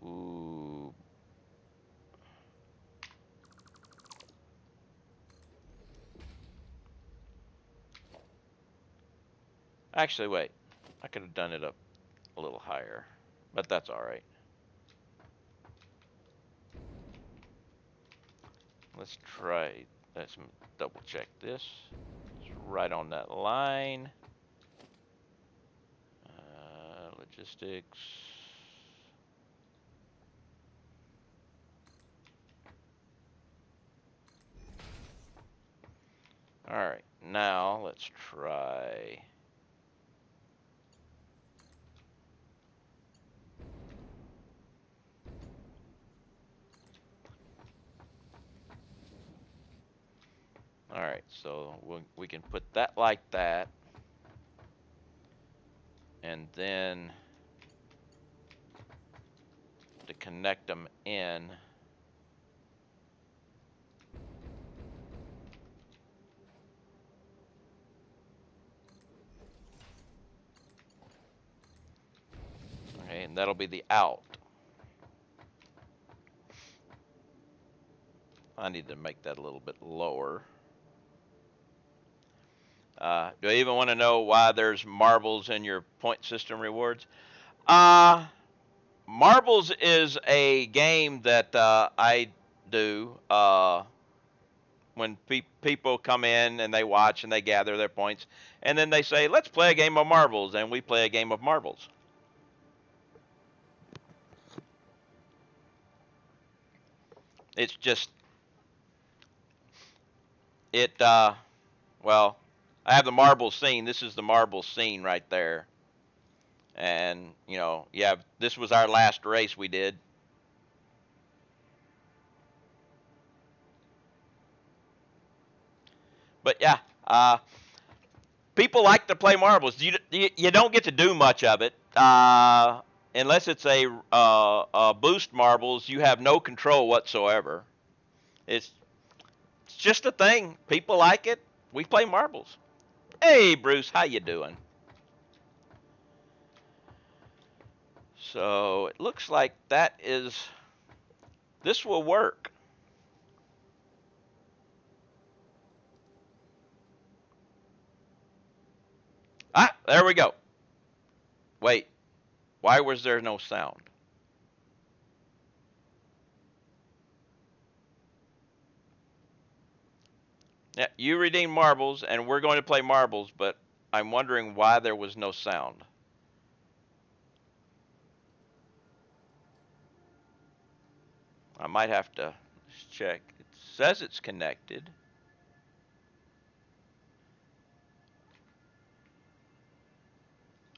Ooh. Actually, wait. I could have done it up a little higher, but that's all right. Let's try. Let's double check this. It's right on that line. Logistics. All right. Now let's try. All right, so we can put that like that, and then to connect them in, okay, and that'll be the out. I need to make that a little bit lower. Do I even want to know why there's marbles in your point system rewards? Marbles is a game that I do when people come in and they watch and they gather their points, and then they say, let's play a game of marbles, and we play a game of marbles. It's just, well, I have the marble scene. This is the marble scene right there. And, yeah, this was our last race we did. But yeah, people like to play marbles. You don't get to do much of it unless it's a boost marbles. You have no control whatsoever. It's just a thing. People like it. We play marbles. Hey, Bruce, how you doing? So it looks like this will work. Ah, there we go. Wait, why was there no sound? Yeah, you redeem marbles, and we're going to play marbles, but I'm wondering why there was no sound. I might have to check. It says it's connected.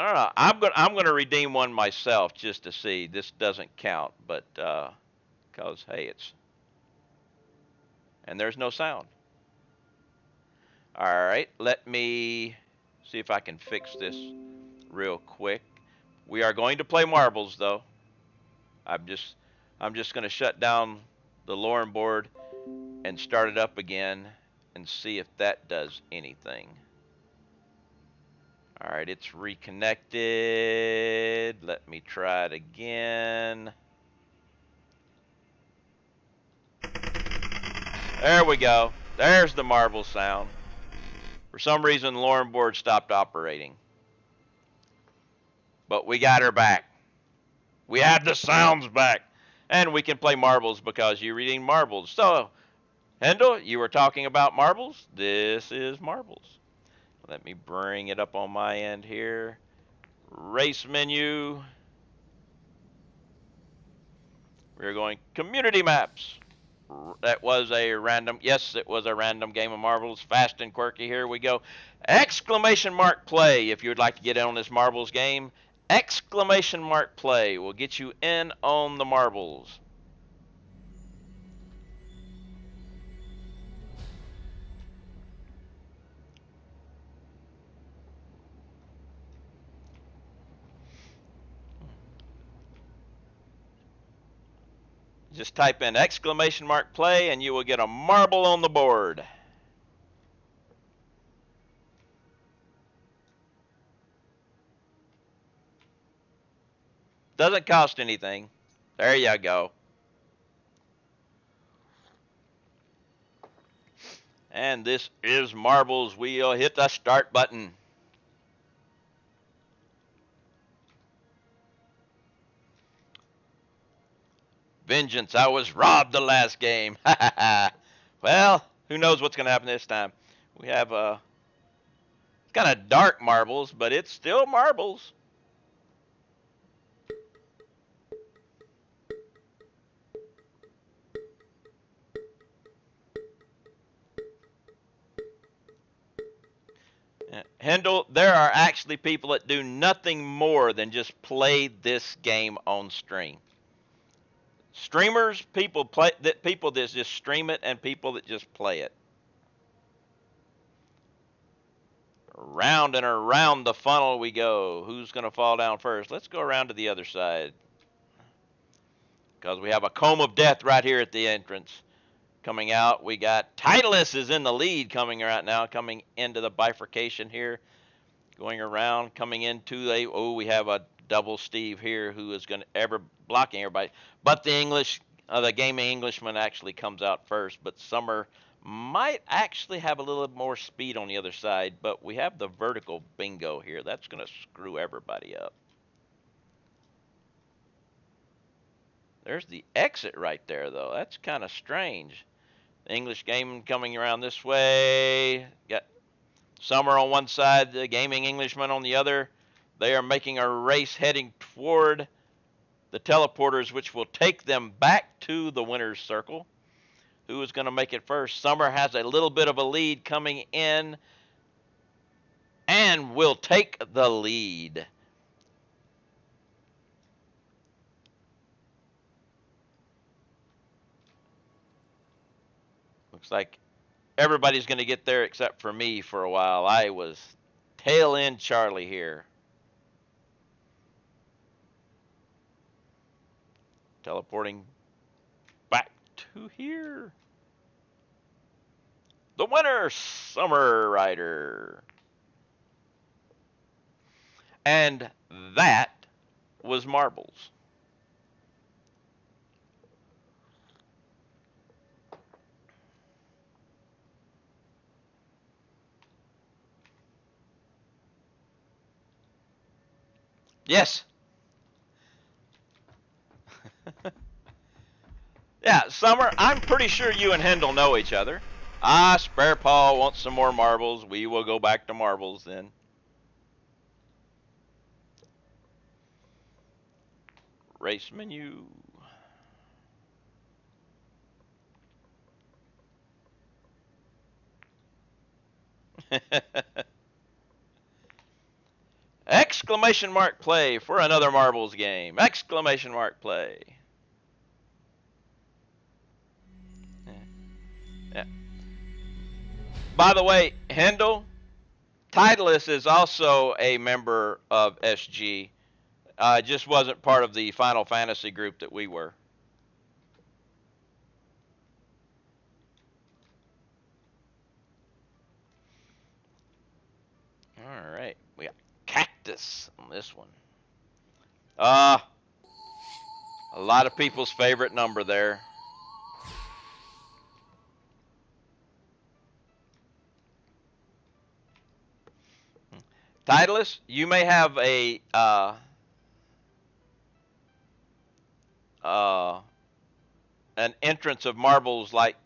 I don't know. I'm gonna redeem one myself just to see. This doesn't count, but because hey, and there's no sound. All right, let me see if I can fix this real quick. We are going to play marbles though. I'm just going to shut down the Lauren board and start it up again and see if that does anything. All right, it's reconnected. Let me try it again. There we go. There's the marble sound. For some reason, Lauren board stopped operating. But we got her back. We had the sounds back. And we can play marbles because you redeemed marbles. So, Hendel, you were talking about marbles. This is marbles. Let me bring it up on my end here. Race menu. We're going community maps. That was a random, yes, it was a random game of marbles. Fast and quirky, here we go. Exclamation mark play if you would like to get in on this marbles game. Exclamation mark play will get you in on the marbles. Just type in exclamation mark play and you will get a marble on the board. Doesn't cost anything. There you go. And this is marbles. We'll hit the start button. Vengeance, I was robbed the last game. Well, who knows what's going to happen this time. We have it's kind of dark marbles, but it's still marbles. Hendel, there are actually people that do nothing more than just play this game on stream. Streamers, people that just stream it, and people that just play it. Around and around the funnel we go. Who's going to fall down first? Let's go around to the other side, because we have a comb of death right here at the entrance. Coming out, we got Titleist is in the lead coming right now, coming into the bifurcation here. Going around, coming into we have a double Steve here who is going to blocking everybody. But the gaming Englishman actually comes out first. But Summer might actually have a little more speed on the other side. But we have the vertical bingo here. That's going to screw everybody up. There's the exit right there, though. That's kind of strange. The English game coming around this way. Got Summer on one side, the gaming Englishman on the other. They are making a race heading toward the teleporters, which will take them back to the winner's circle. Who is going to make it first? Summer has a little bit of a lead coming in and will take the lead. Looks like everybody's going to get there except for me for a while. I was tail end Charlie here. Teleporting back to here. The winner, Summer Rider. And that was marbles. Yes. Yeah, Summer, I'm pretty sure you and Hendel know each other. Spare Paul wants some more marbles. We will go back to marbles then. Race menu. Exclamation mark play for another marbles game. Exclamation mark play. Yeah. By the way, Hendel, Titleist is also a member of SG. Just wasn't part of the Final Fantasy group that we were. All right, we got Cactus on this one. A lot of people's favorite number there. Titleist, you may have a an entrance of marbles like,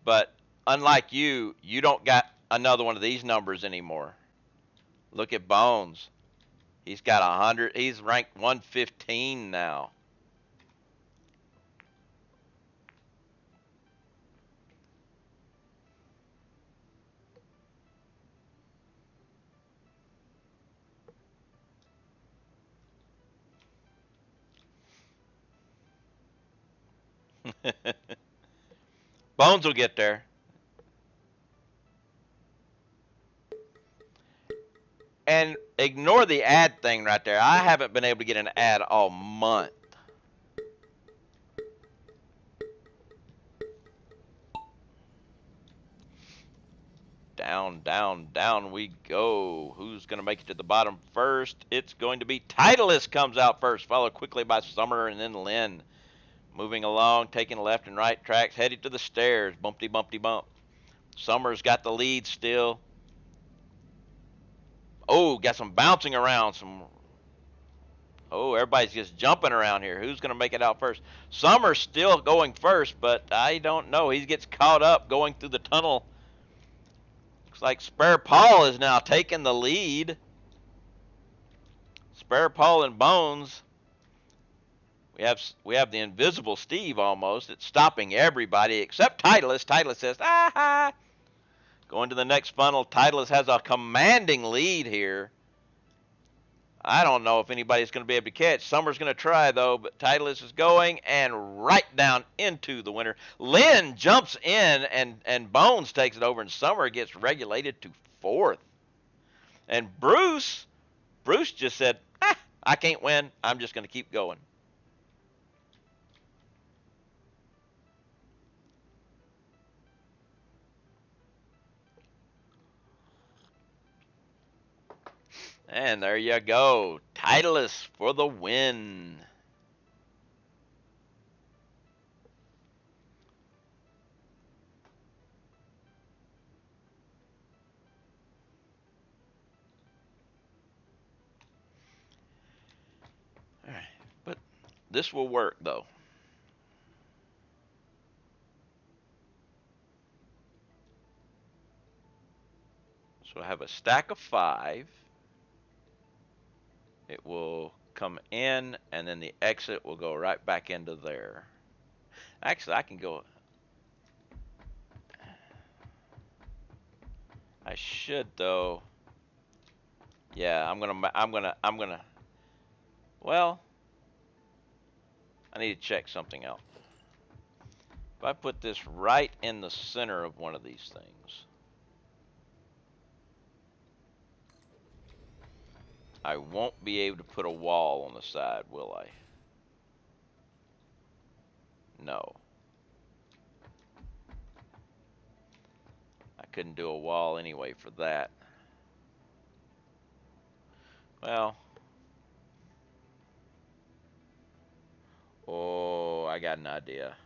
But unlike you, you don't got another one of these numbers anymore. Look at Bones. He's got 100. He's ranked 115 now. Bones will get there. And ignore the ad thing right there. I haven't been able to get an ad all month. Down, down, down we go. Who's going to make it to the bottom first? It's going to be Titleist comes out first, followed quickly by Summer and then Lynn. Moving along, taking left and right tracks, headed to the stairs. Bumpty, bumpty, bump. Summer's got the lead still. Oh, got some bouncing around. Oh, everybody's just jumping around here. Who's going to make it out first? Summer's still going first, but I don't know. He gets caught up going through the tunnel. Looks like Spare Paul is now taking the lead. Spare Paul and Bones. We have the invisible Steve almost. It's stopping everybody except Titleist. Titleist says, ah. Going to the next funnel. Titleist has a commanding lead here. I don't know if anybody's going to be able to catch. Summer's going to try, though, but Titleist is going and right down into the winner. Lynn jumps in, and Bones takes it over, and Summer gets regulated to fourth. And Bruce just said, I can't win. I'm just going to keep going. And there you go. Titleist for the win. All right. But this will work, though. So I have a stack of 5. It will come in, and then the exit will go right back into there. Actually, I can go. I should though. Yeah, I'm gonna. Well, I need to check something out. If I put this right in the center of one of these things, I won't be able to put a wall on the side, will I? No. I couldn't do a wall anyway for that. Well. Oh, I got an idea.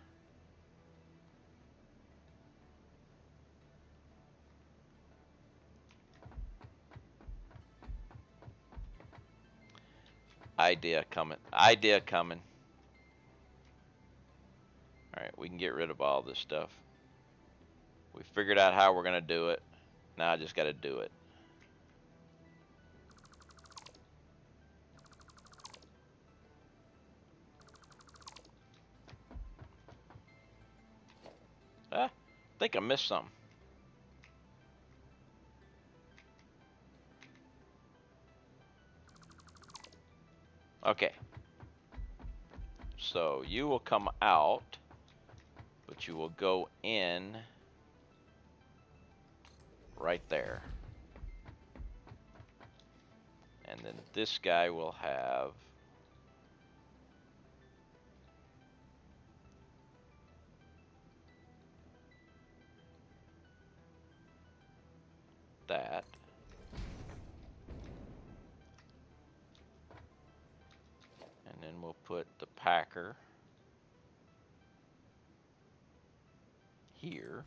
Idea coming. Idea coming. Alright, we can get rid of all this stuff. We figured out how we're going to do it. Now I just got to do it. I think I missed something. Okay. So you will come out, but you will go in right there. And then this guy will have that. And then we'll put the Packer here.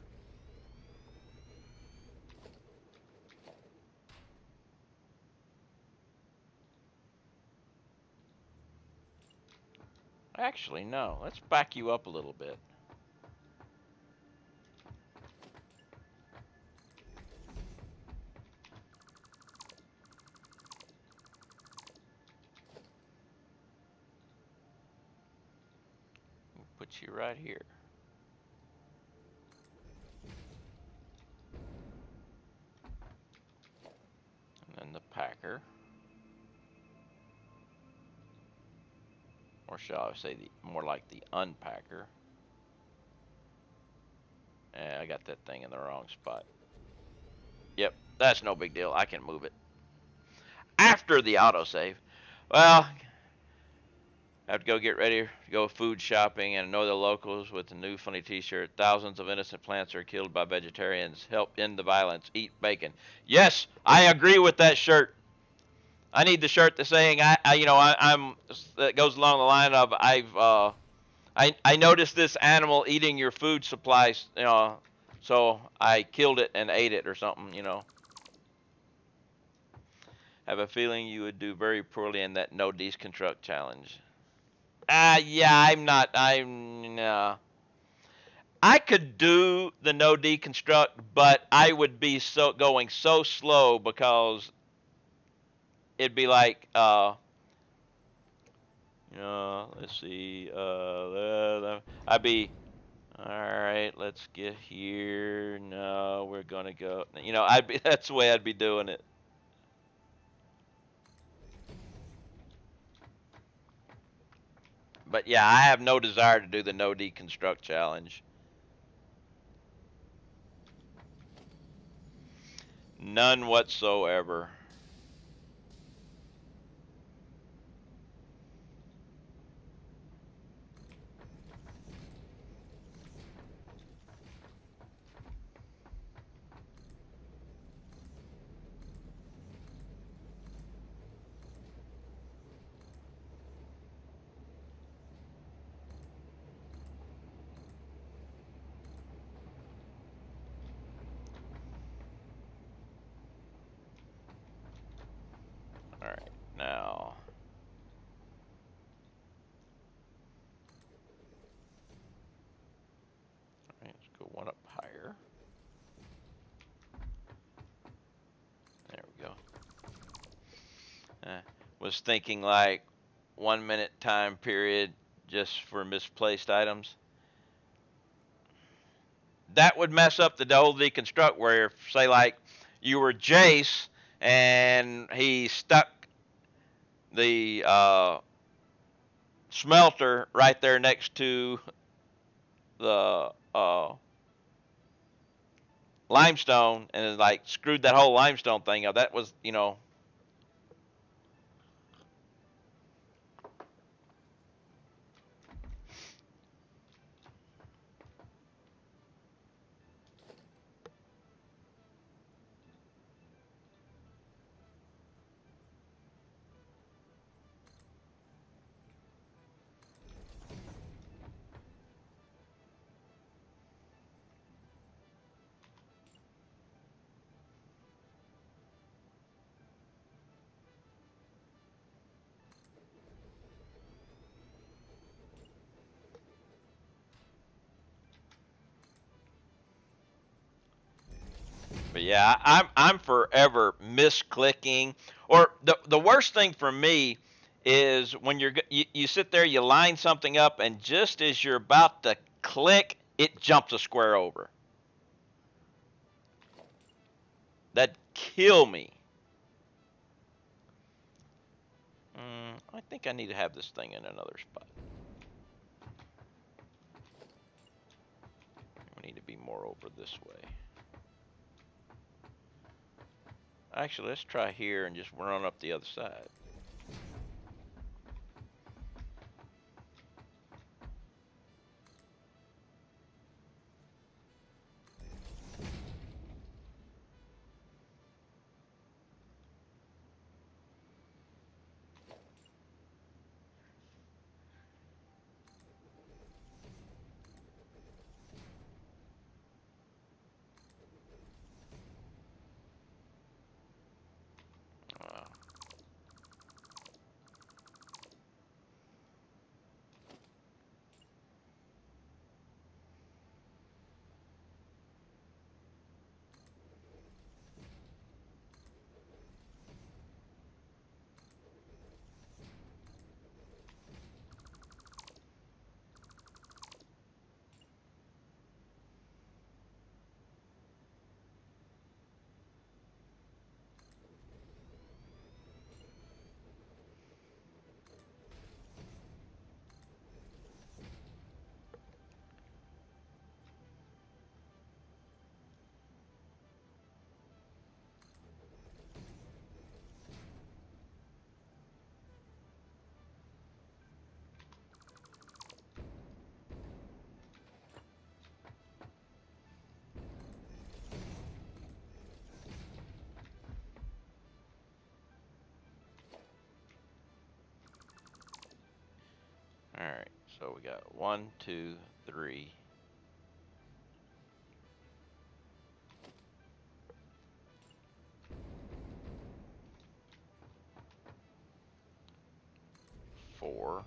Actually, no. Let's back you up a little bit. put you right here. And then the packer. Or shall I say more like the unpacker. I got that thing in the wrong spot. Yep, that's no big deal. I can move it. After the autosave. Well, I have to go get ready to go food shopping and know the locals with the new funny t-shirt. Thousands of innocent plants are killed by vegetarians. Help end the violence. Eat bacon. Yes, I agree with that shirt. I need the shirt that's saying I'm that goes along the line of I noticed this animal eating your food supplies, so I killed it and ate it or something, Have a feeling you would do very poorly in that no deconstruct challenge. Yeah, I could do the no deconstruct, but I would be going so slow because it'd be like, let's see, I'd be, all right, let's get here. No, we're gonna go. That's the way I'd be doing it. But yeah, I have no desire to do the no deconstruct challenge. None whatsoever. All right, now. All right, let's go one up higher. There we go. Was thinking like 1 minute time period just for misplaced items. That would mess up the whole deconstruct where, if, say, like you were Jace and he stuck the smelter right there next to the limestone and it, like, screwed that whole limestone thing up. That was, but yeah, I'm forever misclicking. Or the worst thing for me is when you sit there, you line something up, and just as you're about to click, it jumps a square over. That'd kill me. I think I need to have this thing in another spot. We need to be more over this way. Actually, let's try here and just run up the other side. Alright, so we got 1, 2, 3. Four.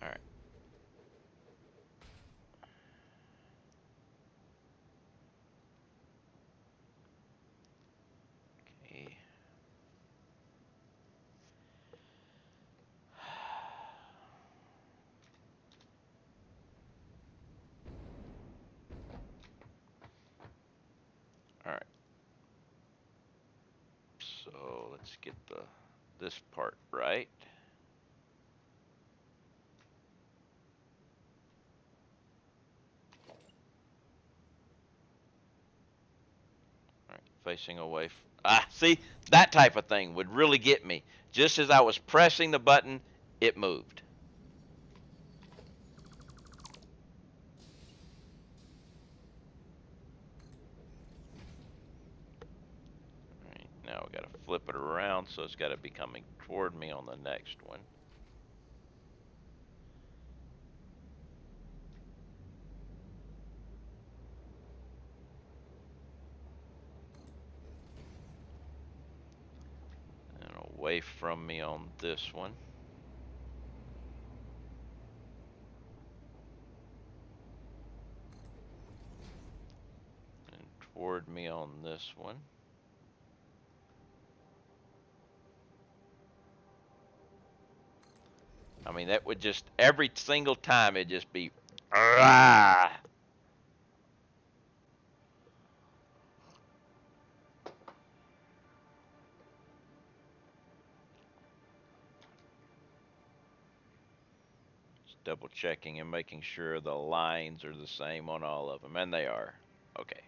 Alright. Okay. Alright. So let's get this part right. Alright, facing away. See, that type of thing would really get me. Just as I was pressing the button, it moved. Alright, now we gotta flip it around, so it's gotta be coming toward me on the next one. And away from me on this one. And toward me on this one. I mean, that would just, every single time, it'd just be, "Arrgh!" Just double checking and making sure the lines are the same on all of them, and they are. Okay.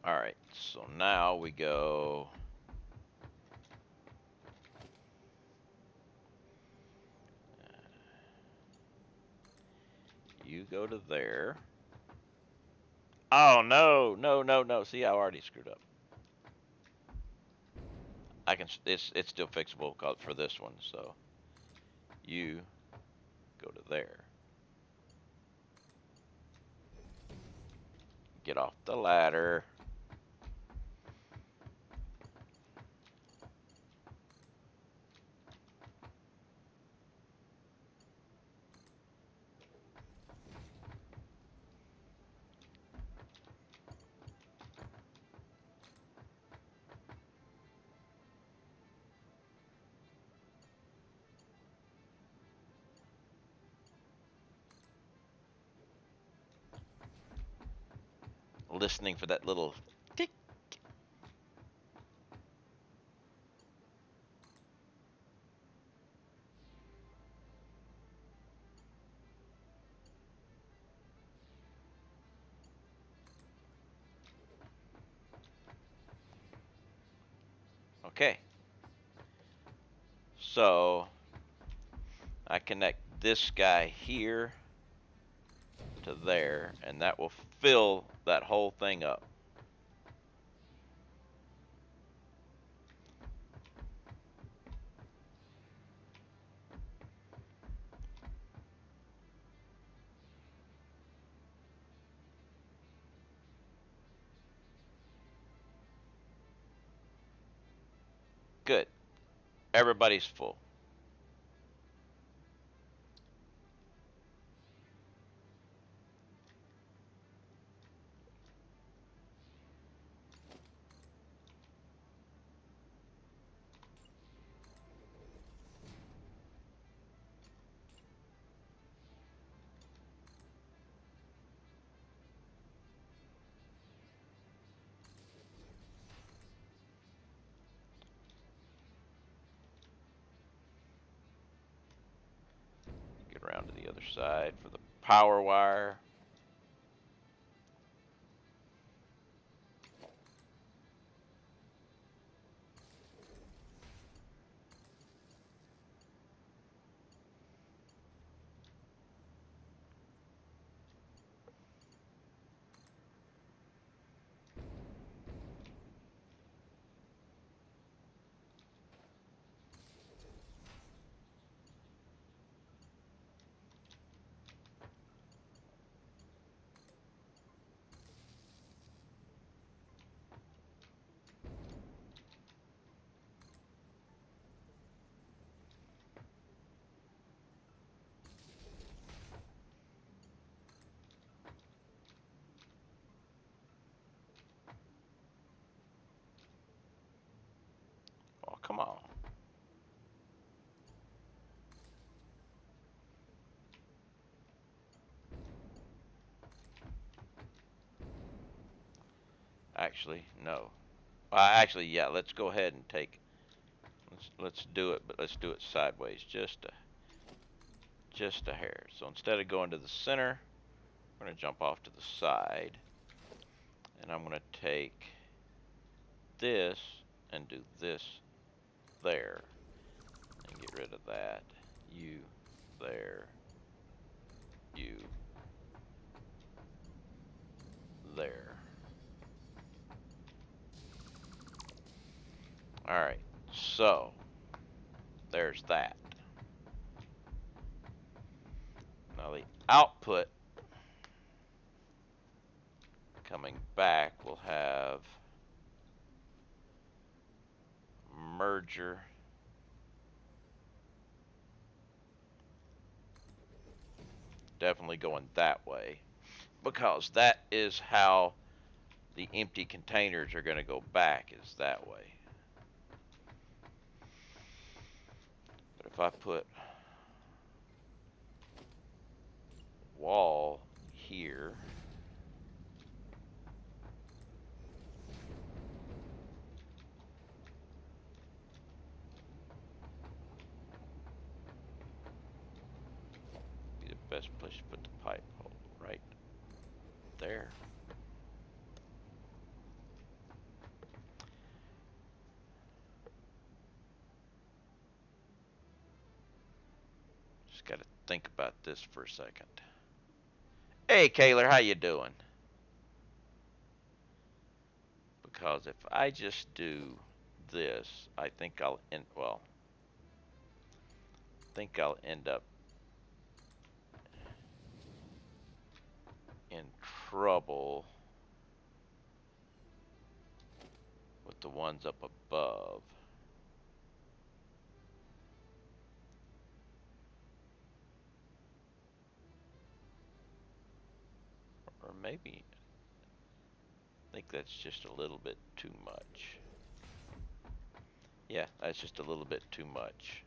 All right, so now we go. You go to there. Oh no, no, no, no! See, I already screwed up. I can. It's still fixable for this one. So you go to there. Get off the ladder. Listening for that little tick. Okay. So I connect this guy here to there, and that will fill that whole thing up. good. Everybody's full. Get around to the other side for the power wire. Oh, come on. Actually, no. Actually, yeah. Let's go ahead and take. Let's do it, but let's do it sideways, just a hair. So instead of going to the center, I'm going to jump off to the side, and I'm going to take this and do this there, and get rid of that. You there. You there. Alright, so there's that. Now the output coming back will have merger. Definitely going that way, because that is how the empty containers are going to go back, is that way. But if I put wall here, be the best place to put the pipe hole, right there. Just got to think about this for a second. Hey, Kaylor, how you doing? Because if I just do this, I think I'll end up in trouble with the ones up above. Or maybe I think that's just a little bit too much. Yeah, that's just a little bit too much.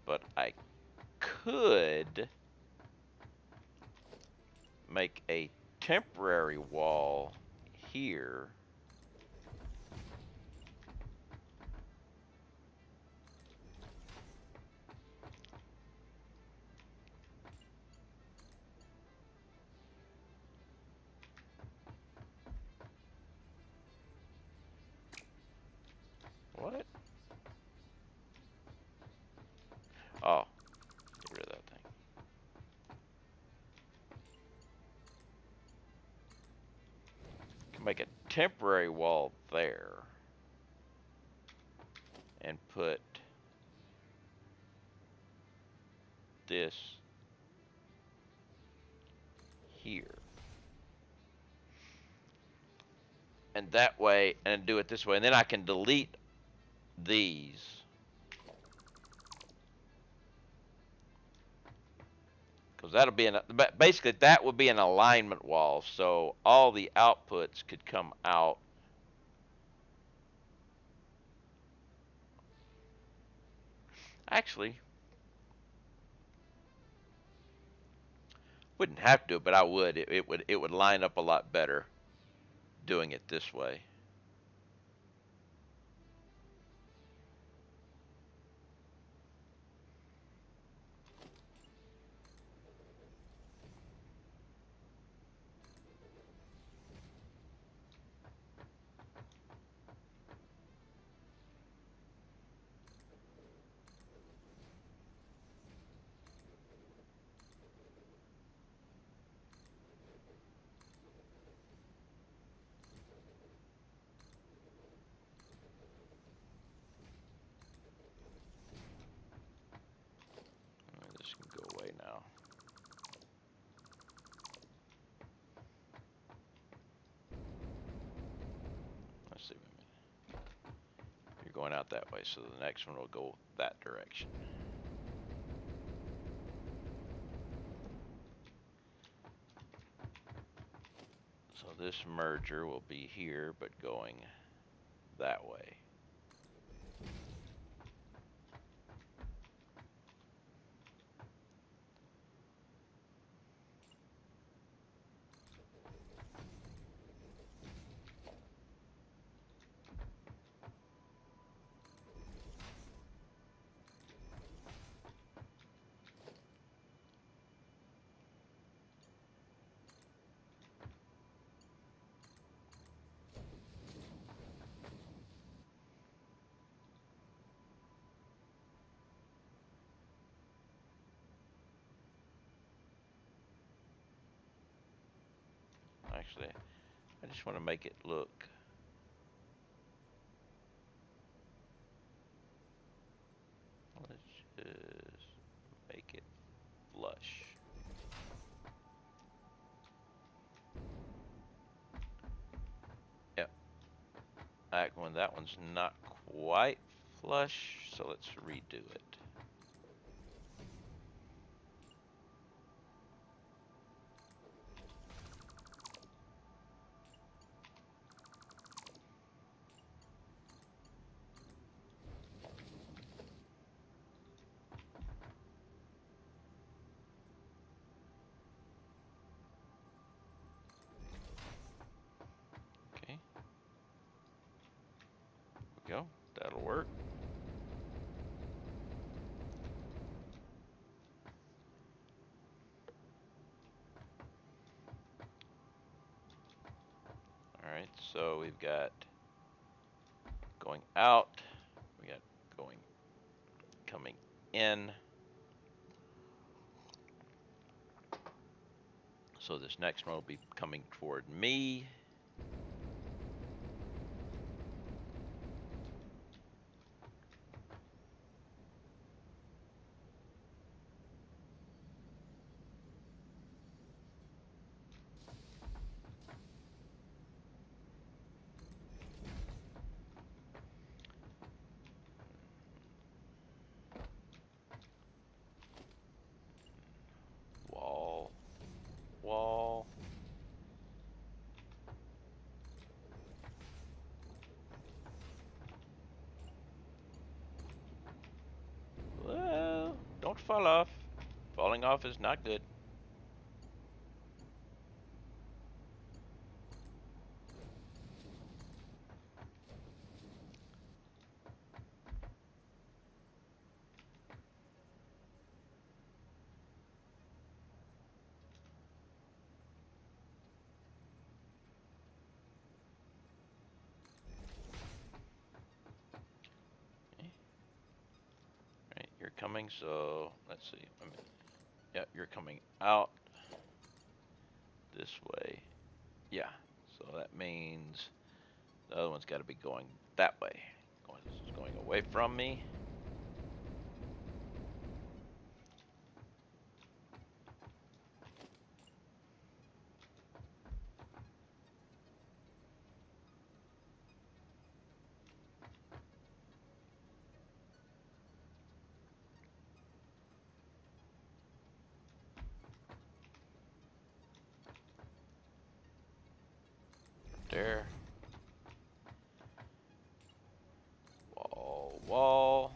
But I could make a temporary wall here. What? Oh, get rid of that thing. Can make a temporary wall there and put this here. And that way, and do it this way. And then I can delete these. Because that'll be basically that would be an alignment wall. So all the outputs could come out. Actually, wouldn't have to, but I would. It would line up a lot better doing it this way. This can go away now. Let's see. You're going out that way, so the next one will go that direction. So this merger will be here, but going that way. Actually, I just want to make it look. Let's just make it flush. Yep. That one's not quite flush, so let's redo it. Okay. There we go. That'll work. Alright, so we've got going out, we got coming in. So this next one will be coming toward me. Wall. Well, don't fall off. Falling off is not good. Right, you're coming, so let's see. Yeah, you're coming out this way. Yeah, so that means the other one's got to be going that way. This is going away from me. there. Wall, wall.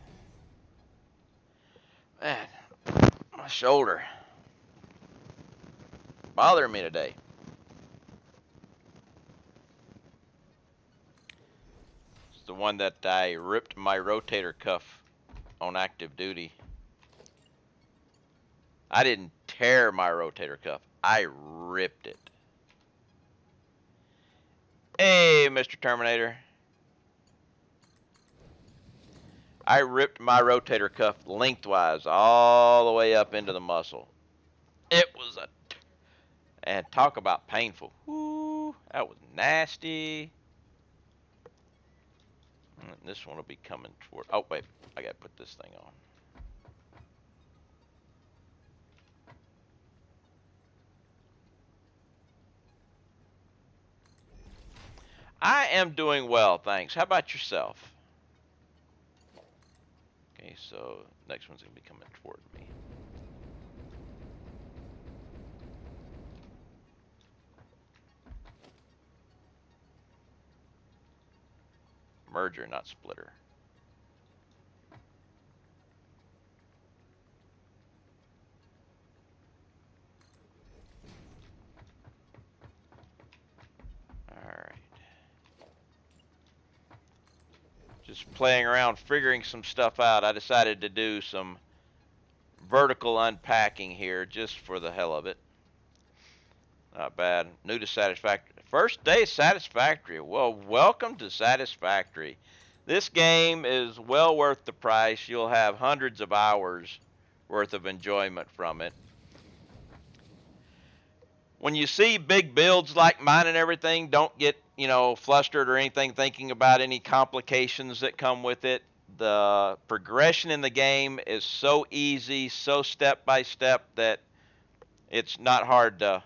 Man, my shoulder bothering me today. It's the one that I ripped my rotator cuff on active duty. I didn't tear my rotator cuff. I ripped it. Hey, Mr. Terminator. I ripped my rotator cuff lengthwise all the way up into the muscle. It was and talk about painful. Woo, that was nasty. This one will be coming toward. Oh, wait. I got to put this thing on. I am doing well, thanks. How about yourself? Okay, so next one's going to be coming toward me. Merger, not splitter. Alright. Just playing around, figuring some stuff out. I decided to do some vertical unpacking here just for the hell of it. Not bad. New to Satisfactory. First day Satisfactory. Well, welcome to Satisfactory. This game is well worth the price. You'll have hundreds of hours worth of enjoyment from it. When you see big builds like mine and everything, don't get, flustered or anything thinking about any complications that come with it. The progression in the game is so easy, so step by step that it's not hard to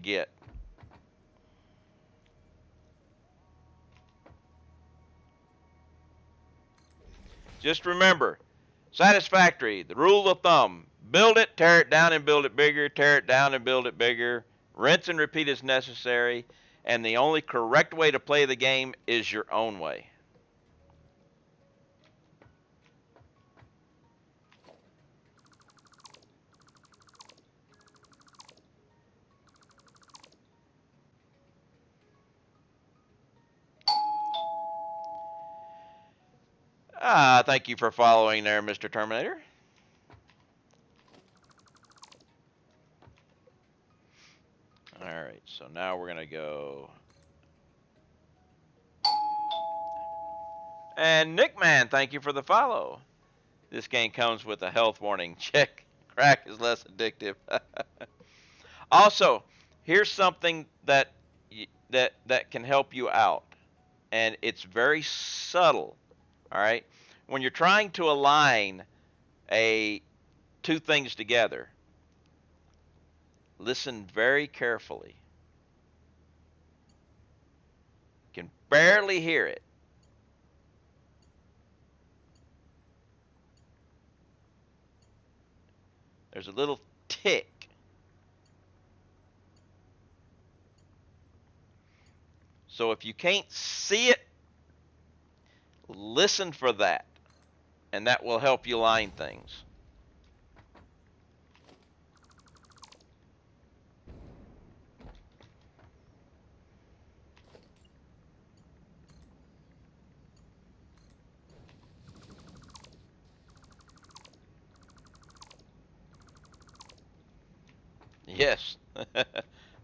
get. Just remember, Satisfactory, the rule of thumb, build it, tear it down and build it bigger, tear it down and build it bigger, rinse and repeat as necessary, and the only correct way to play the game is your own way. Thank you for following there, Mr. Terminator. Alright, so now we're going to go. And Nickman, thank you for the follow. This game comes with a health warning. Check. Crack is less addictive. Also, here's something that can help you out. And it's very subtle. All right? When you're trying to align two things together, listen very carefully. You can barely hear it. There's a little tick. So if you can't see it, listen for that. And that will help you line things. Yes.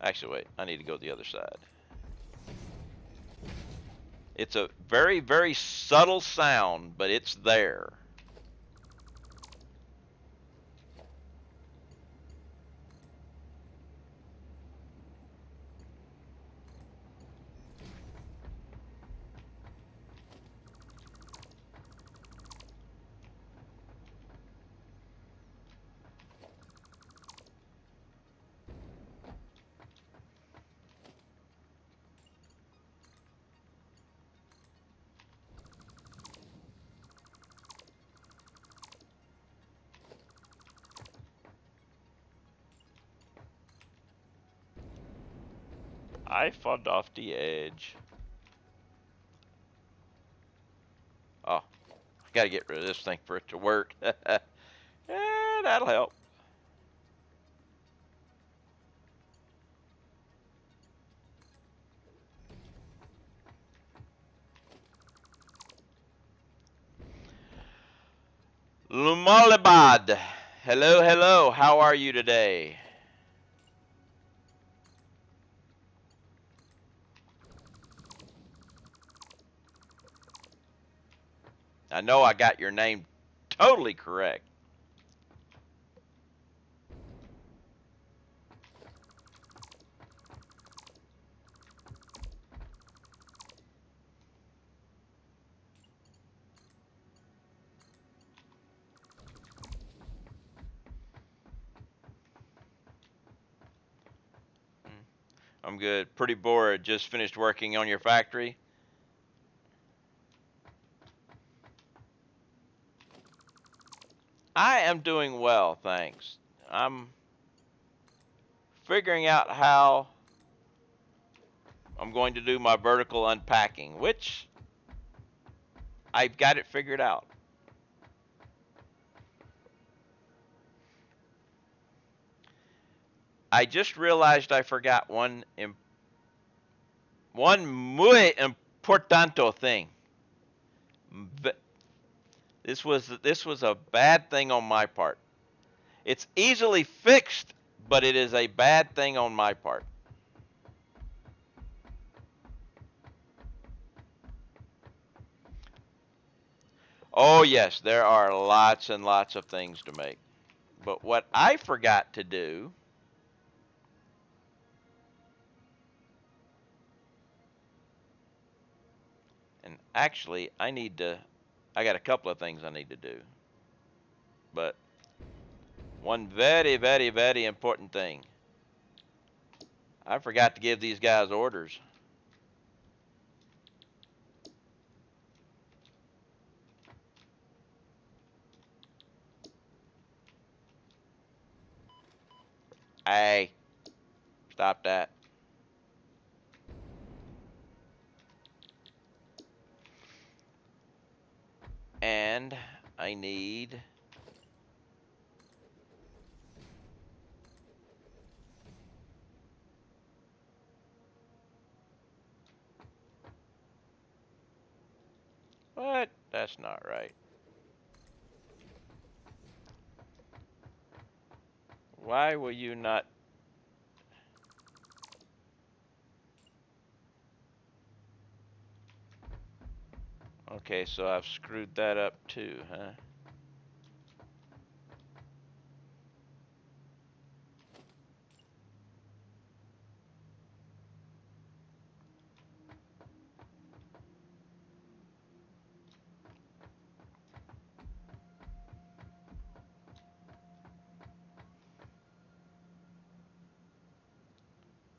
Actually, wait. I need to go to the other side. It's a very, very subtle sound, but it's there. I fought off the edge. Oh, I gotta get rid of this thing for it to work. Yeah, that'll help. Lumalibad. Hello, hello. How are you today? I know I got your name totally correct. I'm good. Pretty bored. Just finished working on your factory. I am doing well, thanks. I'm figuring out how I'm going to do my vertical unpacking, which I've got it figured out. I just realized I forgot one muy importante thing. This was a bad thing on my part. It's easily fixed, but it is a bad thing on my part. Oh yes, there are lots and lots of things to make. But what I forgot to do, and actually I got a couple of things I need to do. But one very, very, very important thing. I forgot to give these guys orders. Hey, stop that. And I need what? That's not right. Why will you not? Okay, so I've screwed that up too, huh?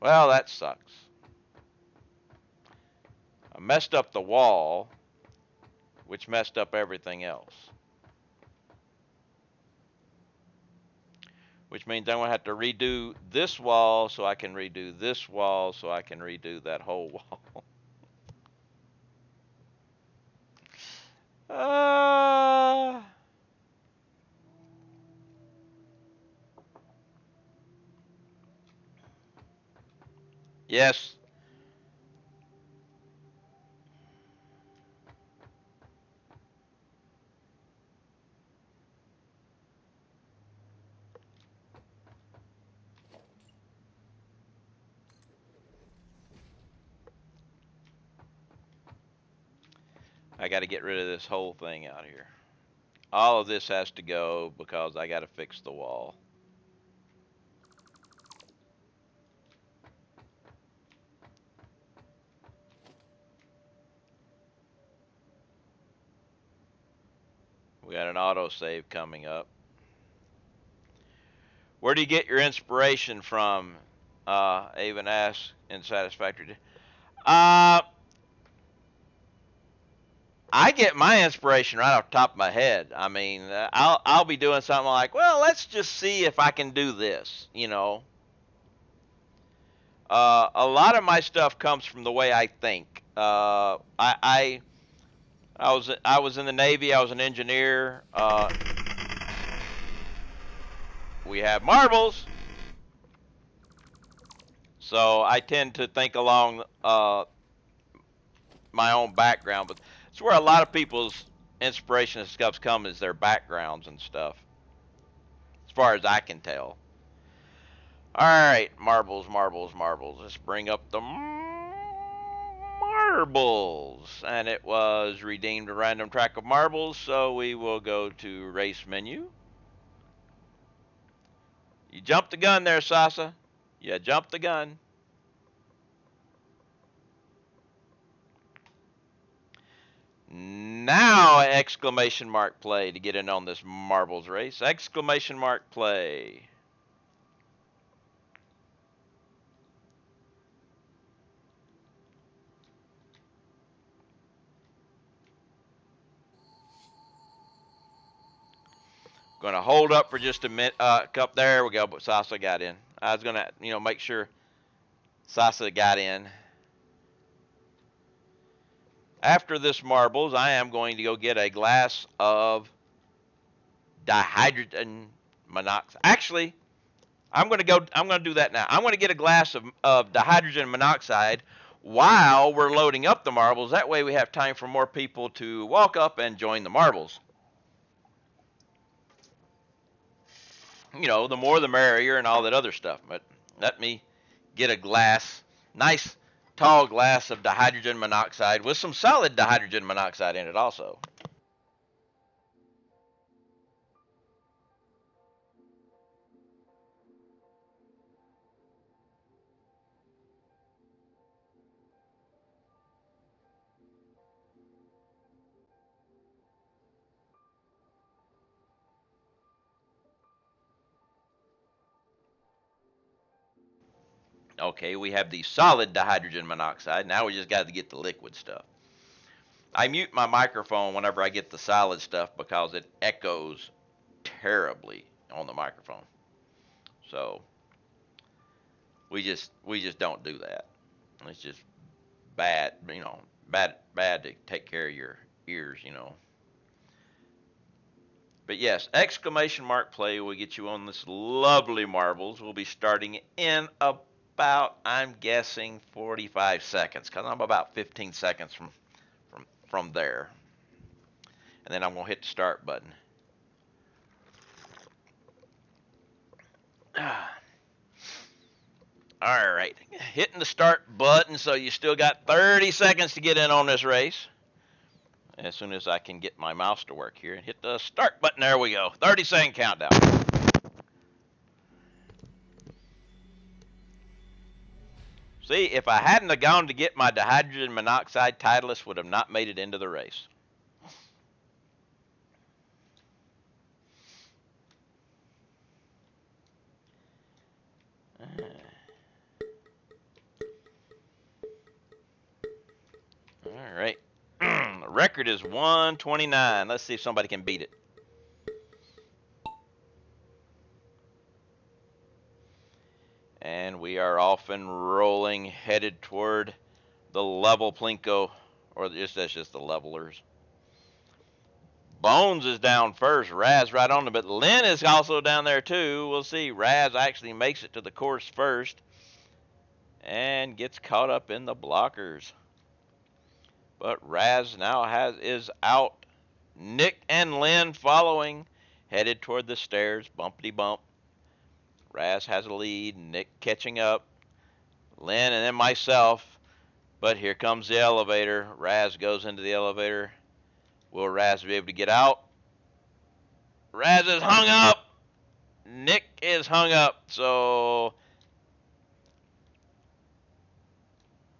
Well, that sucks. I messed up the wall, which messed up everything else. Which means I'm going to have to redo this wall so I can redo this wall so I can redo that whole wall. uh, yes. I got to get rid of this whole thing out here. All of this has to go because I got to fix the wall. We got an autosave coming up. Where do you get your inspiration from? Avon asks in Satisfactory. Uh, I get my inspiration right off the top of my head. I mean, I'll be doing something like, well, let's just see if I can do this, you know. A lot of my stuff comes from the way I think. I was in the Navy. I was an engineer. We have marbles, so I tend to think along my own background. But it's where a lot of people's inspiration and stuff come, is their backgrounds and stuff, as far as I can tell. All right, marbles, marbles, marbles. Let's bring up the marbles. And it was redeemed a random track of marbles, so we will go to race menu. You jumped the gun there, Sasa. You jumped the gun. Now, exclamation mark play to get in on this marbles race. Exclamation mark play. Going to hold up for just a minute. Up there we go. But Sasa got in. I was going to, make sure Sasa got in. After this marbles, I am going to go get a glass of dihydrogen monoxide. Actually, I'm going to do that now. I'm going to get a glass of dihydrogen monoxide while we're loading up the marbles. That way we have time for more people to walk up and join the marbles. The more the merrier and all that other stuff. But let me get a glass, nice tall glass of dihydrogen monoxide with some solid dihydrogen monoxide in it also. Okay, we have the solid dihydrogen monoxide. Now we just got to get the liquid stuff. I mute my microphone whenever I get the solid stuff because it echoes terribly on the microphone. So we just don't do that. It's just bad, bad to take care of your ears. But yes, exclamation mark play will get you on this lovely marbles. We'll be starting in about, I'm guessing, 45 seconds, because I'm about 15 seconds from there. And then I'm going to hit the start button. All right, hitting the start button, so you still got 30 seconds to get in on this race. As soon as I can get my mouse to work here and hit the start button, there we go. 30-second countdown. See, if I hadn't have gone to get my dihydrogen monoxide, Titleist would have not made it into the race. All right. The record is 129. Let's see if somebody can beat it. And we are off and rolling, headed toward the level Plinko, or that's just the levelers. Bones is down first. Raz right on them, but Lynn is also down there too. We'll see. Raz actually makes it to the course first and gets caught up in the blockers. But Raz now is out. Nick and Lynn following, headed toward the stairs, bumpity bump. Raz has a lead. Nick catching up. Lynn and then myself. But here comes the elevator. Raz goes into the elevator. Will Raz be able to get out? Raz is hung up. Nick is hung up. So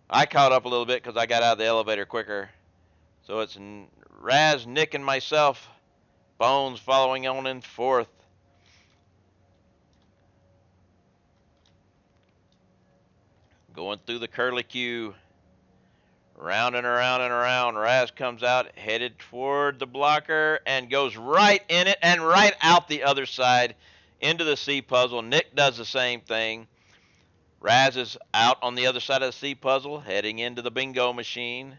I caught up a little bit because I got out of the elevator quicker. So it's Raz, Nick, and myself. Bones following on in fourth. Going through the curlicue. Round and around and around. Raz comes out, headed toward the blocker, and goes right in it and right out the other side into the C puzzle. Nick does the same thing. Raz is out on the other side of the C puzzle, heading into the bingo machine,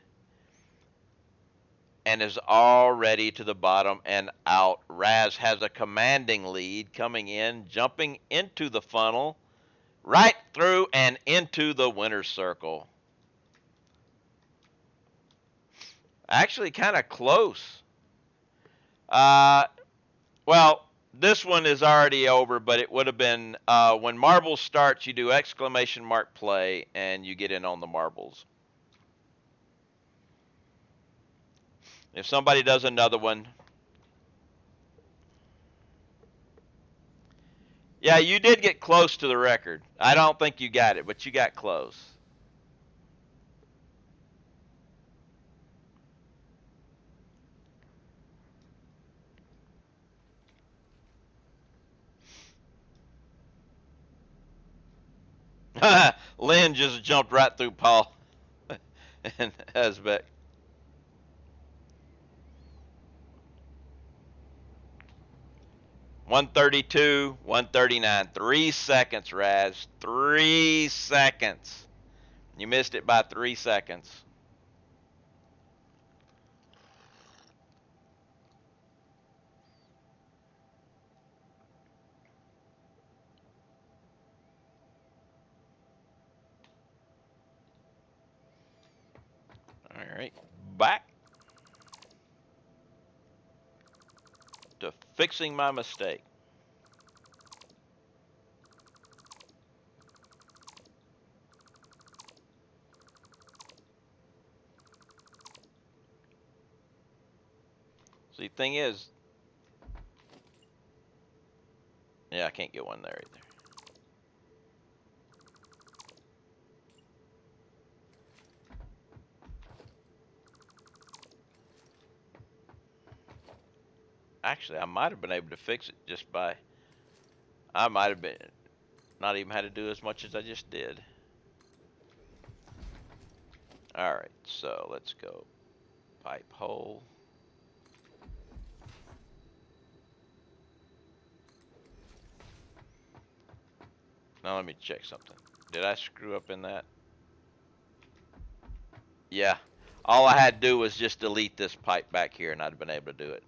and is already to the bottom and out. Raz has a commanding lead coming in, jumping into the funnel, right through and into the winner's circle. Actually, kind of close. Well, this one is already over, but it would have been when marbles starts, you do exclamation mark play, and you get in on the marbles. If somebody does another one. Yeah, you did get close to the record. I don't think you got it, but you got close. Lynn just jumped right through Paul and Hesbeck. $132, $139. 3 seconds, Raz. 3 seconds. You missed it by 3 seconds. All right, back to fixing my mistake. See, thing is, yeah, I can't get one there either. Actually, I might have been able to fix it just by, I might have been, not even had to do as much as I just did. All right, so let's go pipe hole. Now let me check something. Did I screw up in that? Yeah. All I had to do was just delete this pipe back here and I'd have been able to do it.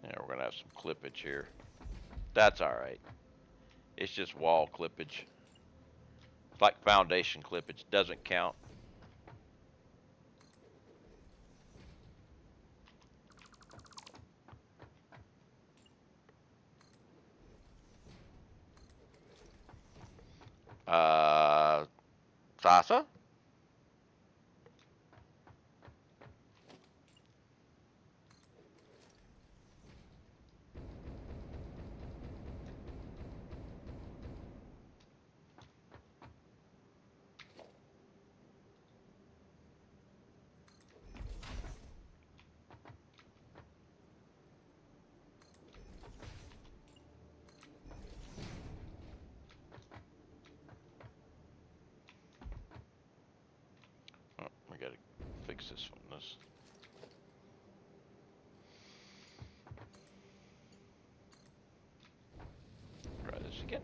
Yeah, we're gonna have some clippage here. That's all right. It's just wall clippage. It's like foundation clippage. Doesn't count. Sasa? Oh, we gotta fix this one. This. Try this again.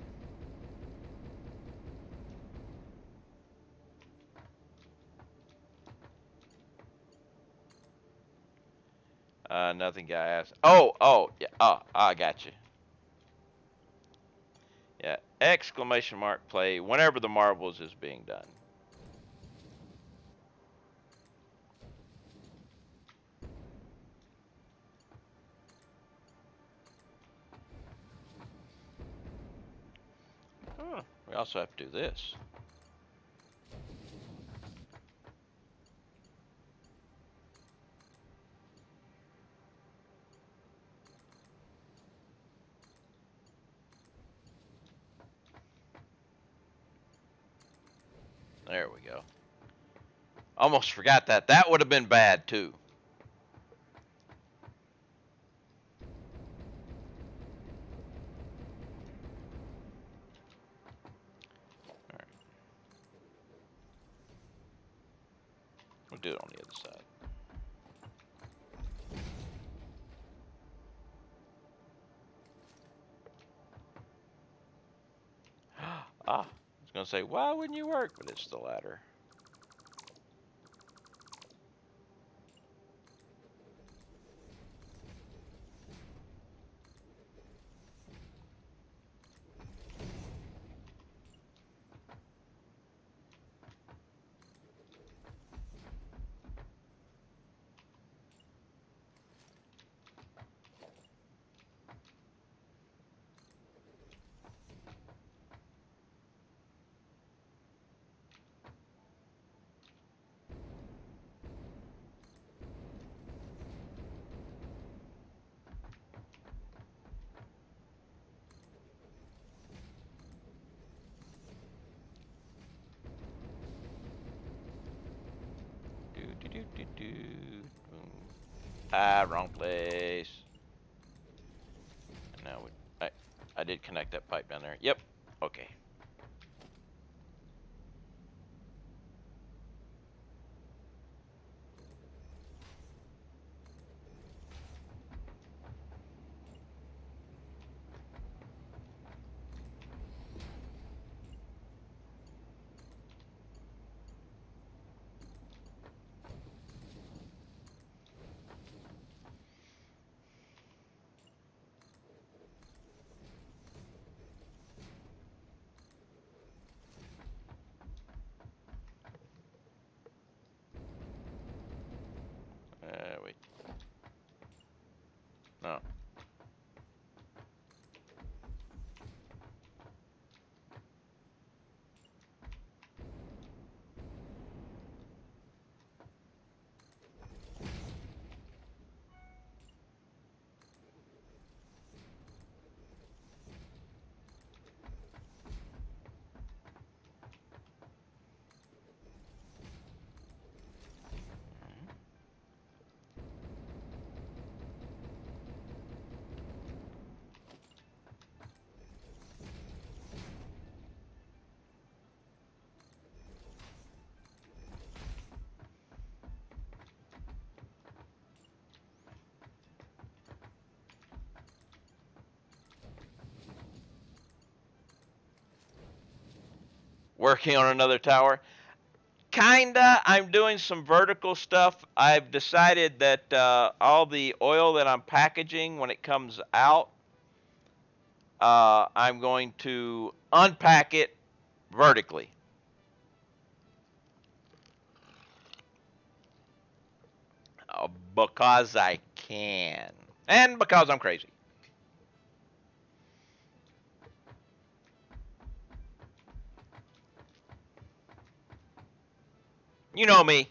Nothing got asked. Oh, yeah. Oh, I got you. Yeah, exclamation mark play whenever the marbles is being done. Huh, we also have to do this. There we go. Almost forgot that. That would have been bad too. All right. We'll do it on the other side. I was going to say, why wouldn't you work? But it's the ladder. Ah, wrong place. Now I did connect that pipe down there. Yep. Okay. Wait. No. Working on another tower. Kinda. I'm doing some vertical stuff. I've decided that all the oil that I'm packaging when it comes out, I'm going to unpack it vertically. Because I can. And because I'm crazy. You know me.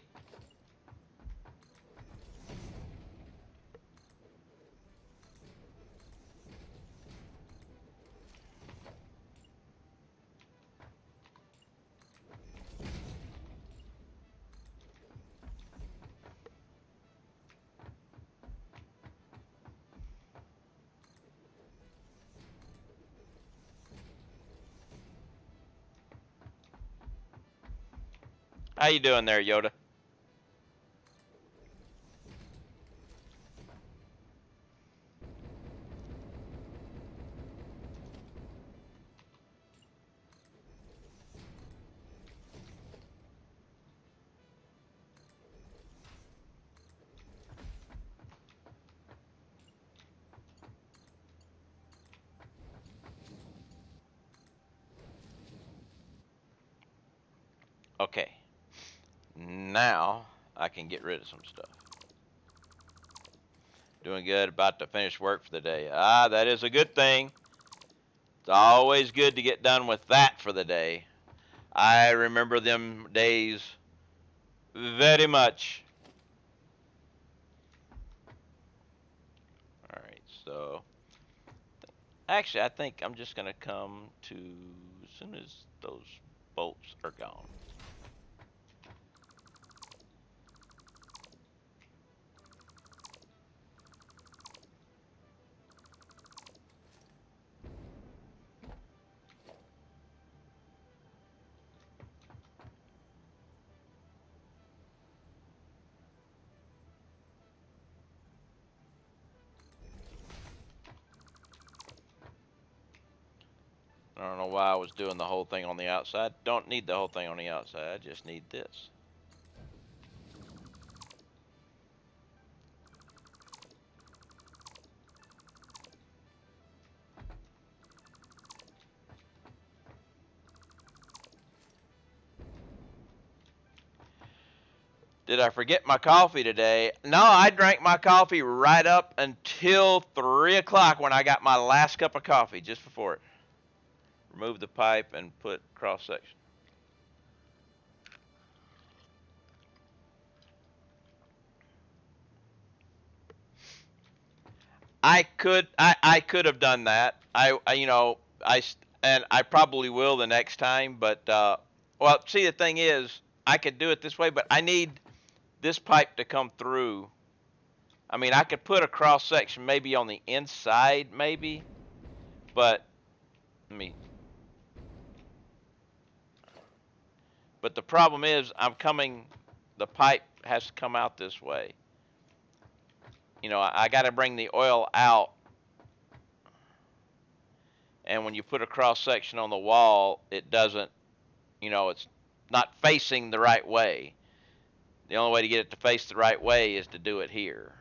How you doing there, Yoda? Okay. Now I can get rid of some stuff. Doing good. About to finish work for the day. Ah, that is a good thing. It's always good to get done with that for the day. I remember them days very much. All right, so actually, I think I'm just gonna come to as soon as those bolts are gone. I don't know why I was doing the whole thing on the outside. Don't need the whole thing on the outside. I just need this. Did I forget my coffee today? No, I drank my coffee right up until 3 o'clock when I got my last cup of coffee, just before it. Remove the pipe and put cross section. I could have done that. And I probably will the next time. But well, see, the thing is, I could do it this way, but I need this pipe to come through. I mean, I could put a cross section maybe on the inside, maybe, but let me. But the problem is, the pipe has to come out this way. You know, I got to bring the oil out, and when you put a cross section on the wall, it doesn't, it's not facing the right way. The only way to get it to face the right way is to do it here.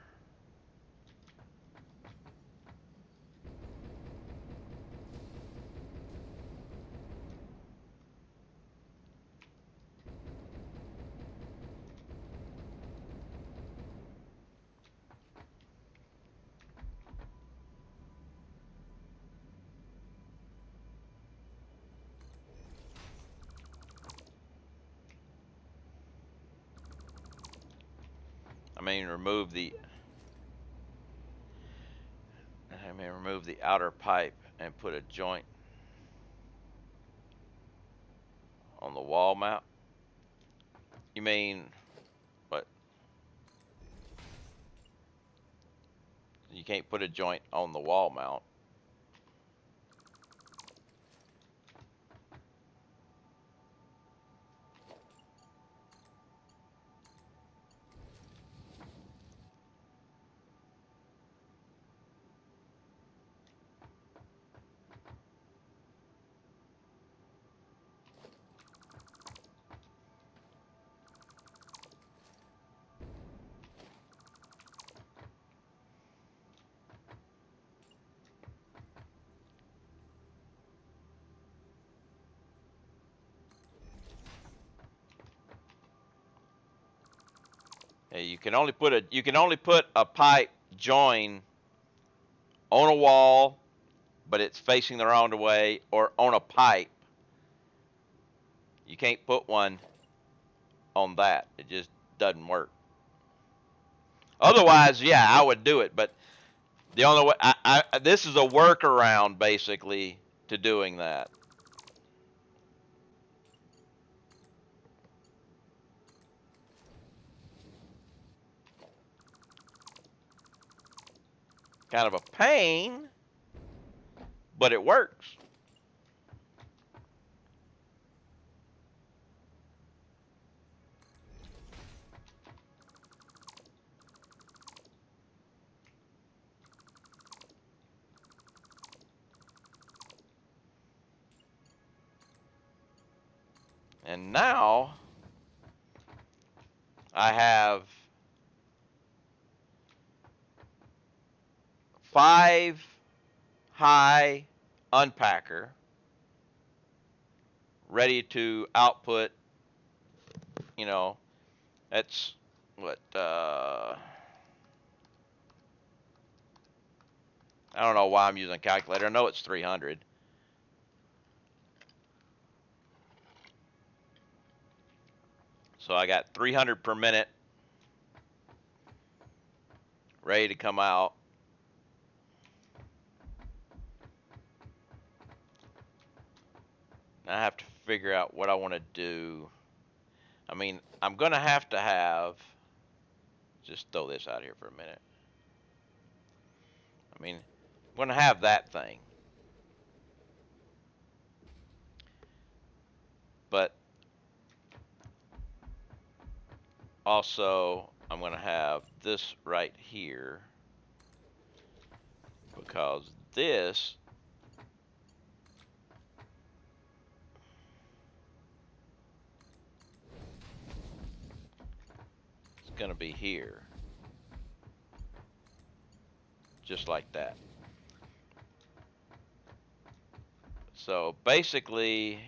Remove the outer pipe and put a joint on the wall mount. You mean what? You can't put a joint on the wall mount. You can only put a pipe join on a wall, but it's facing the wrong way, or on a pipe. You can't put one on that. It just doesn't work. Otherwise, yeah, I would do it, but the only way this is a workaround basically to doing that. Kind of a pain, but it works. And now I have 5 high unpacker ready to output. That's what I don't know why I'm using a calculator. I know it's 300. So I got 300 per minute ready to come out. Now I have to figure out what I want to do. I'm going to have, just throw this out here for a minute. I'm going to have that thing. But also, I'm going to have this right here, because this going to be here. Just like that. So basically,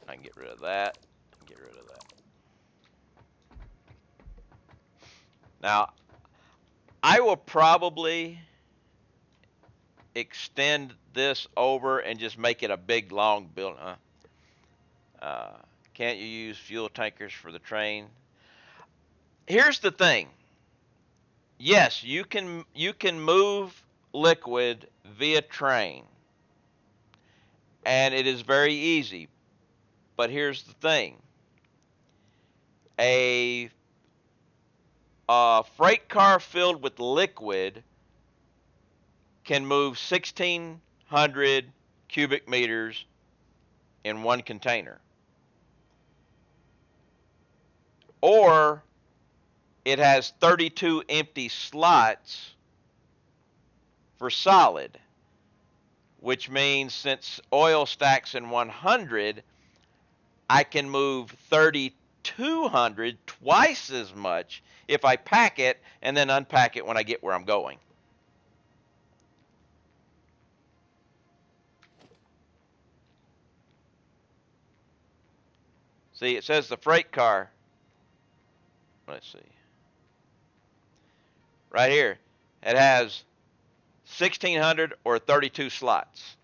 I can get rid of that. Get rid of that. Now, I will probably extend this over and just make it a big long building. Can't you use fuel tankers for the train? Here's the thing. Yes, you can move liquid via train, and it is very easy. But here's the thing. A freight car filled with liquid can move 1,600 cubic meters in one container. Or it has 32 empty slots for solid, which means since oil stacks in 100, I can move 3,200, twice as much, if I pack it and then unpack it when I get where I'm going. See, it says the freight car. Let's see. Right here, it has 1,600 or 32 slots.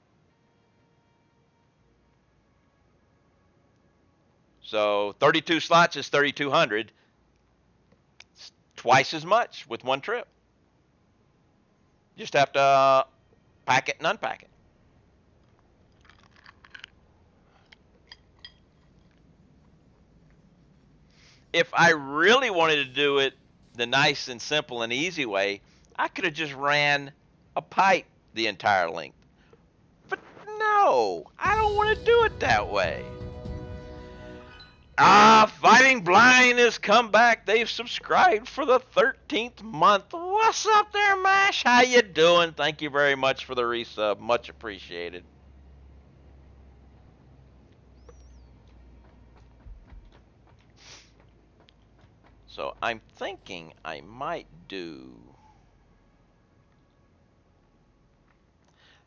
So 32 slots is 3,200. It's twice as much with one trip. Just have to pack it and unpack it. If I really wanted to do it the nice and simple and easy way, I could have just ran a pipe the entire length. But no, I don't want to do it that way. Fighting Blind has come back. They've subscribed for the 13th month. What's up there, Mash? How you doing? Thank you very much for the resub. Much appreciated. So I'm thinking I might do...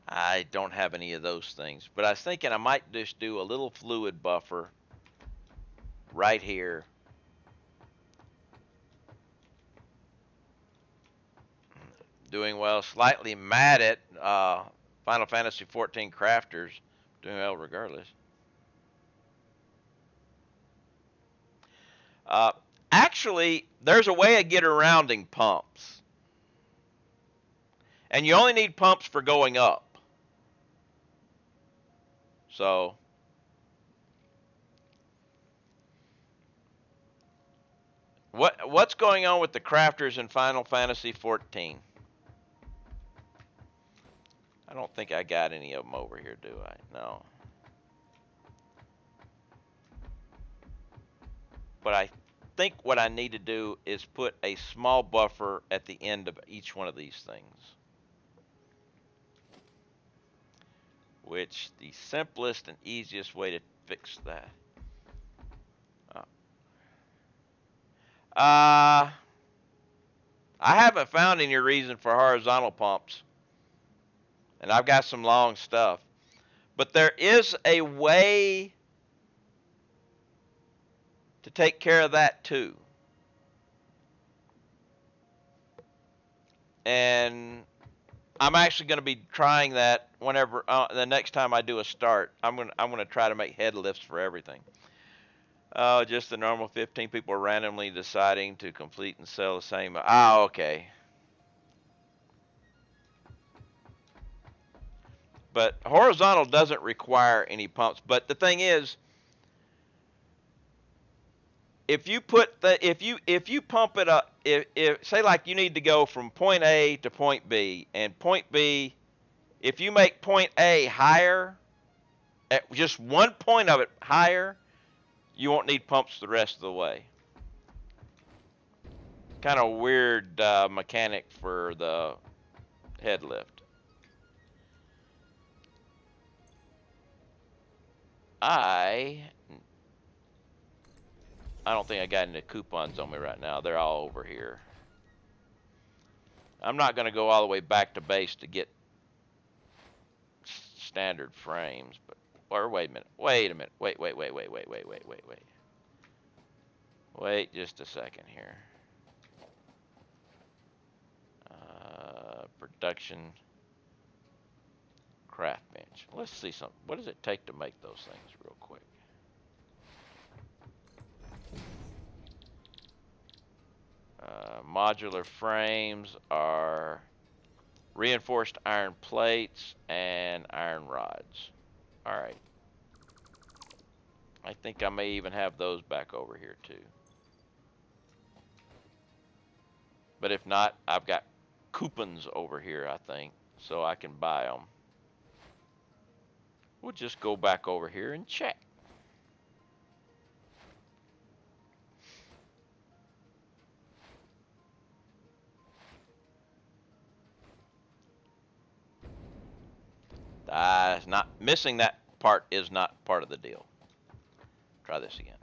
I don't have any of those things, but I was thinking I might just do a little fluid buffer right here. Doing well. Slightly mad at Final Fantasy XIV crafters. Doing well regardless. Actually, there's a way of getting around pumps. And you only need pumps for going up. So, what's going on with the crafters in Final Fantasy XIV? I don't think I got any of them over here, do I? No. But I think what I need to do is put a small buffer at the end of each one of these things. Which the simplest and easiest way to fix that. I haven't found any reason for horizontal pumps. And I've got some long stuff. But there is a way to take care of that too. And I'm actually going to be trying that whenever the next time I do a start. I'm going to try to make head lifts for everything. Just the normal 15 people randomly deciding to complete and sell the same. Okay. But horizontal doesn't require any pumps. But the thing is, if you put the if you pump it up, if say like you need to go from point A to point B, and point B, if you make point A higher, at just one point of it higher, you won't need pumps the rest of the way. Kind of weird mechanic for the head lift. I don't think I got any coupons on me right now. They're all over here. I'm not going to go all the way back to base to get standard frames, but or wait a minute. Wait a minute. Wait. Wait just a second here. Production craft bench. Let's see something. What does it take to make those things real quick? Modular frames are reinforced iron plates and iron rods. All right. I think I may even have those back over here too. But if not, I've got coupons over here, I think, so I can buy them. We'll just go back over here and check. Not missing that part is not part of the deal. Try this again.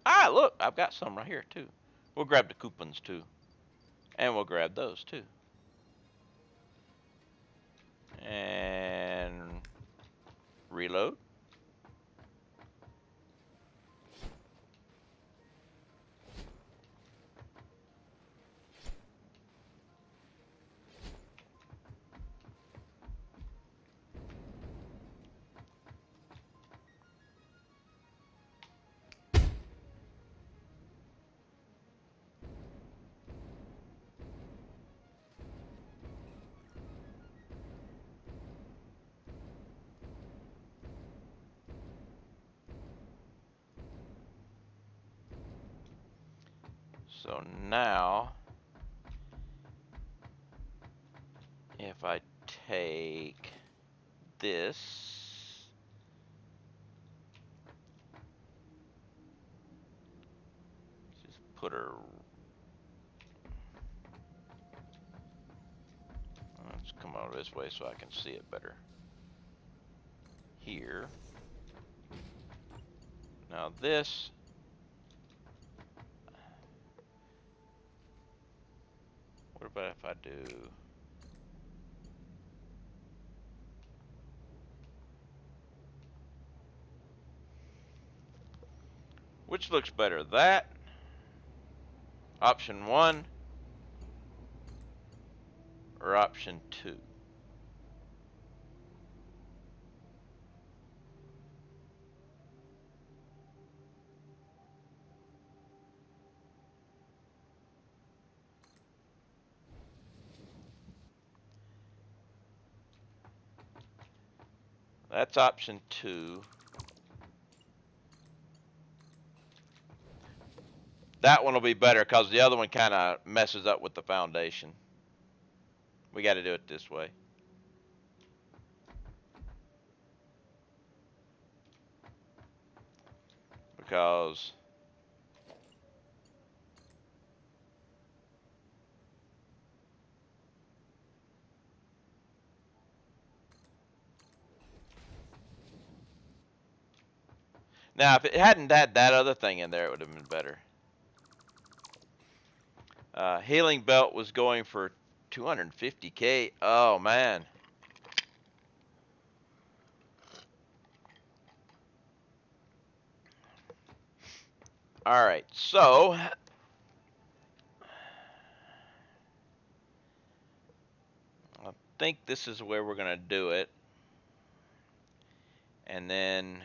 Ah, look, I've got some right here too. We'll grab the coupons too. And we'll grab those too. And reload. So now, if I take this, just put her, let's come over this way so I can see it better. Here. Now this, what about if I do, which looks better, that, option 1, or option 2? That's option 2. That one will be better because the other one kind of messes up with the foundation. We got to do it this way. Because now, if it hadn't had that other thing in there, it would have been better. Healing belt was going for 250K. Oh, man. All right, so I think this is where we're going to do it. And then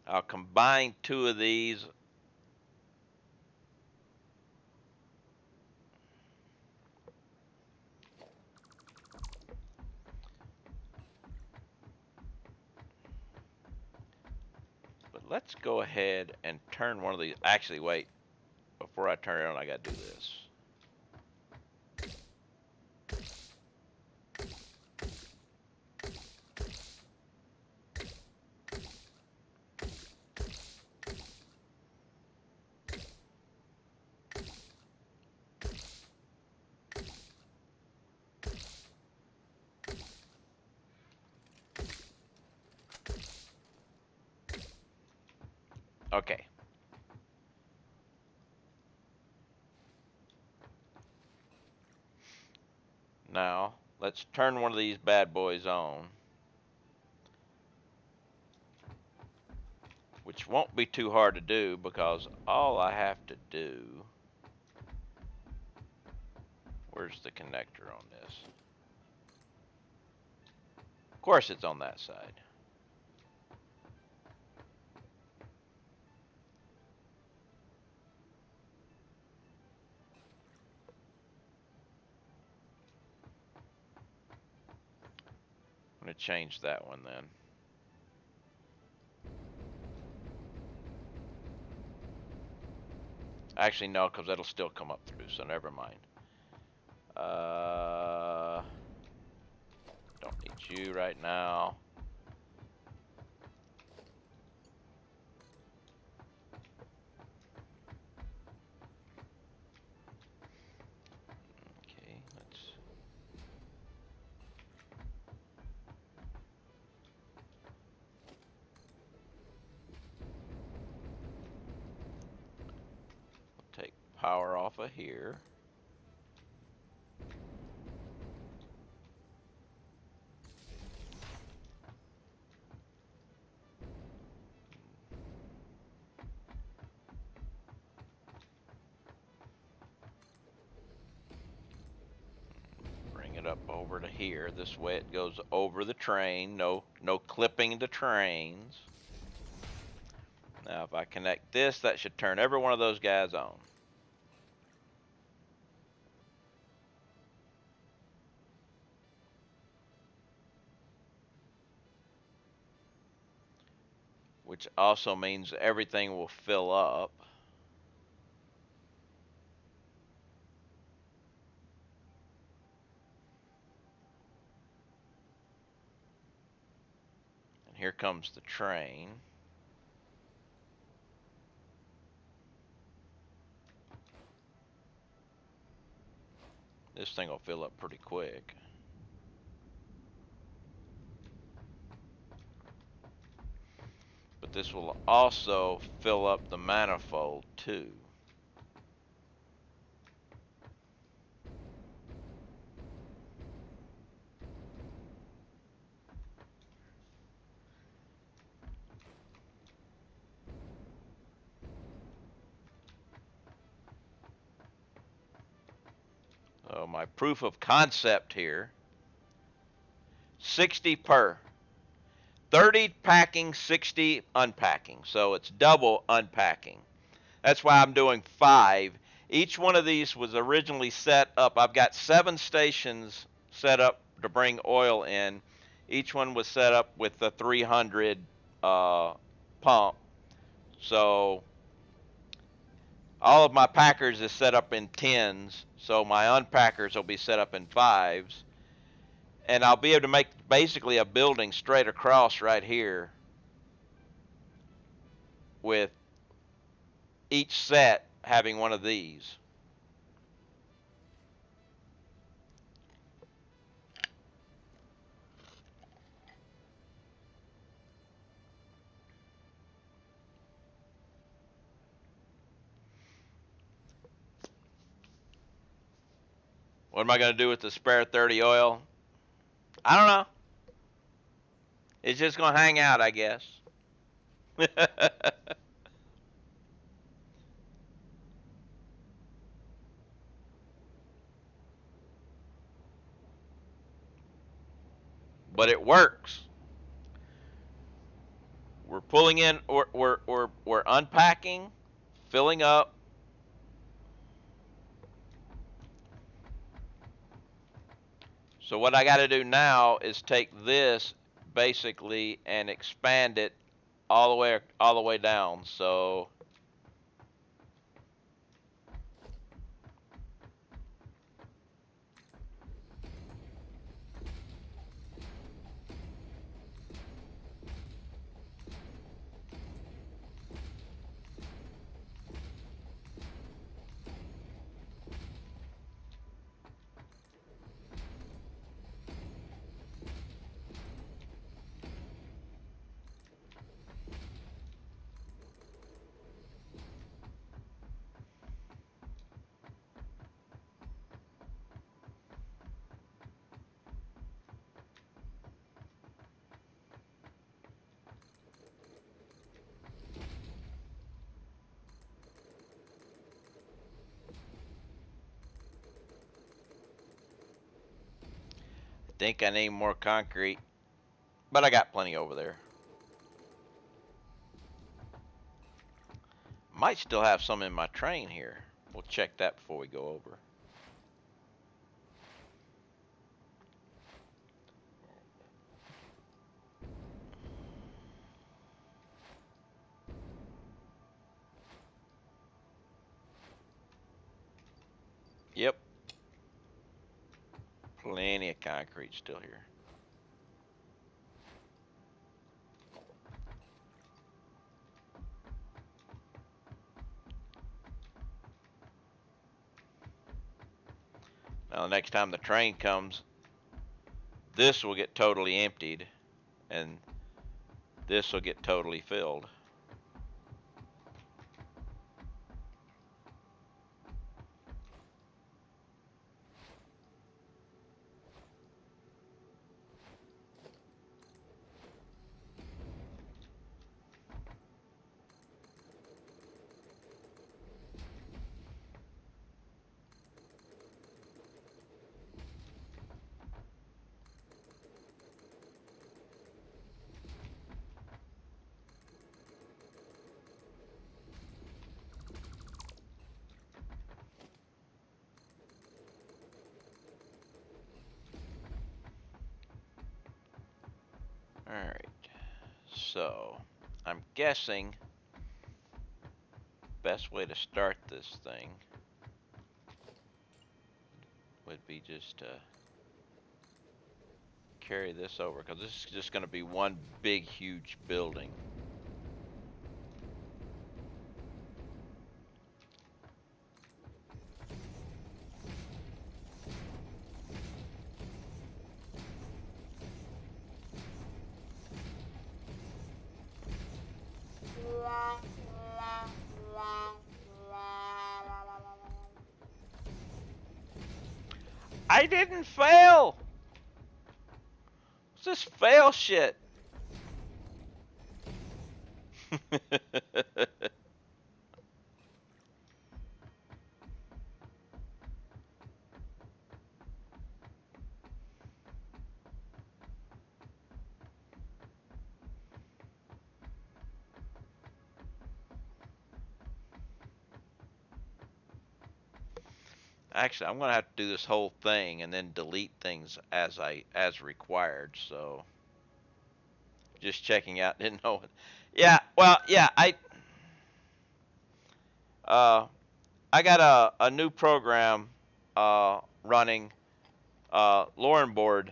I'll combine 2 of these. But let's go ahead and turn one of these. Actually, wait. Before I turn it on, I got to do this. Okay. Now, let's turn one of these bad boys on. Which won't be too hard to do because all I have to do... Where's the connector on this? Of course it's on that side. I'm going to change that one then. Actually, no, because that'll still come up through, so never mind. Don't need you right now. Okay, let's... Take power off of here. Bring it up over to here. This way it goes over the train. No clipping the trains. Now if I connect this, that should turn every one of those guys on. Which also means everything will fill up. And here comes the train. This thing will fill up pretty quick. But this will also fill up the manifold too. So my proof of concept here, 60 per. 30 packing, 60 unpacking. So it's double unpacking. That's why I'm doing 5. Each one of these was originally set up. I've got 7 stations set up to bring oil in. Each one was set up with the 300 pump. So all of my packers is set up in 10s. So my unpackers will be set up in 5s. And I'll be able to make basically a building straight across right here with each set having one of these. What am I going to do with the spare 30 oil? I don't know. It's just going to hang out, I guess. But it works. We're pulling in, we're unpacking, filling up. So what I got to do now is take this basically and expand it all the way down. So Think I need more concrete, but I got plenty over there. Might still have some in my train here. We'll check that before we go over. Yep. Plenty of concrete still here. Now the next time the train comes, this will get totally emptied and this will get totally filled. Alright, so I'm guessing best way to start this thing would be just to carry this over, because this is just going to be one big huge building. I didn't fail! What's this fail shit? Actually, I'm gonna have to do this whole thing and then delete things as required. So, just checking out. Didn't know it. Yeah. Well, yeah. I got a new program running, Lauren board,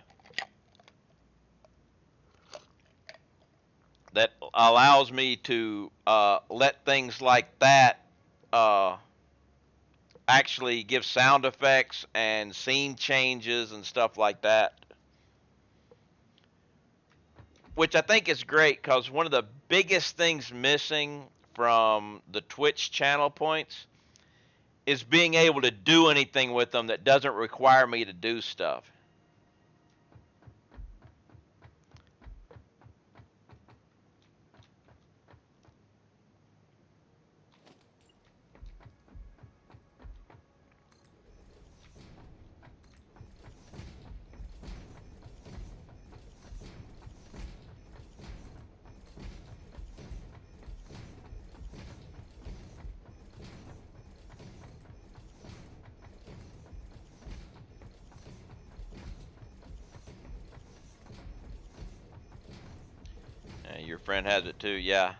that allows me to let things like that actually give sound effects and scene changes and stuff like that, which I think is great, because one of the biggest things missing from the Twitch channel points is being able to do anything with them that doesn't require me to do stuff. Your friend has it too, yeah.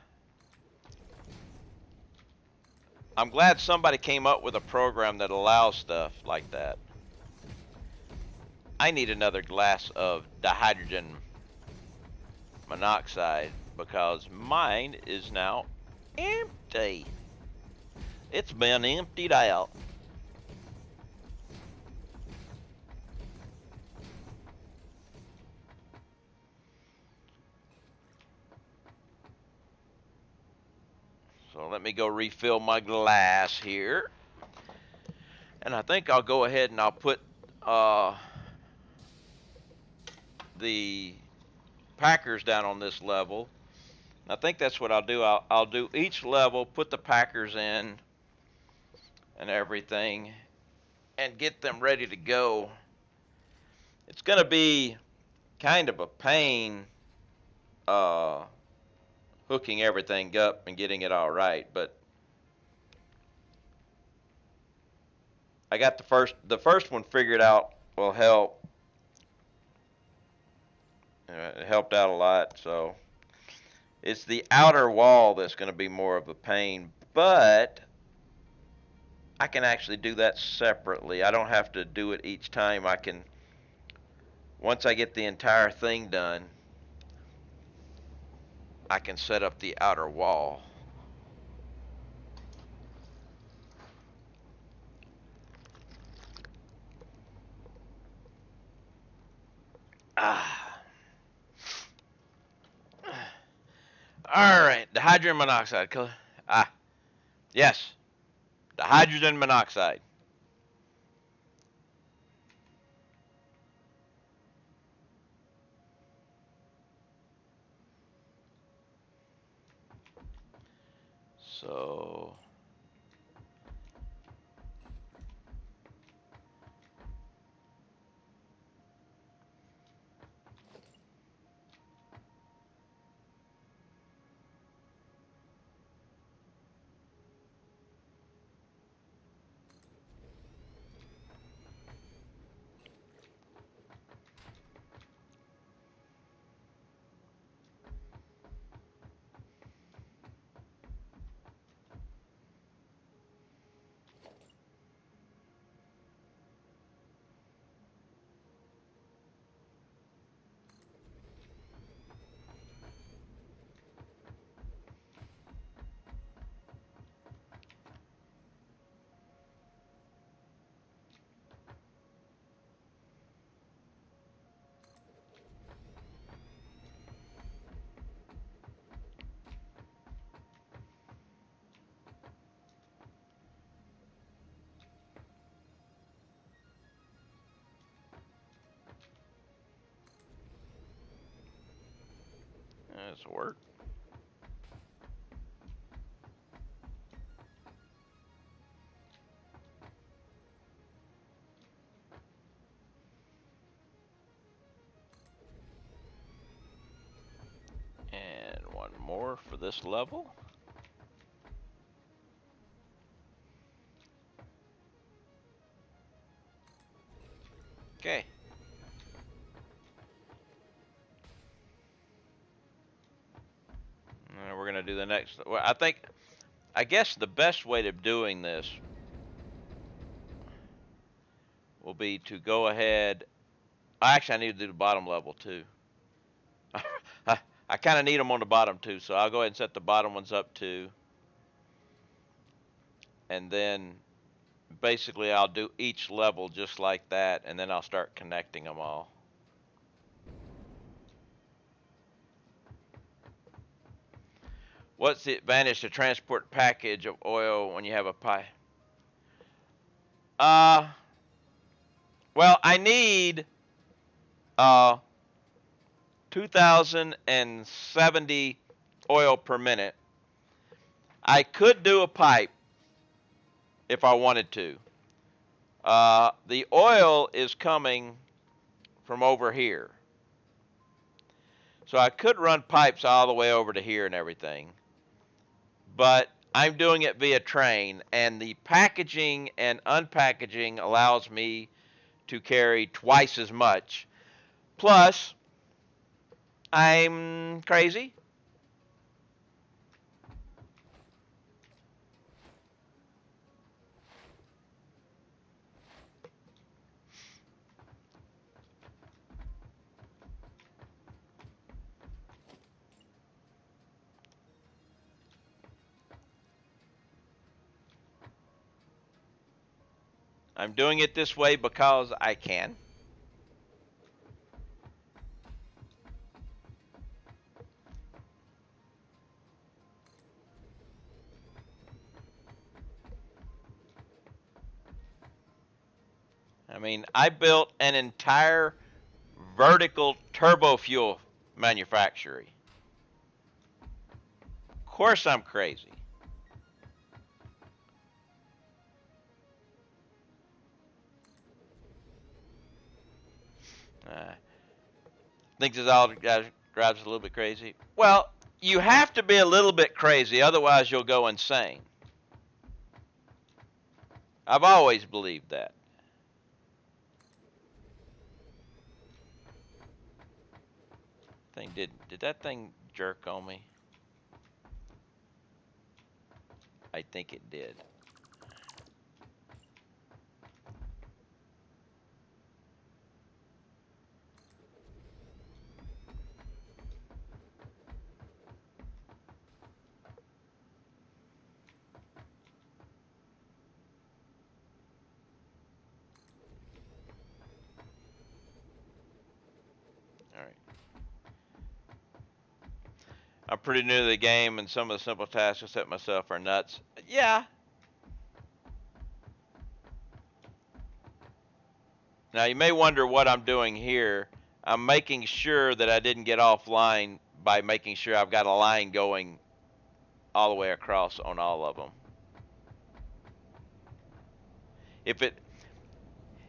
I'm glad somebody came up with a program that allows stuff like that. I need another glass of dihydrogen monoxide because mine is now empty. It's been emptied out. So let me go refill my glass here. And I think I'll go ahead and I'll put the packers down on this level. I think that's what I'll do. I'll do each level, put the packers in and everything, and get them ready to go. It's going to be kind of a pain uh, hooking everything up and getting it all right, but I got the first one figured out will help. It helped out a lot, so it's the outer wall that's going to be more of a pain, but I can actually do that separately. I don't have to do it each time. I can, once I get the entire thing done, I can set up the outer wall. Ah. All right, the hydrogen monoxide. Yes, the hydrogen monoxide. So this will work. And one more for this level. Okay. And we're gonna do the next. Well, I guess the best way of doing this will be to go ahead. Actually, I need to do the bottom level too. I kind of need them on the bottom too, so I'll go ahead and set the bottom ones up too. And then basically I'll do each level just like that, and then I'll start connecting them all. What's the advantage to transport package of oil when you have a pipe? Uh, well, I need 2,070 oil per minute. I could do a pipe if I wanted to. The oil is coming from over here. So I could run pipes all the way over to here and everything. But I'm doing it via train, and the packaging and unpackaging allows me to carry twice as much. Plus, I'm crazy. I'm doing it this way because I can. I mean, I built an entire vertical turbo fuel manufacturer. Of course I'm crazy. Thinks this all guys drives us a little bit crazy. Well, you have to be a little bit crazy, otherwise you'll go insane. I've always believed that. Did that thing jerk on me? I think it did. All right. I'm pretty new to the game, and some of the simple tasks I set myself are nuts. Yeah. Now you may wonder what I'm doing here. I'm making sure that I didn't get offline by making sure I've got a line going all the way across on all of them.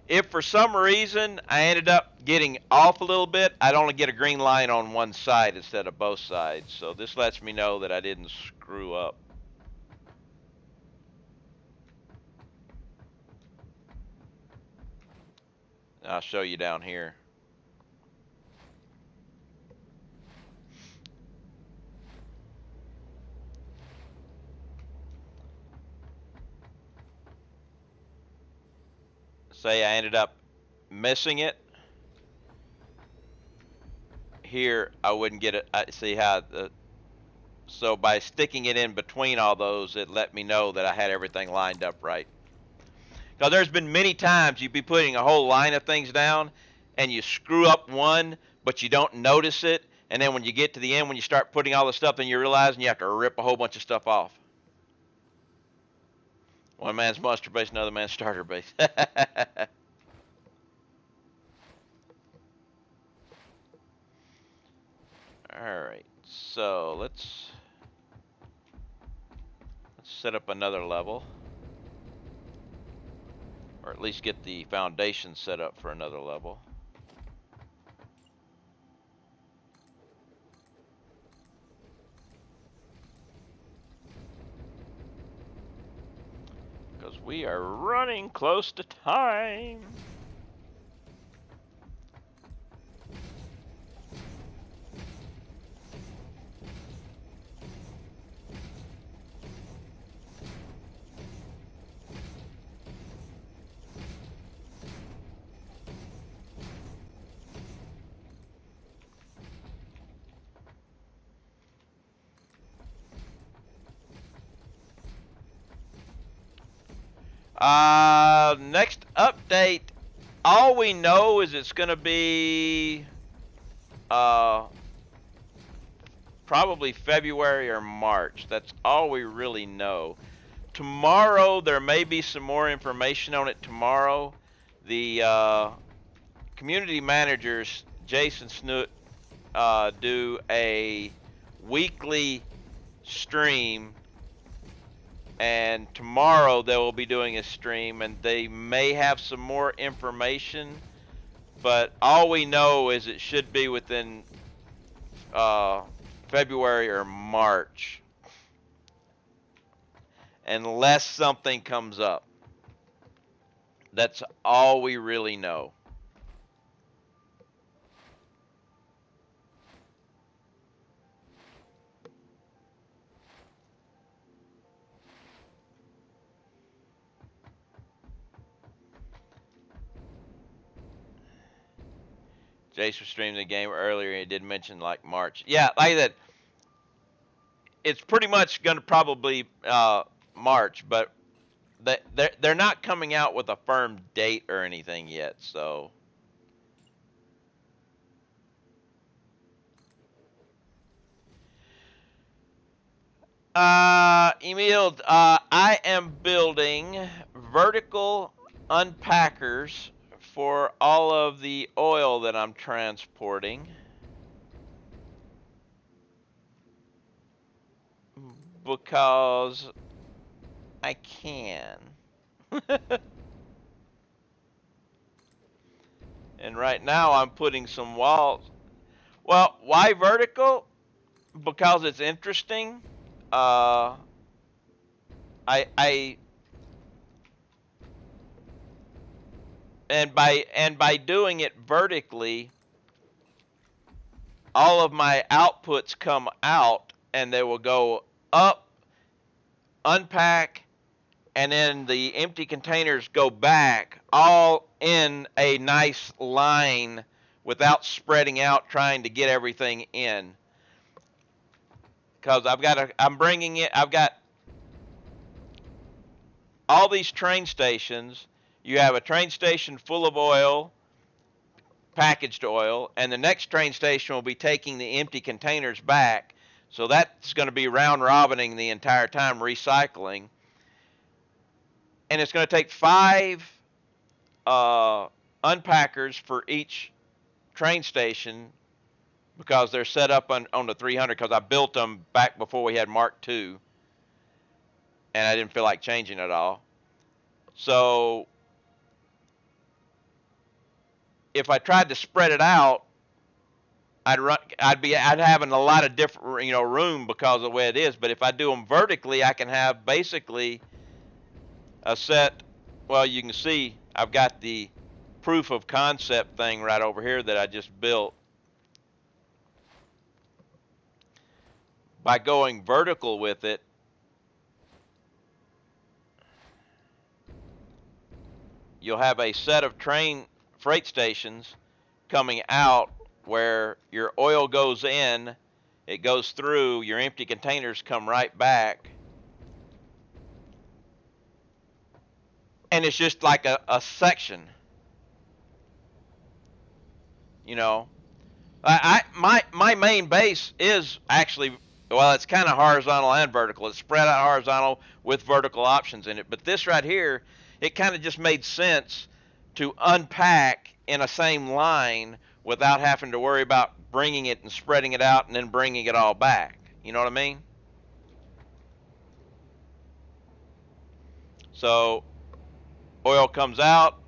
If for some reason I ended up getting off a little bit, I'd only get a green line on one side instead of both sides. So this lets me know that I didn't screw up. I'll show you down here. Say I ended up missing it. Here I wouldn't get it. See how so by sticking it in between all those, it let me know that I had everything lined up right. Because there's been many times you'd be putting a whole line of things down and you screw up one, but you don't notice it. And then when you get to the end, when you start putting all the stuff, then you realize you have to rip a whole bunch of stuff off. One man's muster base, another man's starter base. Alright, so let's set up another level. Or at least get the foundation set up for another level. Because we are running close to time. Next update, all we know is it's going to be probably February or March. That's all we really know. Tomorrow, there may be some more information on it tomorrow. The community managers, Jason Snoot, do a weekly stream, and tomorrow they will be doing a stream, and they may have some more information, but all we know is it should be within February or March, unless something comes up. That's all we really know. Jace was streaming the game earlier, and he did mention like March. Yeah, like that. It's pretty much going to probably March, but they're not coming out with a firm date or anything yet. So, Emil, I am building vertical unpackers for all of the oil that I'm transporting. Because I can. And right now I'm putting some walls. Well, why vertical? Because it's interesting. Uh, I and by doing it vertically, all of my outputs come out and they will go up, unpack, and then the empty containers go back all in a nice line without spreading out trying to get everything in. Because I'm bringing it, I've got all these train stations. You have a train station full of oil, packaged oil, and the next train station will be taking the empty containers back. So that's going to be round robining the entire time, recycling. And it's going to take 5 unpackers for each train station because they're set up on the 300 because I built them back before we had Mark II and I didn't feel like changing it all. So if I tried to spread it out, I'd having a lot of different room because of the way it is. But if I do them vertically, I can have basically a set. Well, you can see I've got the proof of concept thing right over here that I just built. By going vertical with it, you'll have a set of freight stations coming out where your oil goes in, it goes through, your empty containers come right back, and it's just like a section. You know, my main base is actually, well, it's kind of horizontal and vertical. It's spread out horizontal with vertical options in it. But this right here, it kind of just made sense to unpack in a same line without having to worry about bringing it and spreading it out and then bringing it all back. You know what I mean? So oil comes out,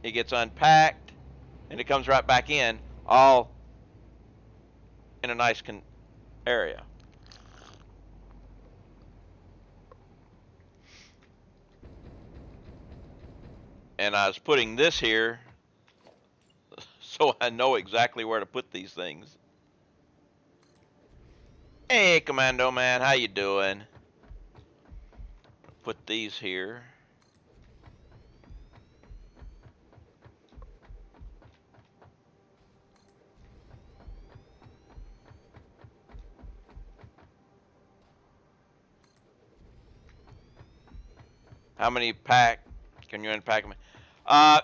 it gets unpacked, and it comes right back in, all in a nice area. And I was putting this here so I know exactly where to put these things. Hey, Commando Man, how you doing? Put these here. How many pack can you unpack them?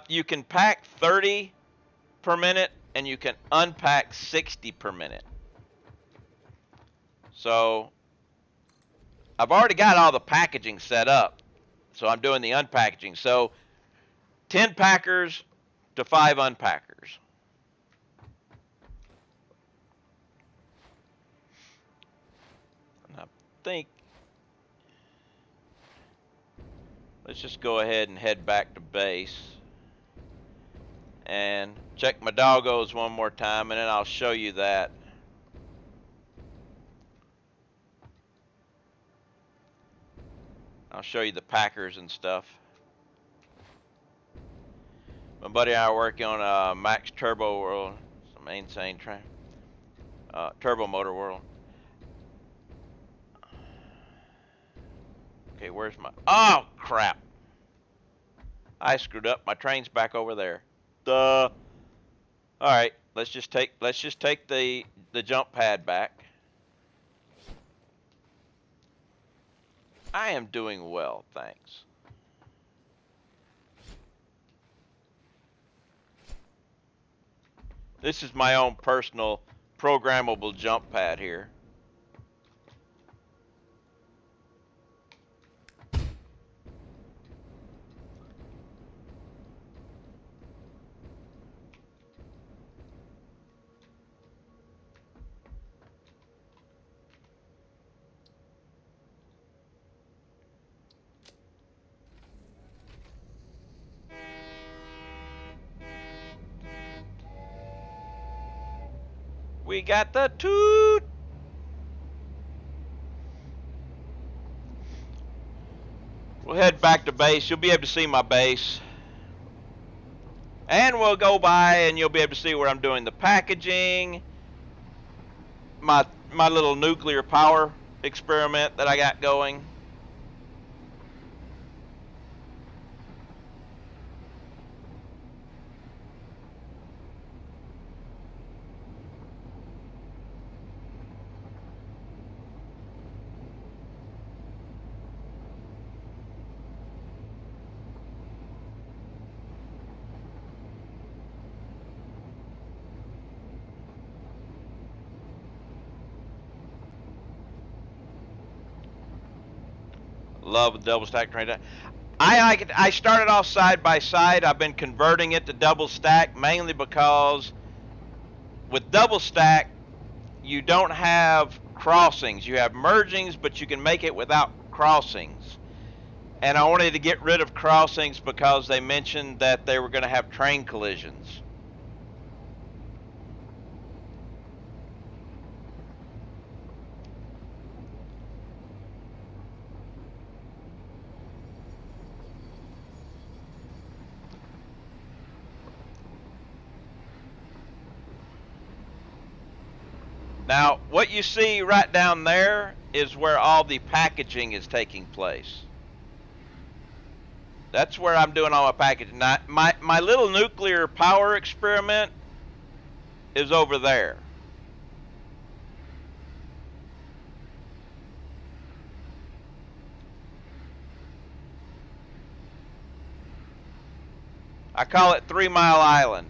You can pack 30 per minute and you can unpack 60 per minute. So I've already got all the packaging set up. So I'm doing the unpackaging. So 10 packers to 5 unpackers. And I think let's just go ahead and head back to base and check my doggos one more time, and then I'll show you that. I'll show you the packers and stuff. My buddy and I are working on Max Turbo World, some insane train, Turbo Motor World. Okay, where's my? Oh crap! I screwed up. My train's back over there. Duh. All right, let's just take the jump pad back. I am doing well, thanks. This is my own personal programmable jump pad here. We got the toot. We'll head back to base. You'll be able to see my base. And we'll go by and you'll be able to see where I'm doing the packaging. My little nuclear power experiment that I got going. Love the double stack train. I started off side by side. I've been converting it to double stack mainly because with double stack you don't have crossings. You have mergings, but you can make it without crossings. And I wanted to get rid of crossings because they mentioned that they were going to have train collisions. Now, what you see right down there is where all the packaging is taking place. That's where I'm doing all my packaging. Now, my little nuclear power experiment is over there. I call it 3 Mile Island.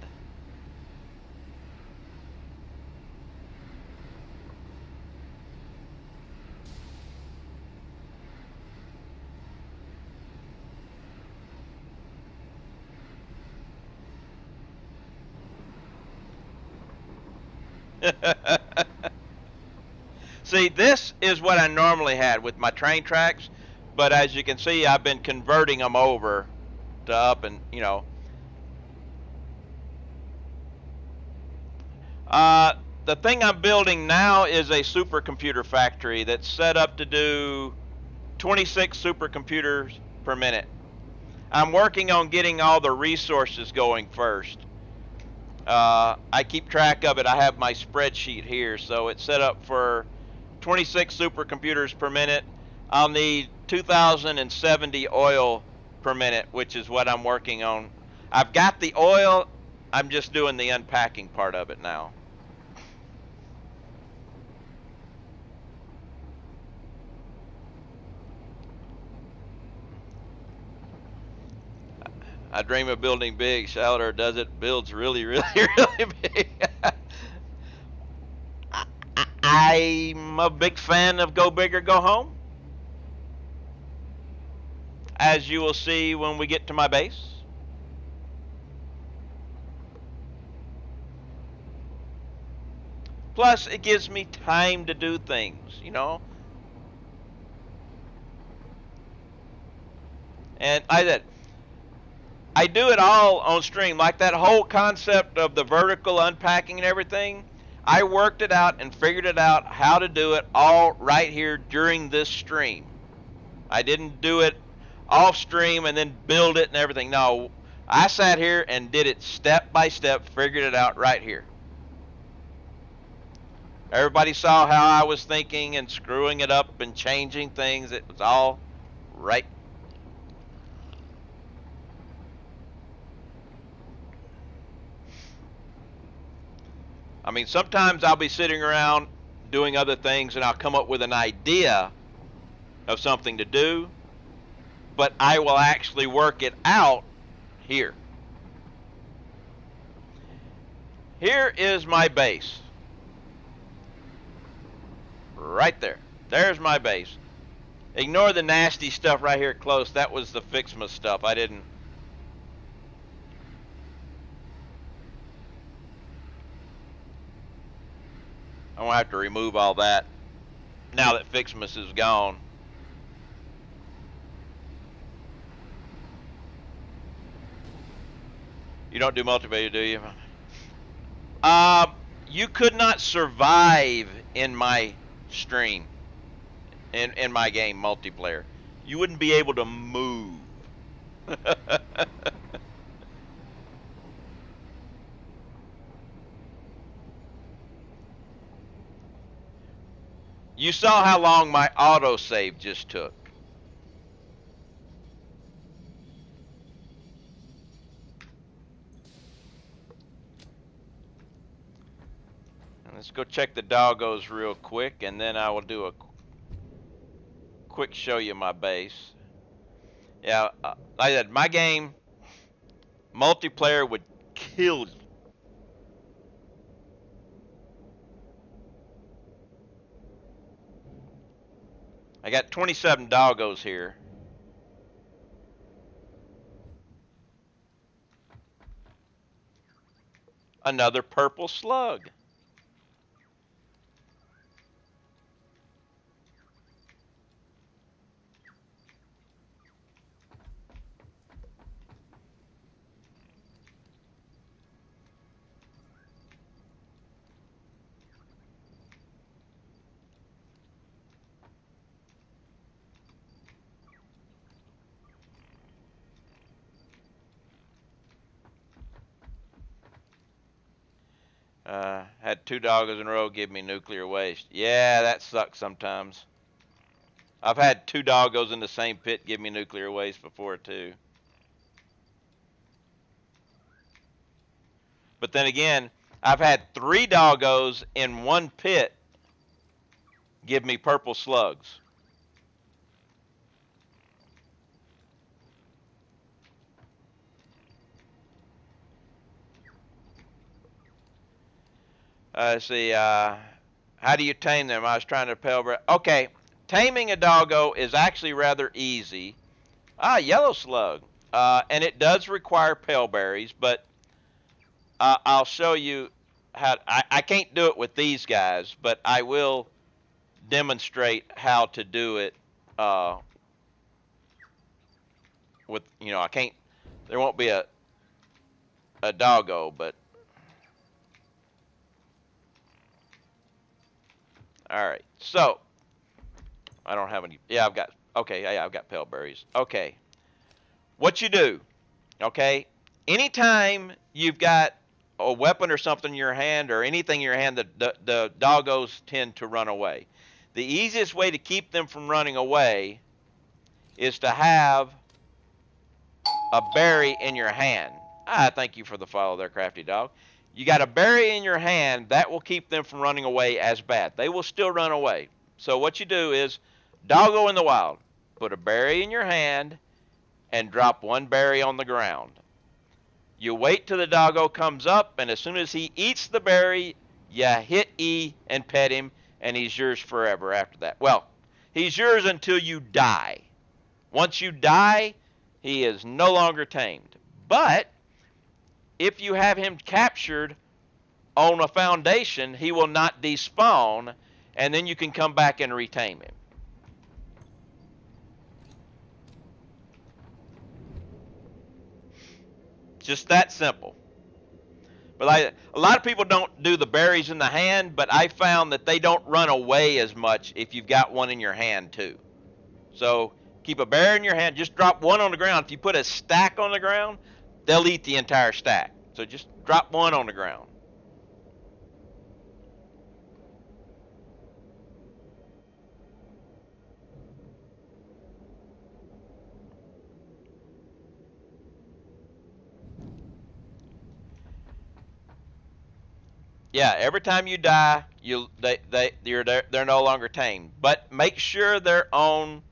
See, this is what I normally had with my train tracks, but as you can see, I've been converting them over to up and, you know. The thing I'm building now is a supercomputer factory that's set up to do 26 supercomputers per minute. I'm working on getting all the resources going first. I keep track of it. I have my spreadsheet here, so it's set up for 26 supercomputers per minute. I'll need 2,070 oil per minute, which is what I'm working on. I've got the oil. I'm just doing the unpacking part of it now. I dream of building big. Shallower does it. Builds really, really, really big. I'm a big fan of Go Big or Go Home, as you will see when we get to my base. Plus, it gives me time to do things, you know. And I do it all on stream, like that whole concept of the vertical unpacking and everything. I worked it out and figured it out how to do it all right here during this stream. I didn't do it off stream and then build it and everything. No, I sat here and did it step by step, figured it out right here. Everybody saw how I was thinking and screwing it up and changing things. It was all right. I mean, sometimes I'll be sitting around doing other things and I'll come up with an idea of something to do, but I will actually work it out here. Here is my base. Right there. There's my base. Ignore the nasty stuff right here close. That was the Fixma stuff. I didn't. I'm going to have to remove all that now that Fixmas is gone. You don't do multiplayer, do you? you could not survive in my stream, in my game multiplayer. You wouldn't be able to move. You saw how long my autosave just took. Let's go check the doggos real quick, and then I will do a quick show you my base. Yeah, like I said, my game multiplayer would kill you. I got 27 doggos here. Another purple slug. Had 2 doggos in a row give me nuclear waste. Yeah, that sucks sometimes. I've had 2 doggos in the same pit give me nuclear waste before too. But then again, I've had 3 doggos in one pit give me purple slugs. Let's see, how do you tame them? I was trying to tell. Okay, taming a doggo is actually rather easy. Yellow slug. And it does require pale berries, but I'll show you how. I can't do it with these guys, but I will demonstrate how to do it with, I can't, there won't be a doggo, but all right. So I don't have any. Yeah, I've got. Okay, yeah, I've got pale berries. Okay, what you do? Okay, anytime you've got a weapon or something in your hand or anything in your hand, the doggos tend to run away. The easiest way to keep them from running away is to have a berry in your hand. Thank you for the follow there, Crafty Dog. You got a berry in your hand, that will keep them from running away as bad. They will still run away. So what you do is, doggo in the wild, put a berry in your hand and drop 1 berry on the ground. You wait till the doggo comes up, and as soon as he eats the berry, you hit E and pet him, and he's yours forever after that. Well, he's yours until you die. Once you die, he is no longer tamed. But if you have him captured on a foundation, he will not despawn, and then you can come back and retame him. Just that simple. But a lot of people don't do the berries in the hand, but I found that they don't run away as much if you've got one in your hand too. So keep a berry in your hand, just drop 1 on the ground. If you put a stack on the ground, they'll eat the entire stack. So just drop 1 on the ground. Yeah, every time you die, they're no longer tamed. But make sure they're on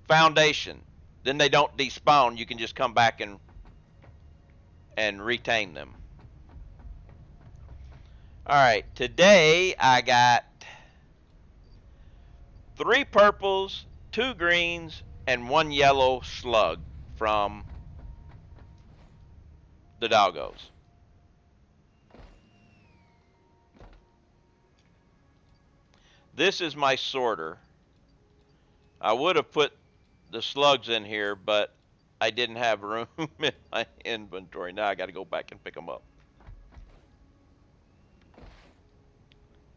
foundation. Then they don't despawn. You can just come back and retame them. All right, today I got 3 purples, 2 greens, and 1 yellow slug from the doggos. This is my sorter. I would have put the slugs in here, but I didn't have room in my inventory. Now I got to go back and pick them up.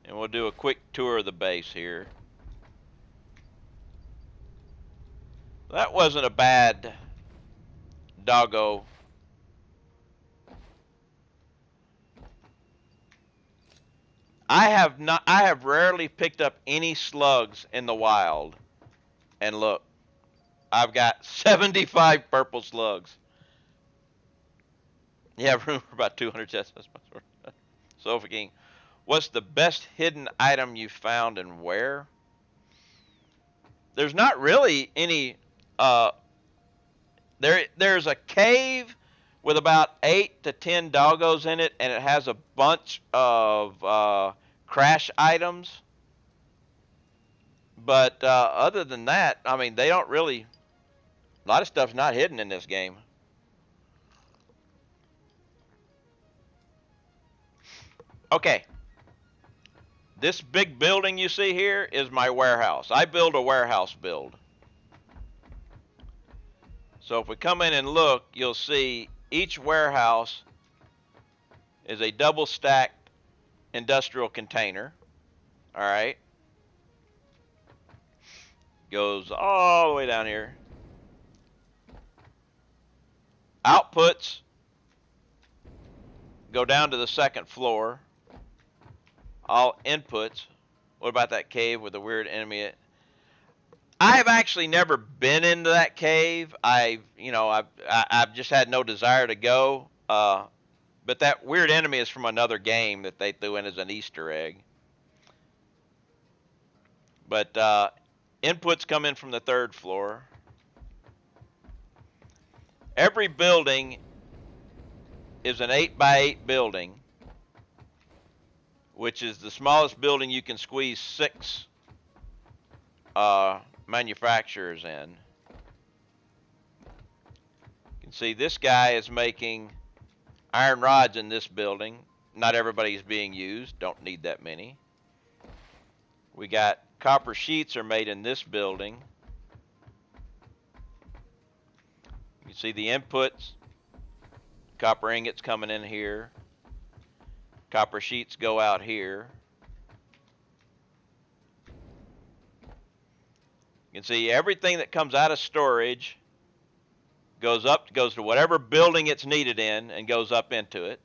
And we'll do a quick tour of the base here. That wasn't a bad doggo. I have rarely picked up any slugs in the wild. And look, I've got 75 purple slugs. You have room for about 200 chests. Sofa King, what's the best hidden item you found and where? There's not really any. There's a cave with about 8 to 10 doggos in it, and it has a bunch of crash items. But other than that, I mean, they don't really. A lot of stuff's not hidden in this game. Okay. This big building you see here is my warehouse. I build a warehouse build. So if we come in and look, you'll see each warehouse is a double stacked industrial container. All right. Goes all the way down here. Outputs go down to the second floor. All inputs. What about that cave with the weird enemy? I've actually never been into that cave. I've just had no desire to go. But that weird enemy is from another game that they threw in as an Easter egg. But inputs come in from the third floor. Every building is an 8x8 building, which is the smallest building you can squeeze 6 manufacturers in. You can see this guy is making iron rods in this building. Not everybody is being used. Don't need that many. We got copper sheets are made in this building. You can see the inputs. Copper ingots coming in here. Copper sheets go out here. You can see everything that comes out of storage goes to whatever building it's needed in and goes up into it.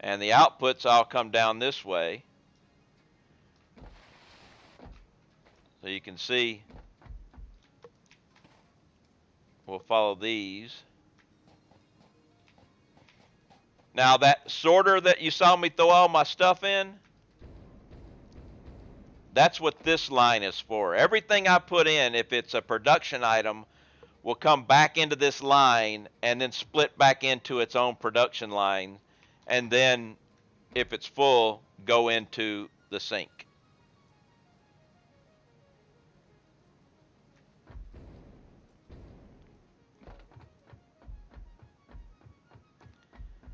And the outputs all come down this way. So you can see, we'll follow these. Now that sorter that you saw me throw all my stuff in, that's what this line is for. Everything I put in, if it's a production item, will come back into this line and then split back into its own production line. And then, if it's full, go into the sink.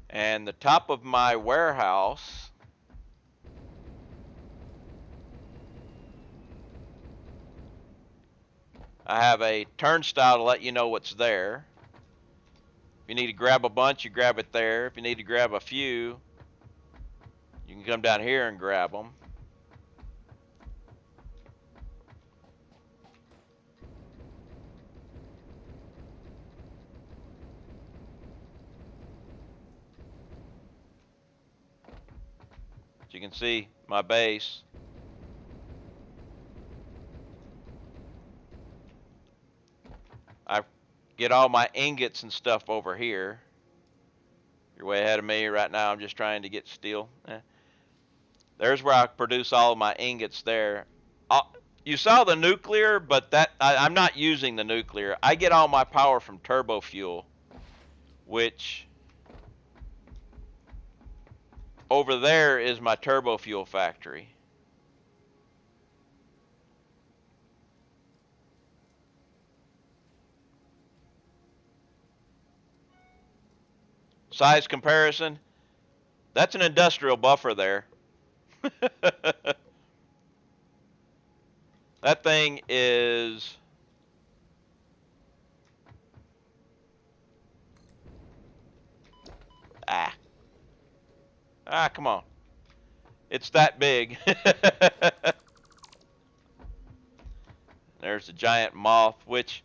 And the top of my warehouse I have a turnstile to let you know what's there. If you need to grab a bunch, you grab it there. If you need to grab a few, you can come down here and grab them. As you can see, my base. I get all my ingots and stuff over here. You're way ahead of me right now. I'm just trying to get steel. There's where I produce all of my ingots there. You saw the nuclear, but I'm not using the nuclear. I get all my power from turbo fuel, which over there is my turbo fuel factory. Size comparison, that's an industrial buffer there. That thing is Ah, come on. It's that big. There's a giant moth, which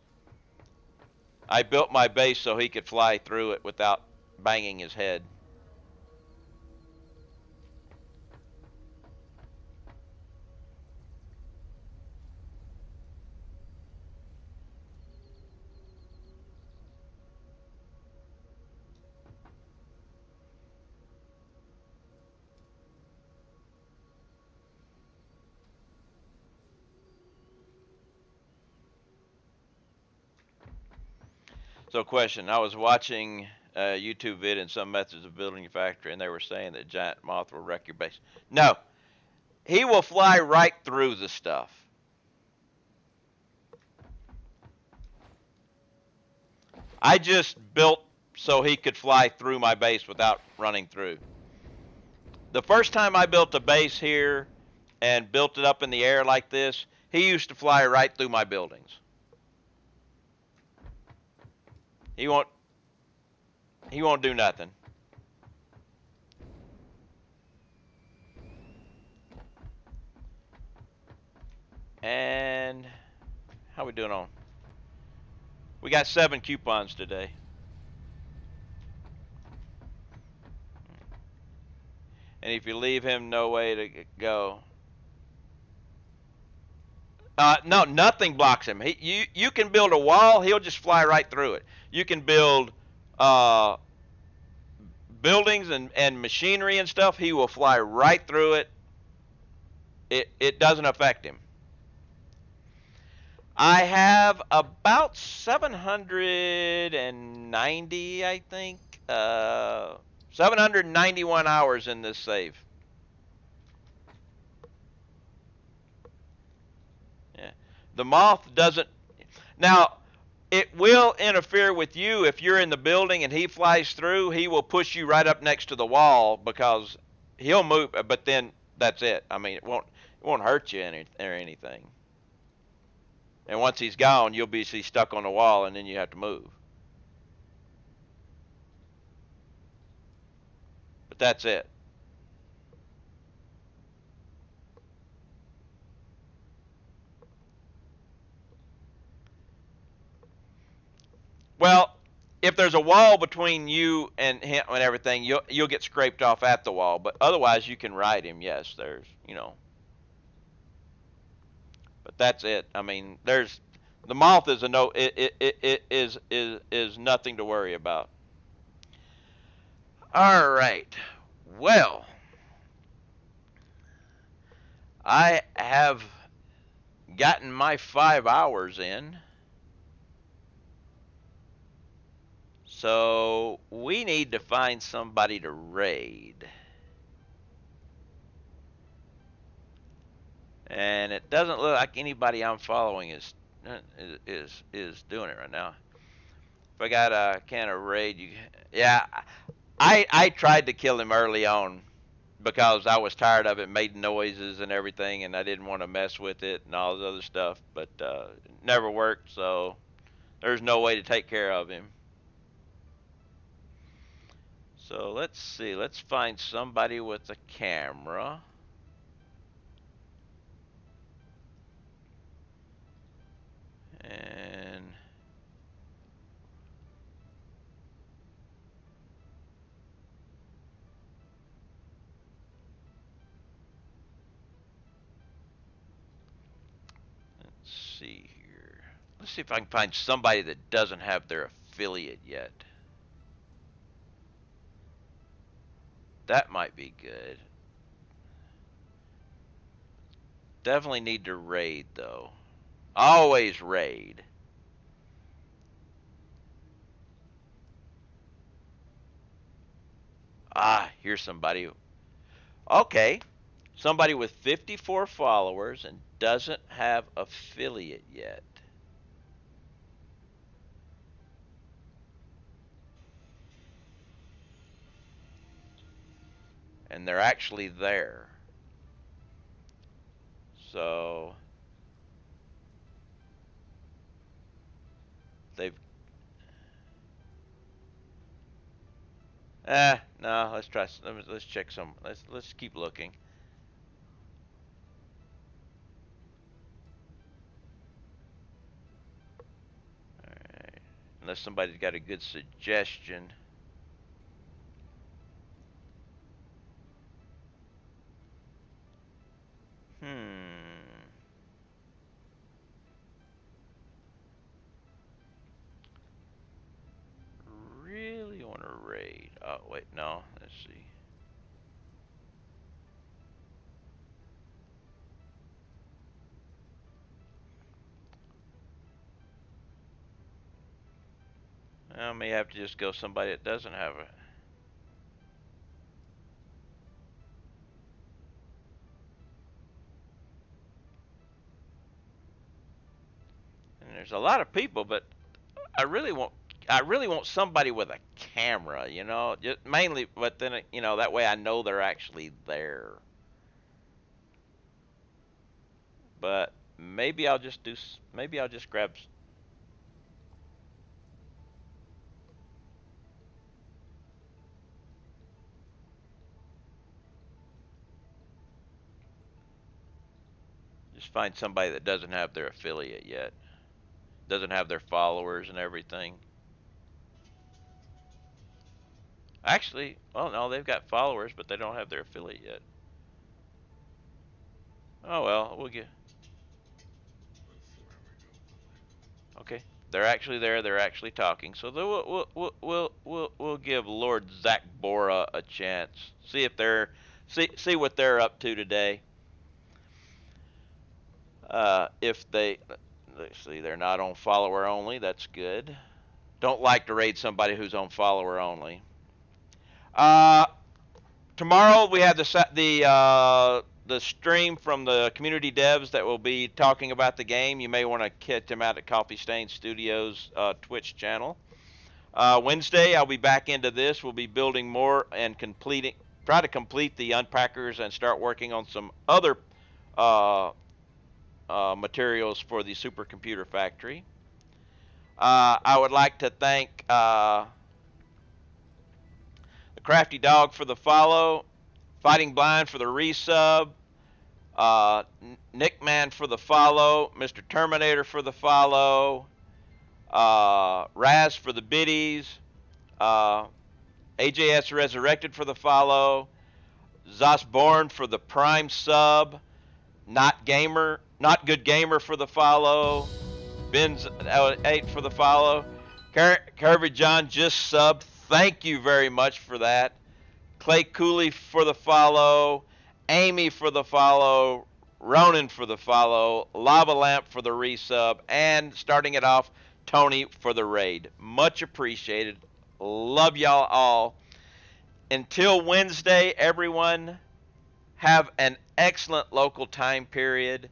I built my base so he could fly through it without banging his head. So, question: I was watching a YouTube vid in some methods of building a factory, and they were saying that giant moth will wreck your base. No, he will fly right through the stuff. I just built so he could fly through my base without running through. The first time I built a base here and built it up in the air like this, he used to fly right through my buildings. He won't do nothing. And how we doing on? We got 7 coupons today. And if you leave him no way to go. No, nothing blocks him. You can build a wall, he'll just fly right through it. You can build buildings and machinery and stuff, he will fly right through it. It doesn't affect him. I have about 790, I think. 791 hours in this save. Yeah. The moth doesn't. Now, it will interfere with you if you're in the building and he flies through. He will push you right up next to the wall because he'll move, but then that's it. I mean, it won't hurt you or anything. And once he's gone, you'll be stuck on the wall, and then you have to move. But that's it. Well, if there's a wall between you and him and everything, you'll get scraped off at the wall. But otherwise, you can ride him. Yes, there's But that's it. I mean, the moth is a no. It is nothing to worry about. All right. Well, I have gotten my 5 hours in. So we need to find somebody to raid. And it doesn't look like anybody I'm following is doing it right now. If I got a can of raid, yeah, I tried to kill him early on because I was tired of it, made noises and everything, and I didn't want to mess with it and all this other stuff. But it never worked, so there's no way to take care of him. So let's see. Let's find somebody with a camera. And let's see here. Let's see if I can find somebody that doesn't have their affiliate yet. That might be good. Definitely need to raid, though. Always raid. Ah, here's somebody. Okay. Somebody with 54 followers and doesn't have affiliate yet. And they're actually there. So they've No, let's try. Let's check some. Let's keep looking. All right. Unless somebody's got a good suggestion. Hmm. Really want to raid. Oh wait, no. Let's see. I may have to just go somebody that doesn't have it. And there's a lot of people, but I really want I really want somebody with a camera, just mainly, but then that way I know they're actually there. But maybe I'll just maybe I'll just grab. Just find somebody that doesn't have their affiliate yet, doesn't have their followers and everything. Actually, well, no, they've got followers, but they don't have their affiliate yet. Oh well, we'll get. Okay, they're actually there. They're actually talking. So we'll give Lord Zach Bora a chance. See if they're see what they're up to today. If let's see, they're not on follower only. That's good. Don't like to raid somebody who's on follower only. Uh, Tomorrow we have the stream from the community devs that will be talking about the game. You may want to catch them out at Coffee Stain Studios Twitch channel. Wednesday I'll be back into this. We'll be building more and try to complete the unpackers and start working on some other uh, materials for the supercomputer factory. I would like to thank the Crafty Dog for the follow, Fighting Blind for the resub, Nickman for the follow, Mr. Terminator for the follow, Raz for the biddies, AJS Resurrected for the follow, Zosborn for the prime sub, Not Good Gamer for the follow, Ben's 8 for the follow, Curvy John just subbed. Thank you very much for that. Clay Cooley for the follow, Amy for the follow, Ronan for the follow, Lava Lamp for the resub, and starting it off, Tony for the raid. Much appreciated. Love y'all all. Until Wednesday, everyone, have an excellent local time period,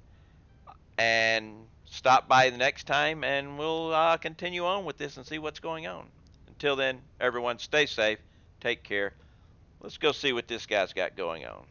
and stop by the next time, and we'll continue on with this and see what's going on. Until then, everyone, stay safe, take care. Let's go see what this guy's got going on.